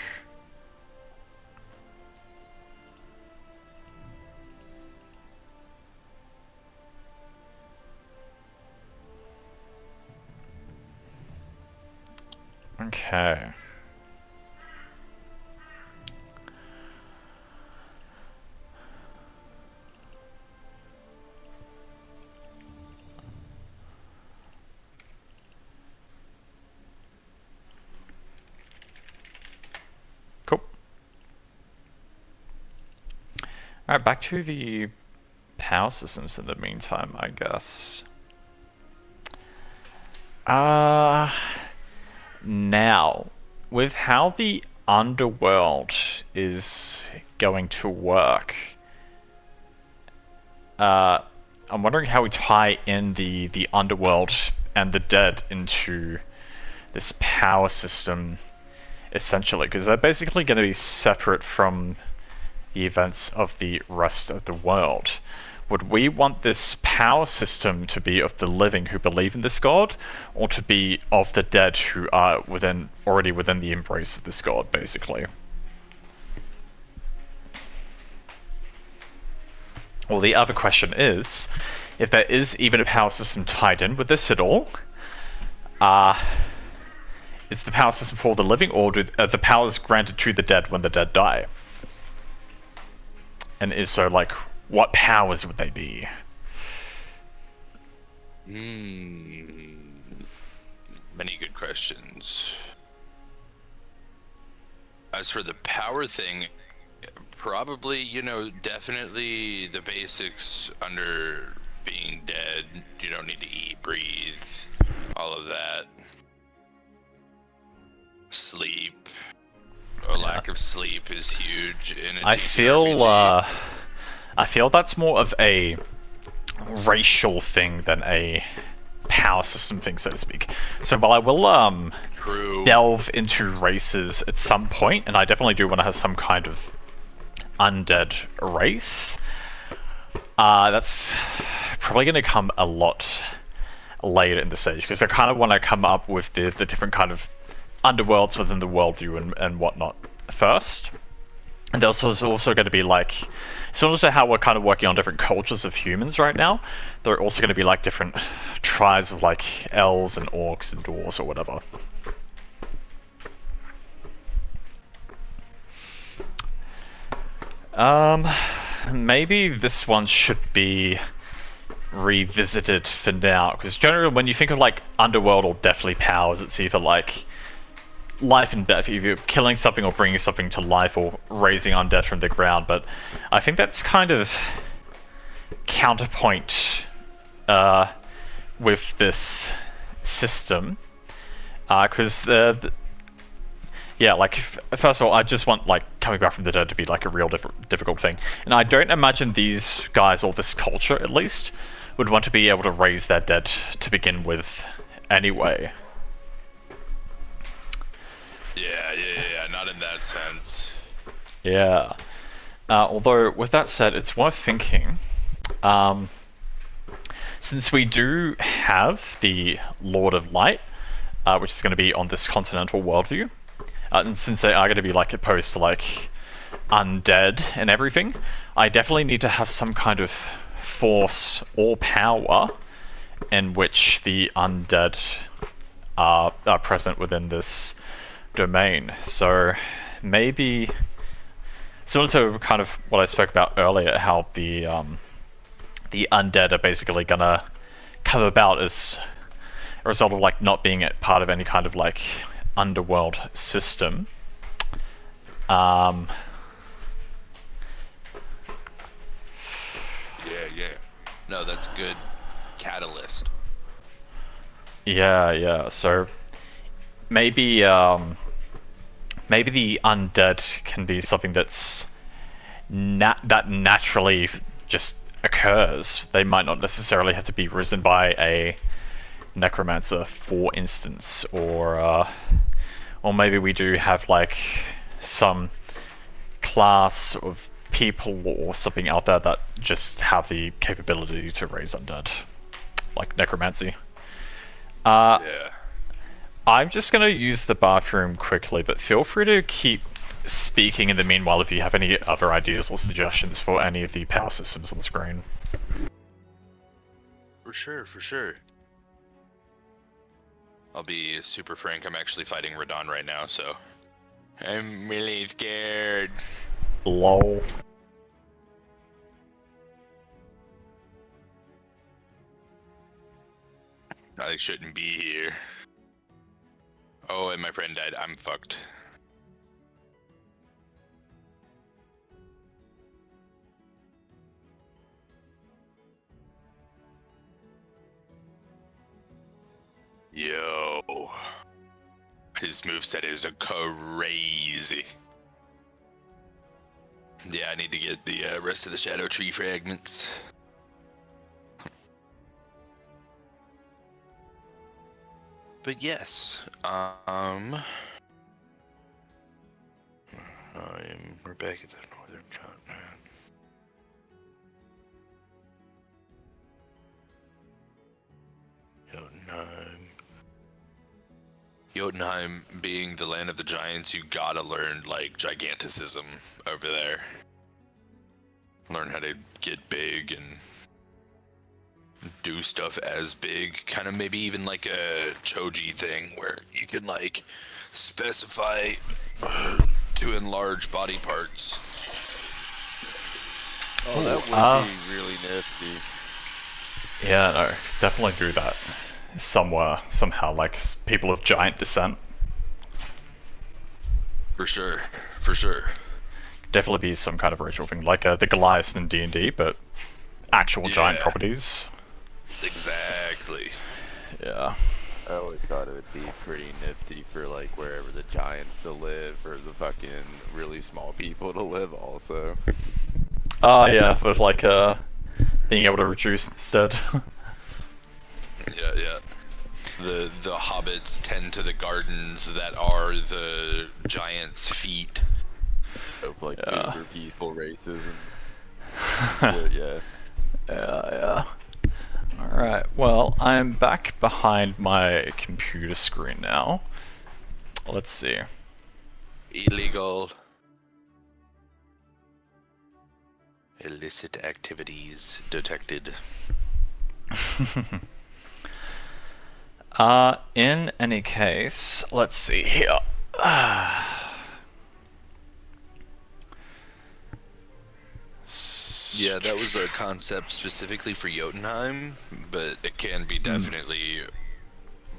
Okay. Cool. Alright, back to the power systems in the meantime, I guess. Now, with how the underworld is going to work, I'm wondering how we tie in the underworld and the dead into this power system, essentially, because they're basically going to be separate from the events of the rest of the world. Would we want this power system to be of the living who believe in this god, or to be of the dead who are already within the embrace of this god, basically? Well, the other question is, if there is even a power system tied in with this at all, is the power system for the living, or are the powers granted to the dead when the dead die? And if so, like, what powers would they be? Many good questions. As for the power thing, probably, definitely the basics under being dead. You don't need to eat, breathe, all of that. Sleep. A lack of sleep is huge in a I feel that's more of a racial thing than a power system thing, so to speak. So while I will delve into races at some point, and I definitely do want to have some kind of undead race, that's probably going to come a lot later in the stage, because I kind of want to come up with the different kind of underworlds within the worldview and whatnot first. And there's also going to be like, similar to how we're kind of working on different cultures of humans right now, there are also going to be like different tribes of like elves and orcs and dwarves or whatever. Maybe this one should be revisited for now, because generally when you think of like underworld or deathly powers, it's either like life and death, either killing something or bringing something to life or raising undead from the ground, but I think that's kind of counterpoint with this system, because like, first of all, I just want like coming back from the dead to be like a real difficult thing, and I don't imagine these guys, or this culture at least, would want to be able to raise their dead to begin with anyway. Yeah, not in that sense. Yeah. Although, with that said, it's worth thinking, since we do have the Lord of Light, which is going to be on this continental worldview, and since they are going to be like opposed to like undead and everything, I definitely need to have some kind of force or power in which the undead are present within this domain. So maybe similar to kind of what I spoke about earlier, how the undead are basically gonna come about as a result of like not being part of any kind of like underworld system. Yeah. No, that's good catalyst. Yeah. So maybe maybe the undead can be something that's that naturally just occurs. They might not necessarily have to be risen by a necromancer, for instance, or maybe we do have like some class of people or something out there that just have the capability to raise undead, like necromancy. Yeah. I'm just gonna use the bathroom quickly, but feel free to keep speaking in the meanwhile if you have any other ideas or suggestions for any of the power systems on the screen. For sure. I'll be super frank, I'm actually fighting Radon right now, so I'm really scared. Lol. I shouldn't be here. Oh, and my friend died. I'm fucked. Yo. His moveset is crazy. Yeah, I need to get the rest of the Shadow Tree fragments. But yes, we're back at the northern continent. Jotunheim being the land of the giants, you gotta learn, like, giganticism over there. Learn how to get big and do stuff as big. Kind of maybe even like a Choji thing where you can, like, specify to enlarge body parts. Oh, that would be really nifty. Yeah, no, definitely do that somewhere, somehow, like people of giant descent. For sure. Definitely be some kind of ritual thing, like the Goliaths in D&D, but actual giant Yeah. properties. Exactly. Yeah. I always thought it would be pretty nifty for like wherever the giants to live or the fucking really small people to live also. Yeah, with like being able to reduce instead. Yeah. The hobbits tend to the gardens that are the giants' feet. Of like Yeah. super peaceful races and shit, yeah. Yeah. Alright, well, I'm back behind my computer screen now. Let's see. Illegal. Illicit activities detected. In any case, let's see here. Yeah, that was a concept specifically for Jotunheim, but it can be definitely...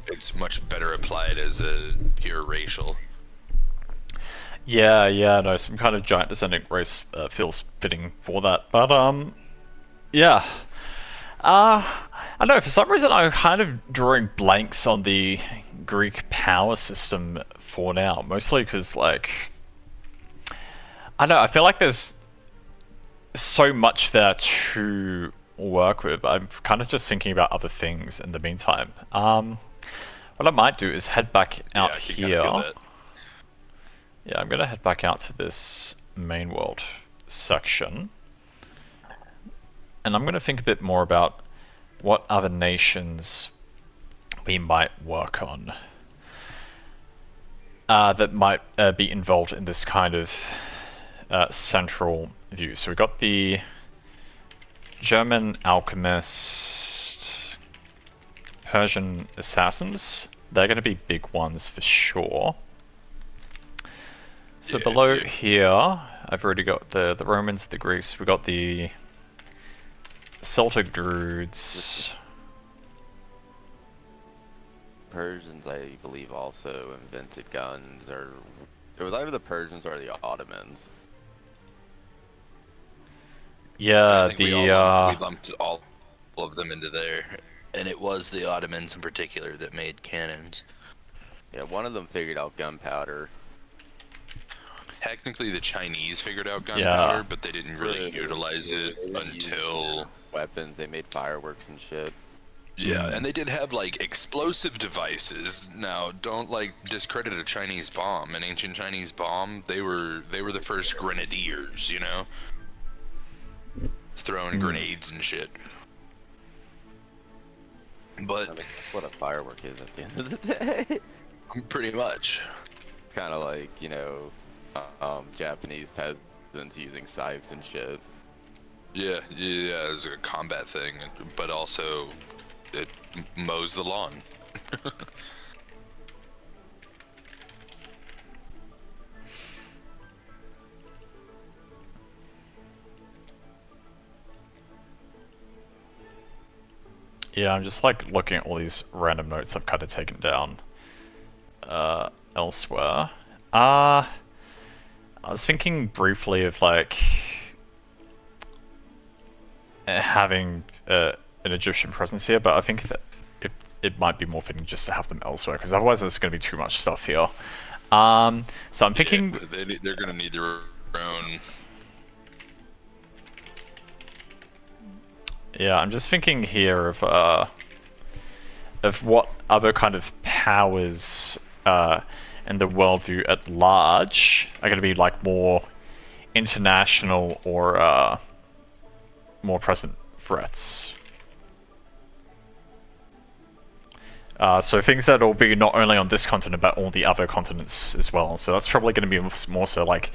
It's much better applied as a pure racial. Yeah, no, some kind of giant descending race feels fitting for that. But, yeah. I don't know, for some reason I'm kind of drawing blanks on the Greek power system for now. Mostly because, like, I don't know, I feel like there's so much there to work with. I'm kind of just thinking about other things in the meantime. What I might do is head back out I can here. kinda feel that. Yeah, I'm gonna head back out to this main world section. And I'm gonna think a bit more about what other nations we might work on that might be involved in this kind of central view. So we've got the German alchemist, Persian assassins. They're going to be big ones for sure. So below here, I've already got the Romans, the Greeks. We've got the Celtic Druids. Persians, I believe, also invented guns, or it was either the Persians or the Ottomans. Yeah, I think we lumped all of them into there, and it was the Ottomans in particular that made cannons. Yeah, one of them figured out gunpowder. Technically, the Chinese figured out gunpowder, but they didn't really utilize it until weapons. They made fireworks and shit. Yeah, and they did have like explosive devices. Now, don't like discredit a Chinese bomb. An ancient Chinese bomb. They were the first grenadiers, you know, throwing grenades and shit. But I mean, that's what a firework is at the end of the day. Pretty much. Kind of like, you know, Japanese peasants using scythes and shit. Yeah, it's a combat thing, but also it mows the lawn. Yeah, I'm just like looking at all these random notes I've kind of taken down elsewhere. I was thinking briefly of like having an Egyptian presence here, but I think that it might be more fitting just to have them elsewhere, because otherwise there's going to be too much stuff here. So I'm thinking they're going to need their own. Yeah, I'm just thinking here of what other kind of powers in the worldview at large are going to be like more international or more present threats. So things that will be not only on this continent but all the other continents as well. So that's probably going to be more so like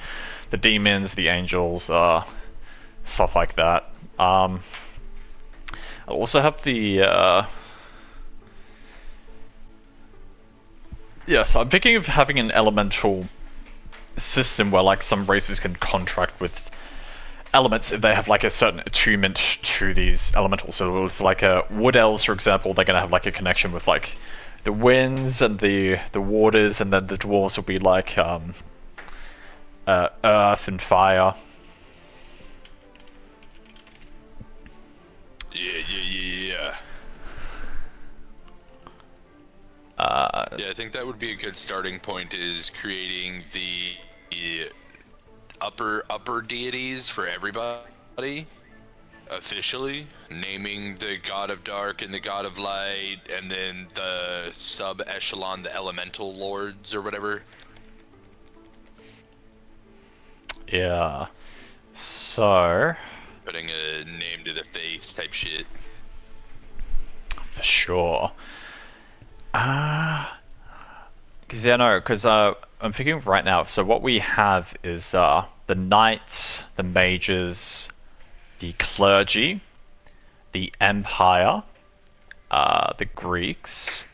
the demons, the angels, stuff like that. I also have the so I'm thinking of having an elemental system where like some races can contract with elements if they have like a certain attunement to these elementals. So with like wood elves, for example, they're gonna have like a connection with like the winds and the waters, and then the dwarves will be like earth and fire. Yeah. Yeah, I think that would be a good starting point, is creating the upper deities for everybody officially, naming the god of dark and the god of light, and then the sub echelon, the elemental lords or whatever. Yeah. So Putting a name to the face type shit. for sure. Because I'm thinking right now. So what we have is the knights, the mages, the clergy, the empire, the Greeks.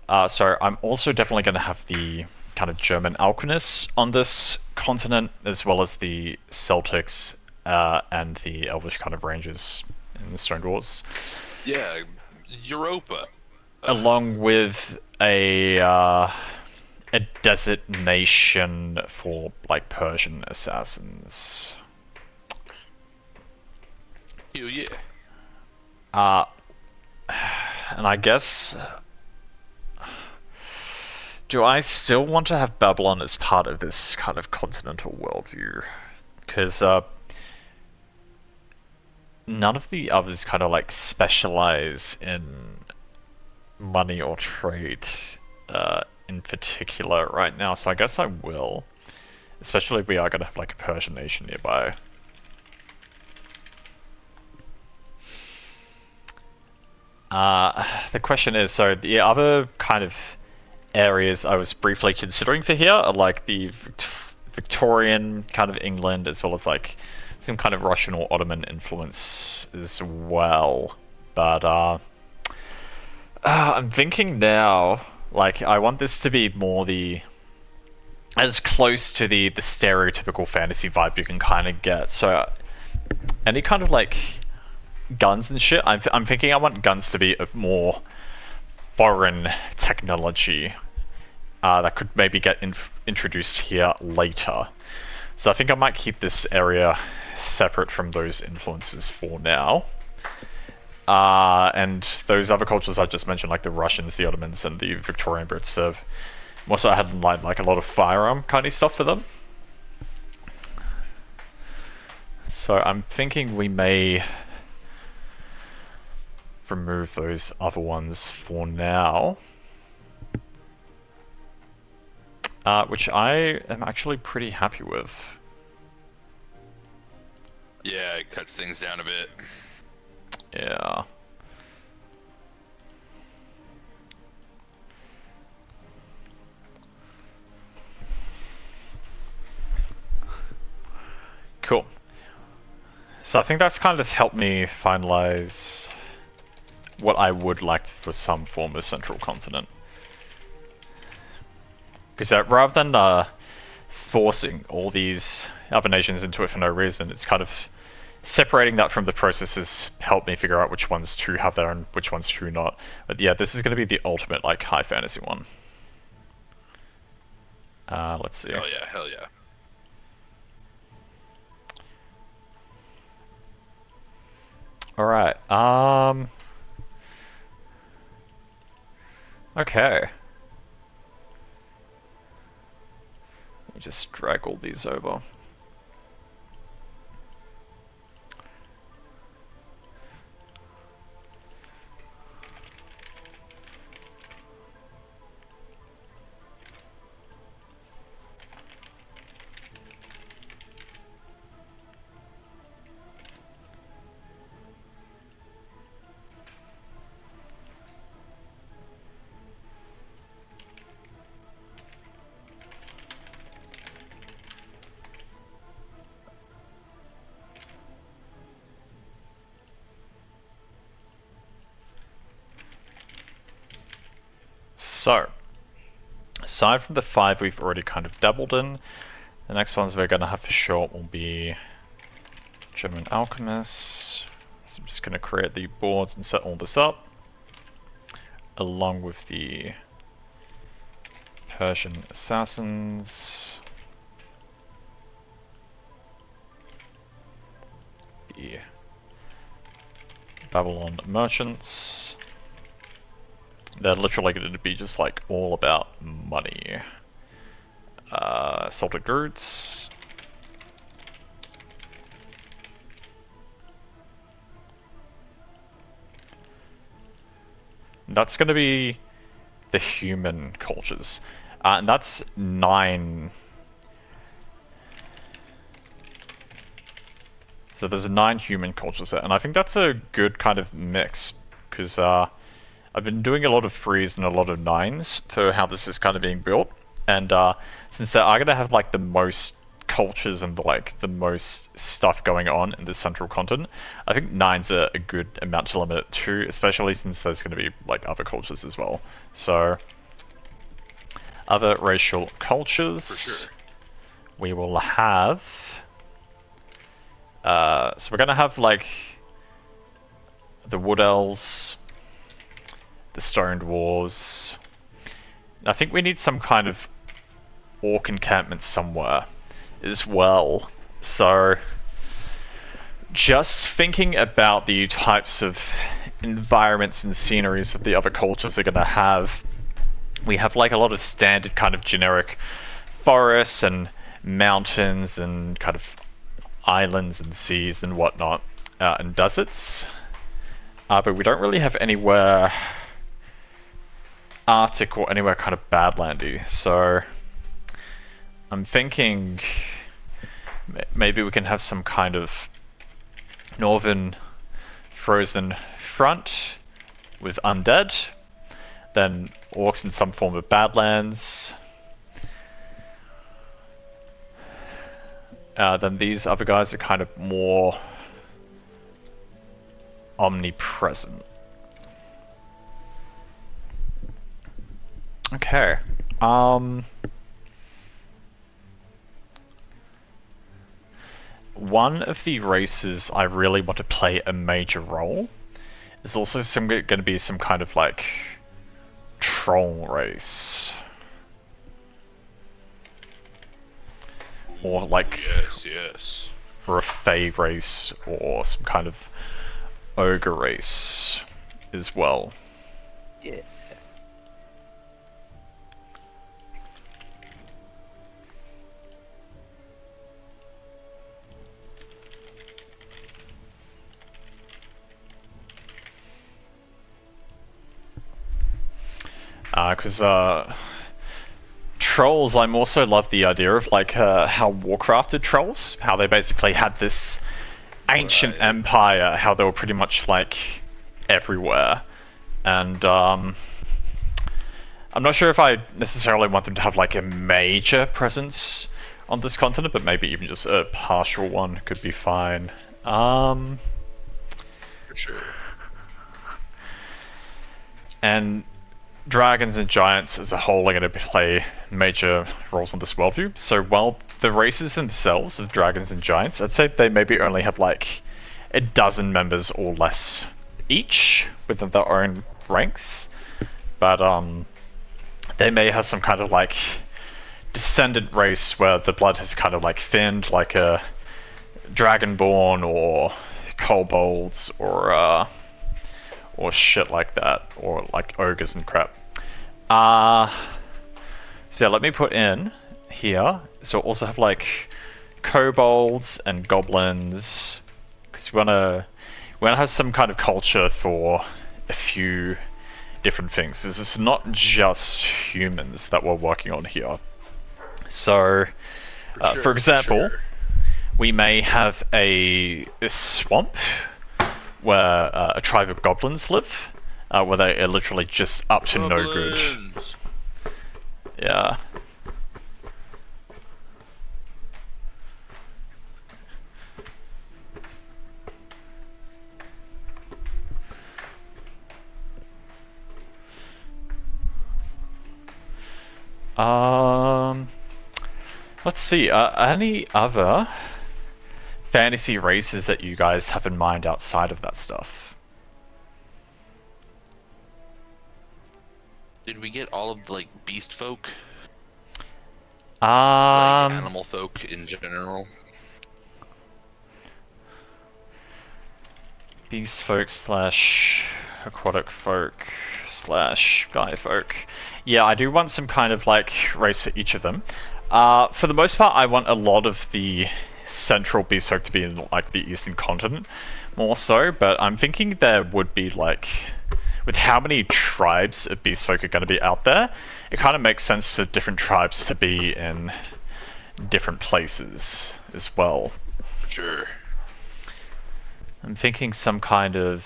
So I'm also definitely going to have the kind of German alchemists on this continent, as well as the Celtics and the Elvish kind of rangers in the Stone Dwarves. Yeah, Europa. Along with a designation for like Persian assassins. Hell yeah. And I guess, do I still want to have Babylon as part of this kind of continental worldview? Because none of the others kind of like specialize in money or trade in particular right now, so I guess I will. Especially if we are going to have like a Persian nation nearby. The question is, so the other kind of areas I was briefly considering for here are like the Victorian kind of England, as well as like some kind of Russian or Ottoman influence as well. But I'm thinking now, like, I want this to be more as close to the stereotypical fantasy vibe you can kind of get. So any kind of like guns and shit, I'm thinking I want guns to be a more foreign technology that could maybe get introduced here later. So I think I might keep this area separate from those influences for now. And those other cultures I just mentioned, like the Russians, the Ottomans, and the Victorian Brits, also I had in mind like a lot of firearm kind of stuff for them. So I'm thinking we may remove those other ones for now. Which I am actually pretty happy with. Yeah, it cuts things down a bit. Yeah. Cool. So I think that's kind of helped me finalize what I would like for some form of central continent. Because rather than forcing all these other nations into it for no reason, it's kind of separating that from the processes helped me figure out which ones to have there and which ones to not. But yeah, this is going to be the ultimate like high fantasy one. Let's see. Hell yeah, hell yeah. Alright, okay. Let me just drag all these over. So, aside from the 5 we've already kind of dabbled in, the next ones we're going to have for sure will be German alchemists. So I'm just going to create the boards and set all this up, along with the Persian assassins, the Babylon merchants. They're literally going to be just like all about money. Salted goods. That's going to be the human cultures. And that's 9. So there's 9 human cultures there. And I think that's a good kind of mix. Because I've been doing a lot of 3s and a lot of 9s for how this is kind of being built. And since they are going to have like the most cultures and the most stuff going on in the central continent, I think 9's are a good amount to limit it to, especially since there's going to be like other cultures as well. So other racial cultures, For sure. we will have. So we're going to have like the Wood Elves, the Stone Dwarves. I think we need some kind of orc encampment somewhere as well. So just thinking about the types of environments and sceneries that the other cultures are going to have, we have like a lot of standard kind of generic forests and mountains and kind of islands and seas and whatnot, and deserts. But we don't really have anywhere Arctic or anywhere kind of badlandy. So I'm thinking maybe we can have some kind of northern frozen front with undead, then orcs in some form of badlands. then these other guys are kind of more omnipresent. Okay. One of the races I really want to play a major role is also going to be some kind of like troll race. Or like Yes. or a fae race or some kind of ogre race as well. Yeah. Because trolls, I'm also love the idea of like how Warcraft did trolls, how they basically had this ancient Right. empire, how they were pretty much like everywhere, and I'm not sure if I necessarily want them to have like a major presence on this continent, but maybe even just a partial one could be fine. For sure. And dragons and giants as a whole are going to play major roles in this worldview. So while the races themselves of dragons and giants, I'd say they maybe only have like a dozen members or less each within their own ranks. But they may have some kind of like descendant race where the blood has kind of like thinned, like a dragonborn or kobolds or shit like that, or like ogres and crap. So yeah, let me put in here. So also have like kobolds and goblins, because we wanna have some kind of culture for a few different things. This is not just humans that we're working on here. So, for example, we may have a swamp where a tribe of goblins live, where they are literally just up to no good. Yeah. Let's see, any other fantasy races that you guys have in mind outside of that stuff? Did we get all of like beast folk? Like animal folk in general? Beast folk / aquatic folk / guy folk. Yeah, I do want some kind of like race for each of them. For the most part, I want a lot of the central beast folk to be in like the eastern continent more so, but I'm thinking there would be like, with how many tribes of beast folk are going to be out there, it kind of makes sense for different tribes to be in different places as well. Sure. I'm thinking some kind of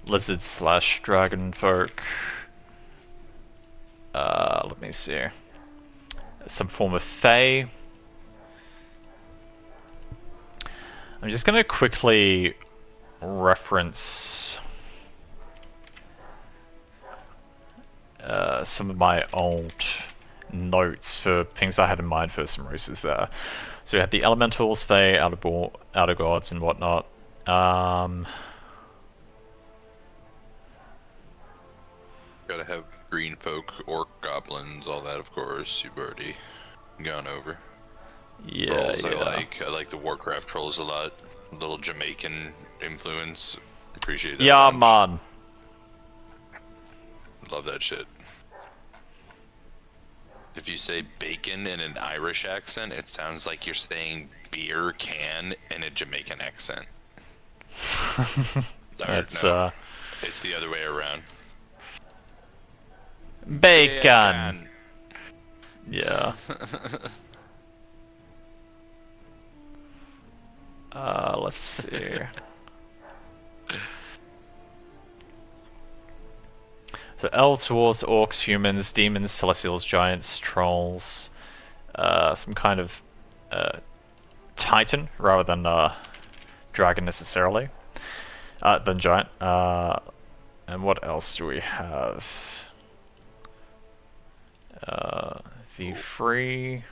lizard / dragon folk. Let me see. Some form of fae. I'm just going to quickly reference some of my old notes for things I had in mind for some races there. So we had the elementals, fae, outer gods, and whatnot. Gotta have green folk, orc, goblins, all that, of course. You've already gone over. Yeah, Trolls yeah. I like the Warcraft trolls a lot. Little Jamaican influence. Appreciate that. Yeah, bunch. man. Love that shit. If you say bacon in an Irish accent, it sounds like you're saying beer can in a Jamaican accent. It's No, it's the other way around. bacon. Yeah. Let's see. So elves, dwarves, orcs, humans, demons, celestials, giants, trolls, some kind of Titan rather than Dragon necessarily, than Giant. And what else do we have? V3.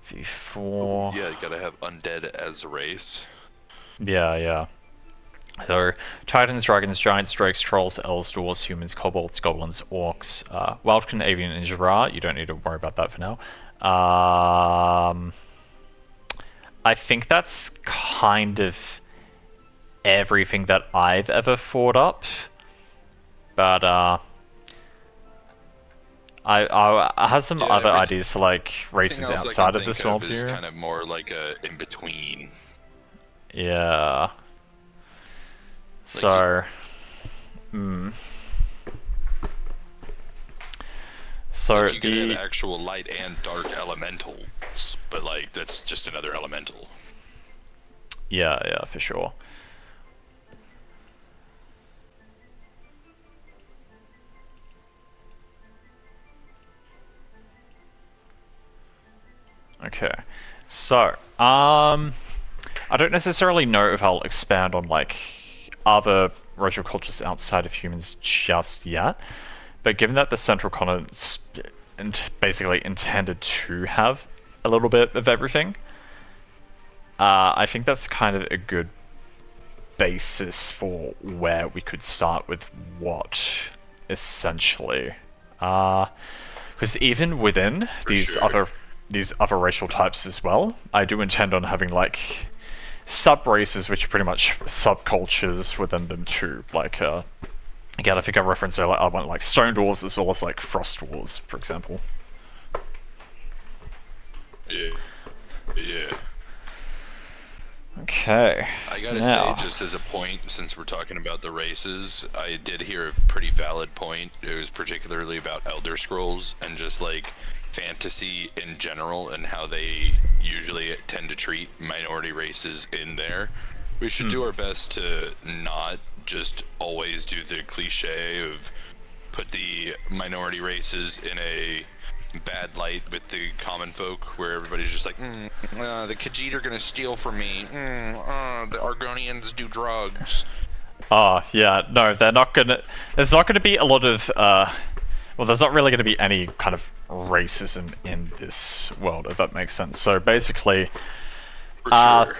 V4. Yeah, you gotta have undead as a race. Yeah. So, Titans, Dragons, Giants, Drakes, Trolls, Elves, Dwarves, Humans, Kobolds, Goblins, Orcs, Wildkin, Avian, and Jara. You don't need to worry about that for now. I think that's kind of everything that I've ever thought up. But, I have some other ideas for like races outside of this world is view. kind of more like a in between. Yeah. So, So like you could have actual light and dark elementals, but like that's just another elemental. Yeah, for sure. Okay, so, I don't necessarily know if I'll expand on, like, other racial cultures outside of humans just yet, but given that the Central Continent's basically intended to have a little bit of everything, I think that's kind of a good basis for where we could start with what, essentially. Because even within these other racial types as well, I do intend on having like sub-races which are pretty much subcultures within them too. Like, again, I think I referenced earlier, I want like Stone Dwarves as well as like Frost Dwarves, for example. Yeah. Okay. I gotta say, just as a point, since we're talking about the races, I did hear a pretty valid point. It was particularly about Elder Scrolls and just like fantasy in general and how they usually tend to treat minority races in there. We should do our best to not just always do the cliche of put the minority races in a bad light with the common folk, where everybody's just like, the Khajiit are gonna steal from me. The Argonians do drugs. Yeah, no, they're not gonna. There's not gonna be a lot of. Well, there's not really gonna be any kind of racism in this world, if that makes sense. So basically, For sure.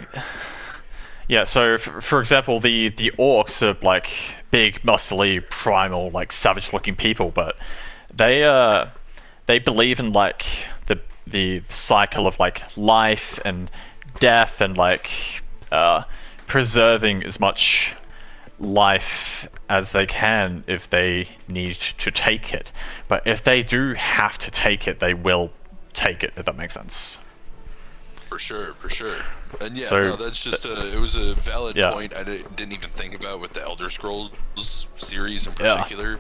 Yeah, so for example, the orcs are like big, muscly, primal, like savage-looking people, but they believe in like the cycle of like life and death and like preserving as much life as they can if they need to take it. But if they do have to take it, they will take it, if that makes sense. For sure. And yeah, So, no, that's just it was a valid point I didn't even think about with the Elder Scrolls series in particular,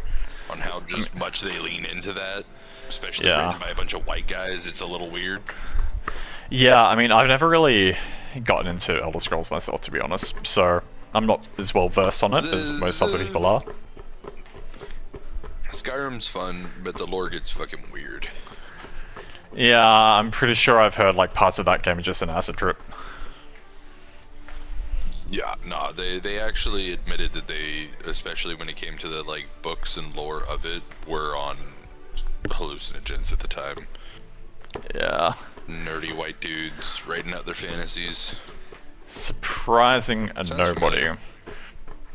on how just much they lean into that, especially written by a bunch of white guys. It's a little weird. Yeah, I mean, I've never really gotten into Elder Scrolls myself, to be honest, so I'm not as well versed on it as most other people are. Skyrim's fun, but the lore gets fucking weird. Yeah, I'm pretty sure I've heard like parts of that game are just an acid trip. Yeah, no, they actually admitted that they, especially when it came to the like books and lore of it, were on hallucinogens at the time. Yeah. Nerdy white dudes writing out their fantasies. Surprising a nobody.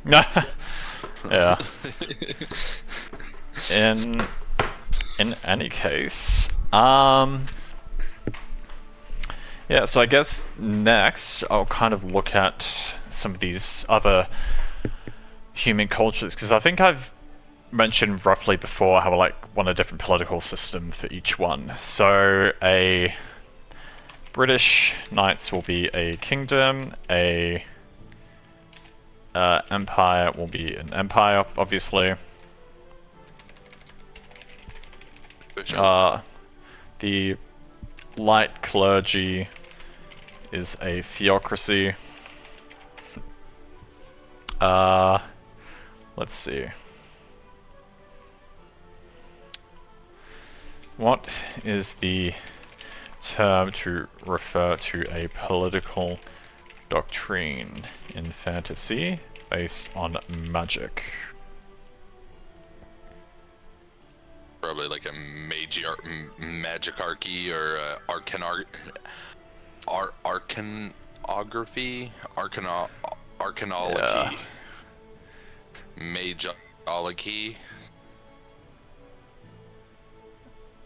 Yeah. In any case, yeah, so I guess next I'll kind of look at some of these other human cultures, because I think I've mentioned roughly before how I like want a different political system for each one. So a British Knights will be a kingdom, a empire will be an empire, obviously. The light clergy is a theocracy. Let's see. What is the term to refer to a political doctrine in fantasy based on magic? Probably like a magicarchy or arcanography, arcanology, magology.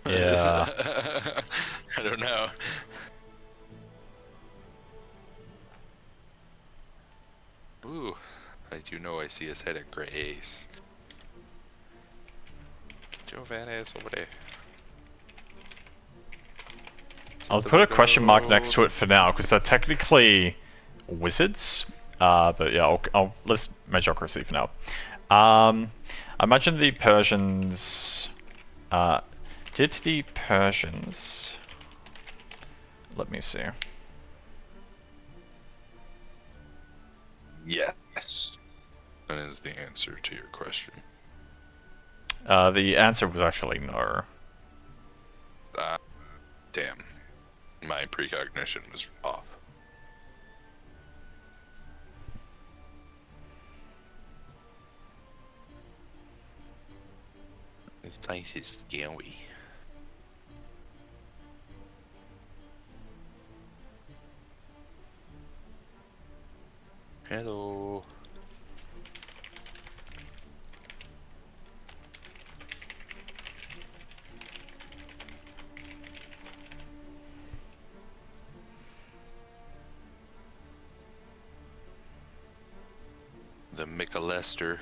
Yeah. I don't know. Ooh, I do know I see his head at Grace. Get your fat ass over there. I'll put a question mark next to it for now, because they're technically wizards. But yeah, I'll list magocracy for now. I imagine the Persians... did the Persians... Let me see. Yes. That is the answer to your question. The answer was actually no. Damn. My precognition was off. This place is scary. Hello. The McAllister.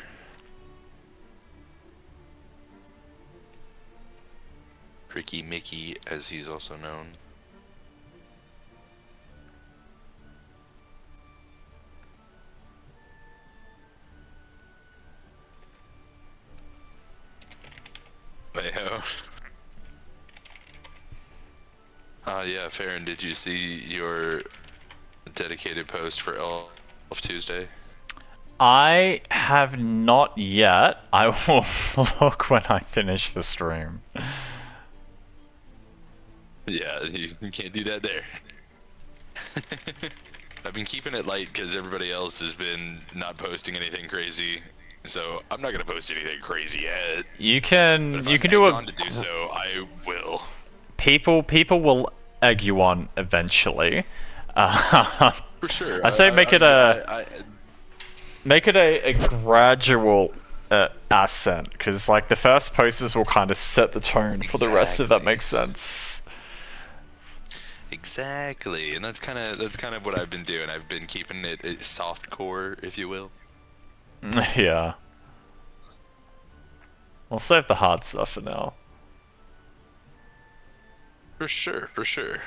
Tricky Mickey, as he's also known. Mayo. Yeah, Farron, did you see your dedicated post for Elf Tuesday? I have not yet. I will look when I finish the stream. Yeah, you can't do that there. I've been keeping it light because everybody else has been not posting anything crazy, so I'm not gonna post anything crazy yet. You can But if you I'm can do egged a on to do so, I will. people will egg you on eventually. For sure. I say make it a gradual ascent, because like the first posters will kind of set the tone for the rest, if that makes sense. Exactly, and that's kind of what I've been doing. I've been keeping it soft core, if you will. Yeah. We'll save the hard stuff for now. For sure, for sure.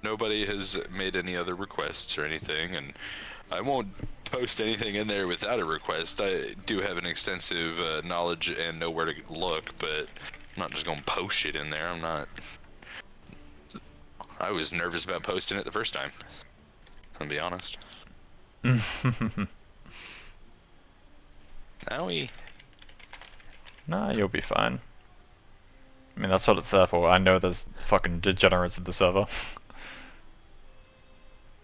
Nobody has made any other requests or anything, and I won't post anything in there without a request. I do have an extensive knowledge and know where to look, but I'm not just gonna post shit in there. I was nervous about posting it the first time, I'll be honest. Owie. Nah, you'll be fine. I mean, that's what it's there for. I know there's fucking degenerates at the server.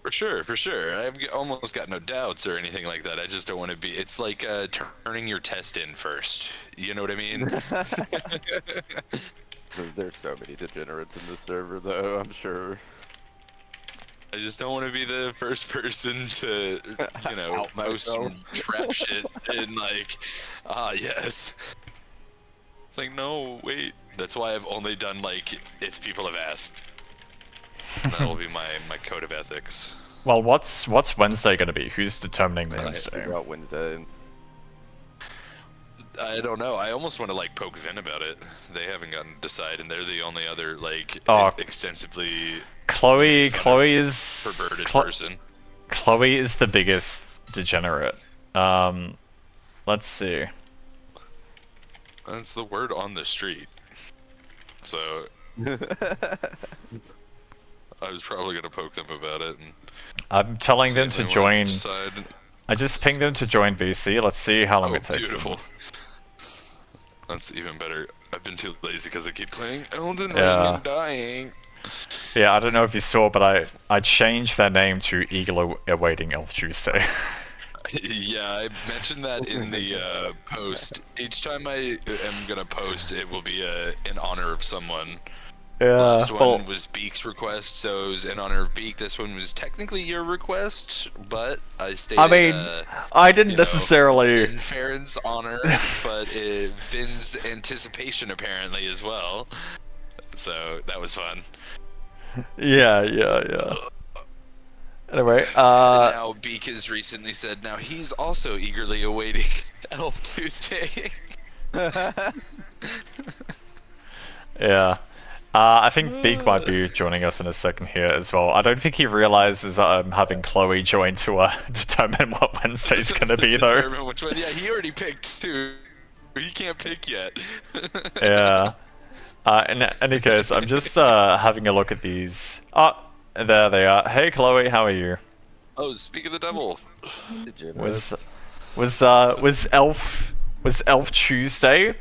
For sure, for sure. I've almost got no doubts or anything like that. I just don't want to be... It's like turning your test in first. You know what I mean? There's so many degenerates in this server, though, I'm sure. I just don't want to be the first person to, you know, post some trap shit and like, yes. It's like, no, wait. That's why I've only done, like, if people have asked. That will be my code of ethics. Well, what's Wednesday gonna be? Who's determining Wednesday? Figure out Wednesday. I don't know. I almost want to like poke Vin about it. They haven't gotten to decide, and they're the only other like extensively Chloe is perverted person. Chloe is the biggest degenerate. Let's see. That's the word on the street. So I was probably gonna poke them about it. And I'm telling them to join. I just pinged him to join VC. Let's see how long Oh, it takes. beautiful. That's even better. I've been too lazy because I keep playing Elden Ring Yeah. and dying. Yeah, I don't know if you saw, but I changed their name to Eagle Awaiting Elf Tuesday. Yeah, I mentioned that in the post. Each time I am gonna post, it will be in honor of someone. Yeah. Last one Well, was Beak's request, so it was in honor of Beak. This one was technically your request, but I stated, I mean, I didn't necessarily. in Farron's honor, but Finn's anticipation apparently as well. So that was fun. Yeah. Anyway, And now Beak has recently said now he's also eagerly awaiting Elf Tuesday. yeah. I think Beak might be joining us in a second here as well. I don't think he realizes that I'm having Chloe join to determine what Wednesday's gonna be, though. Determine which one. Yeah, he already picked two. He can't pick yet. Yeah. In any case, I'm just having a look at these. Oh, there they are. Hey, Chloe, how are you? Oh, speak of the devil. Was Elf Tuesday?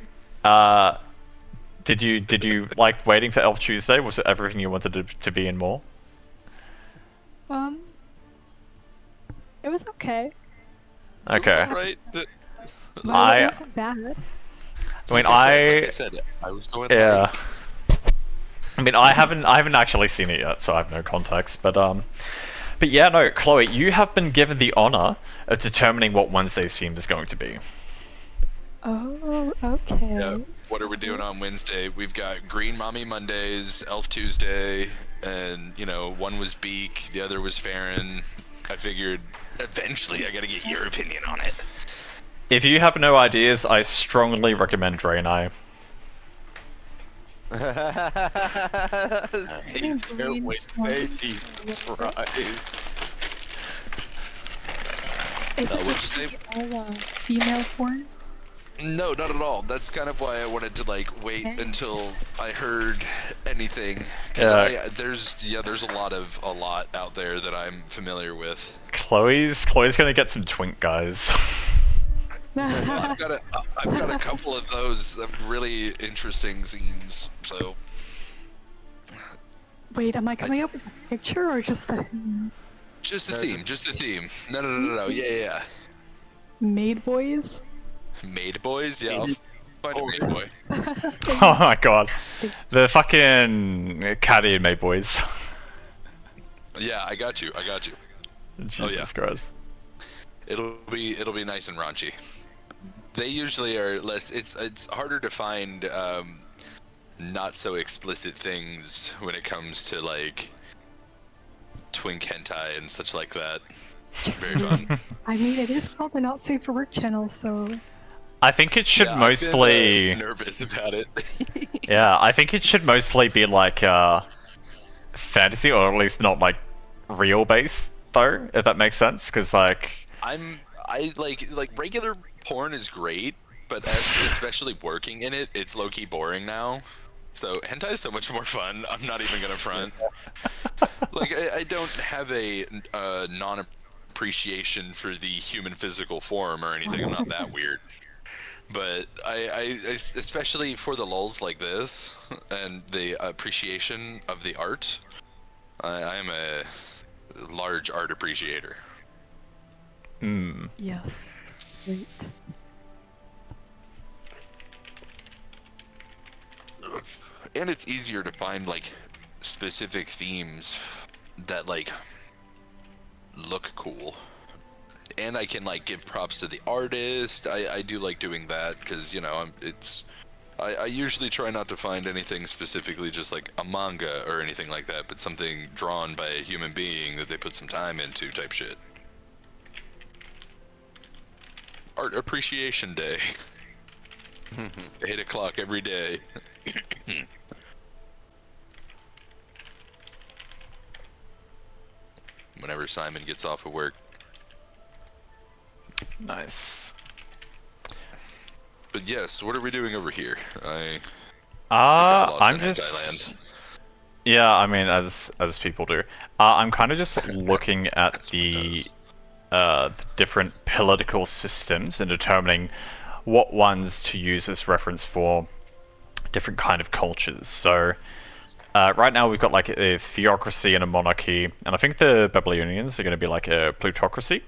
Did you like waiting for Elf Tuesday? Was it everything you wanted to be in more? It was okay. Okay. Right. It wasn't bad. I mean, Like I said, I was going. yeah. I mean, I haven't actually seen it yet, so I have no context. But yeah, no, Chloe, you have been given the honor of determining what Wednesday's theme is going to be. Oh, okay. Yeah. What are we doing on Wednesday? We've got Green Mommy Mondays, Elf Tuesday, and one was Beak, the other was Farron. I figured eventually I gotta get your opinion on it. If you have no ideas, I strongly recommend Draenei. Jesus Christ. Is it what'd you just say? all female porn? No, not at all. That's kind of why I wanted to wait until I heard anything. Yeah. There's a lot out there that I'm familiar with. Chloe's gonna get some twink guys. I've got a couple of those really interesting zines. So Wait, am I coming up with a picture or just the just the theme. No. Yeah. maid boys? Maid boys, yeah. I'll find a maid boy. Oh my god. The fucking Caddy and May boys. Yeah, I got you. Jesus Christ. It'll be nice and raunchy. They usually are less. It's harder to find not so explicit things when it comes to twink hentai and such like that. Very fun. I mean, it is called the Not Safe for Work channel, so... I think it should Yeah, I've mostly... been, nervous about it. Yeah, I think it should mostly be fantasy, or at least not real based, though, if that makes sense, because I regular porn is great, but especially working in it, it's low-key boring now. So hentai is so much more fun. I'm not even gonna front. I don't have a non-appreciation for the human physical form or anything. I'm not that weird. But I especially for the lulz like this and the appreciation of the art, I am a large art appreciator. Yes. Great. And it's easier to find specific themes that look cool. And I can give props to the artist. I do like doing that because I usually try not to find anything specifically just a manga or anything like that, but something drawn by a human being that they put some time into type shit. Art Appreciation Day. 8 o'clock every day. Whenever Simon gets off of work. Nice. But yes, what are we doing over here? I'm in just... Thailand. Yeah, I mean, as people do. I'm kind of just looking at That's what the it does. the different political systems and determining what ones to use as reference for different kind of cultures. So right now we've got like a theocracy and a monarchy, and I think the Babylonians are going to be like a plutocracy.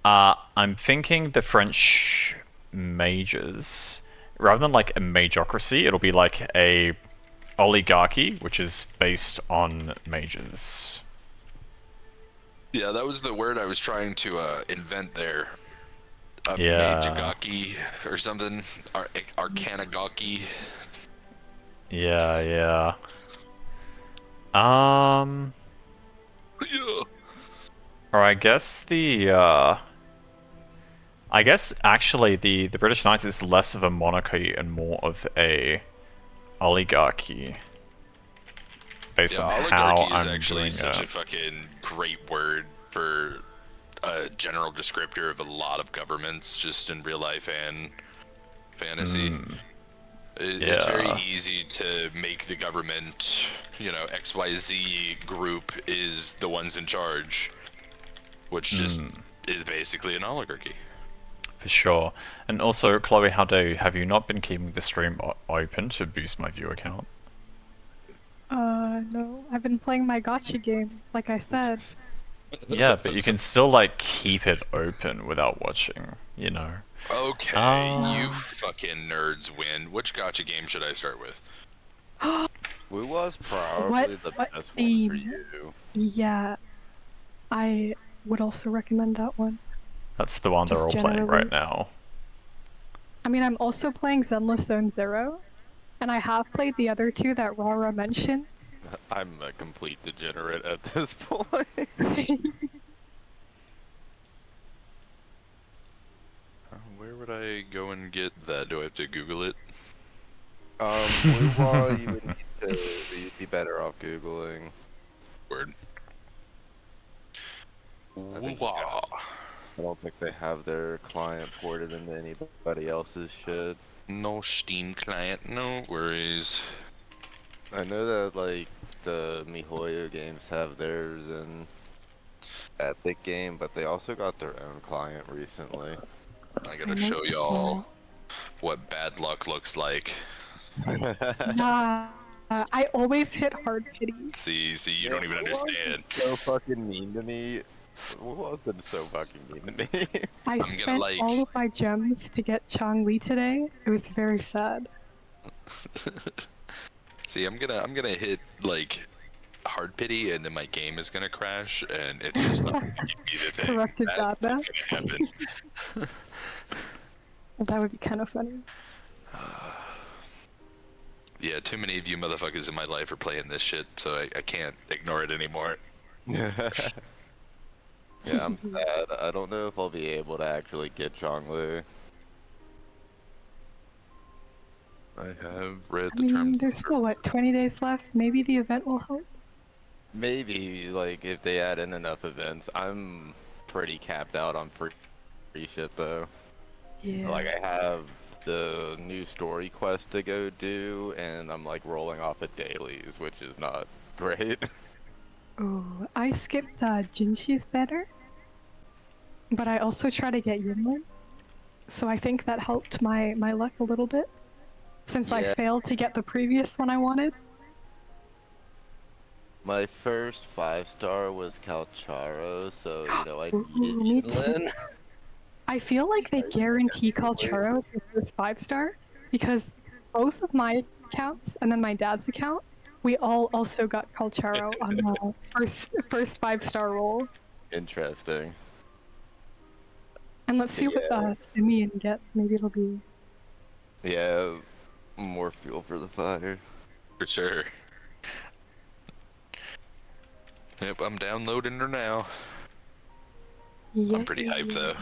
I'm thinking the French mages, rather than like a magocracy, it'll be like a oligarchy, which is based on mages. Yeah, that was the word I was trying to invent there. A Yeah. Magagaki or something. Arcanagaki. Yeah, yeah. Yeah. Or I guess I guess actually the British Knights is less of a monarchy and more of a oligarchy. Based Yeah, on how oligarchy is I'm actually doing such it. a fucking great word for a general descriptor of a lot of governments, just in real life and fantasy. It's very Yeah. easy to make the government, XYZ group is the ones in charge, which just is basically an oligarchy. For sure. And also, Chloe, how dare you? Have you not been keeping the stream open to boost my view account? No. I've been playing my gotcha game, like I said. Yeah, but you can still like keep it open without watching, you know. Okay, you fucking nerds win. Which gotcha game should I start with? Woo was probably the what best one theme? for you. Yeah. I would also recommend that one. That's the one they're all Just playing generally. right now. I mean, I'm also playing Zenless Zone Zero, and I have played the other two that Rara mentioned. I'm a complete degenerate at this point. Where would I go and get that? Do I have to Google it? Woo you would need to, you'd be better off Googling. Word. I think you Woo-wah. I don't think they have their client ported into anybody else's shit. No Steam client, no worries. I know that like the MiHoYo games have theirs in Epic Game, but they also got their own client recently. I gotta show y'all what bad luck looks like. Nah, I always hit hard pity. See, you don't even understand. So fucking mean to me. Who's been so fucking mean to me? I gonna, spent like- all of my gems to get Chong Li today. It was very sad. See, I'm gonna hit like hard pity, and then my game is gonna crash, and it's just not gonna give me the thing. Corrected That's that, what's gonna happen. That would be kind of funny. Yeah, too many of you motherfuckers in my life are playing this shit, so I can't ignore it anymore. Yeah, I'm sad. I don't know if I'll be able to actually get Chonglu. I have read I the mean, terms. there's still, what, 20 days left? Maybe the event will help? Maybe, like, if they add in enough events. I'm pretty capped out on free shit, though. Yeah. Like, I have the new story quest to go do, and I'm, like, rolling off of dailies, which is not great. Oh, I skipped Jinchi's banner, but I also try to get Yunlin, so I think that helped my luck a little bit, since I Yeah. failed to get the previous one I wanted. My first 5-star was Calcharo, so, you know, I Ooh, needed me too. Yunlin. I feel like they guarantee Calcharo as the first 5-star, because both of my accounts and then my dad's account, we all also got Calcharo on the first 5-star roll. Interesting. And let's see what Simeon gets. Maybe it'll be. Yeah, more fuel for the fire. For sure. Yep, I'm downloading her now. Yeah. I'm pretty hyped though.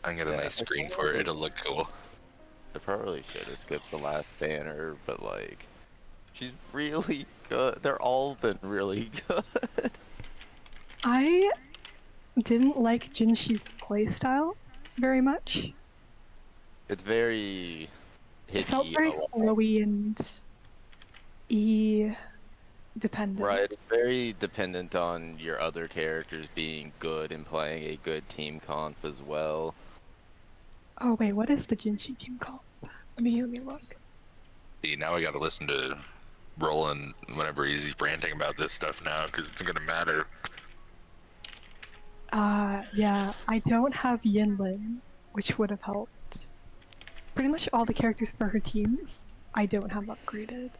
I got a Yeah, nice I screen feel for it. like- It'll look cool. I probably should have skipped the last banner, but like, she's really good. They're all been really good. I didn't like Jinshi's playstyle very much. It's very It felt hitty. very a lot. flowy and dependent. Right, it's very dependent on your other characters being good and playing a good team comp as well. Oh wait, what is the Jinshi team called? Let me look. See, now I gotta listen to Roland whenever he's ranting about this stuff now, because it's gonna matter. Yeah, I don't have Yinlin, which would have helped. Pretty much all the characters for her teams, I don't have upgraded.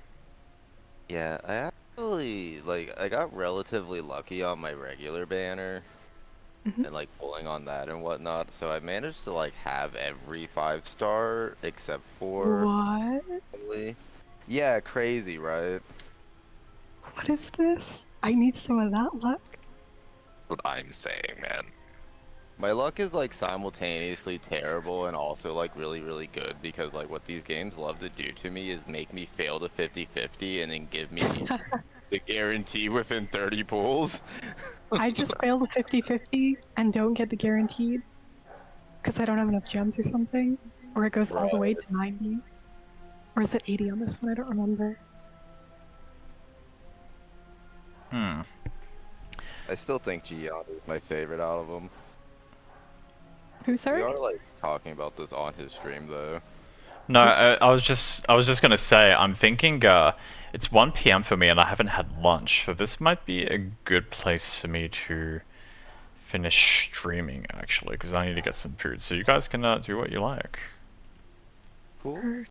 Yeah, I actually, like, I got relatively lucky on my regular banner. Mhm. And, like, pulling on that and whatnot, so I managed to, like, have every 5-star except for... What? Yeah, crazy, right? What is this? I need some of that luck. What I'm saying, man. My luck is, like, simultaneously terrible and also, like, really, really good, because, like, what these games love to do to me is make me fail to 50-50 and then give me the guarantee within 30 pulls. I just failed a 50-50 and don't get the guaranteed because I don't have enough gems or something, or it goes all the way to 90. Or is it 80 on this one? I don't remember. Hmm. I still think Gianna is my favorite out of them. Who, We sorry? are, like, talking about this on his stream, though. No, Oops. I was just gonna say, I'm thinking it's 1 p.m. for me and I haven't had lunch, so this might be a good place for me to finish streaming actually, because I need to get some food. So you guys can do what you like. Cool. Or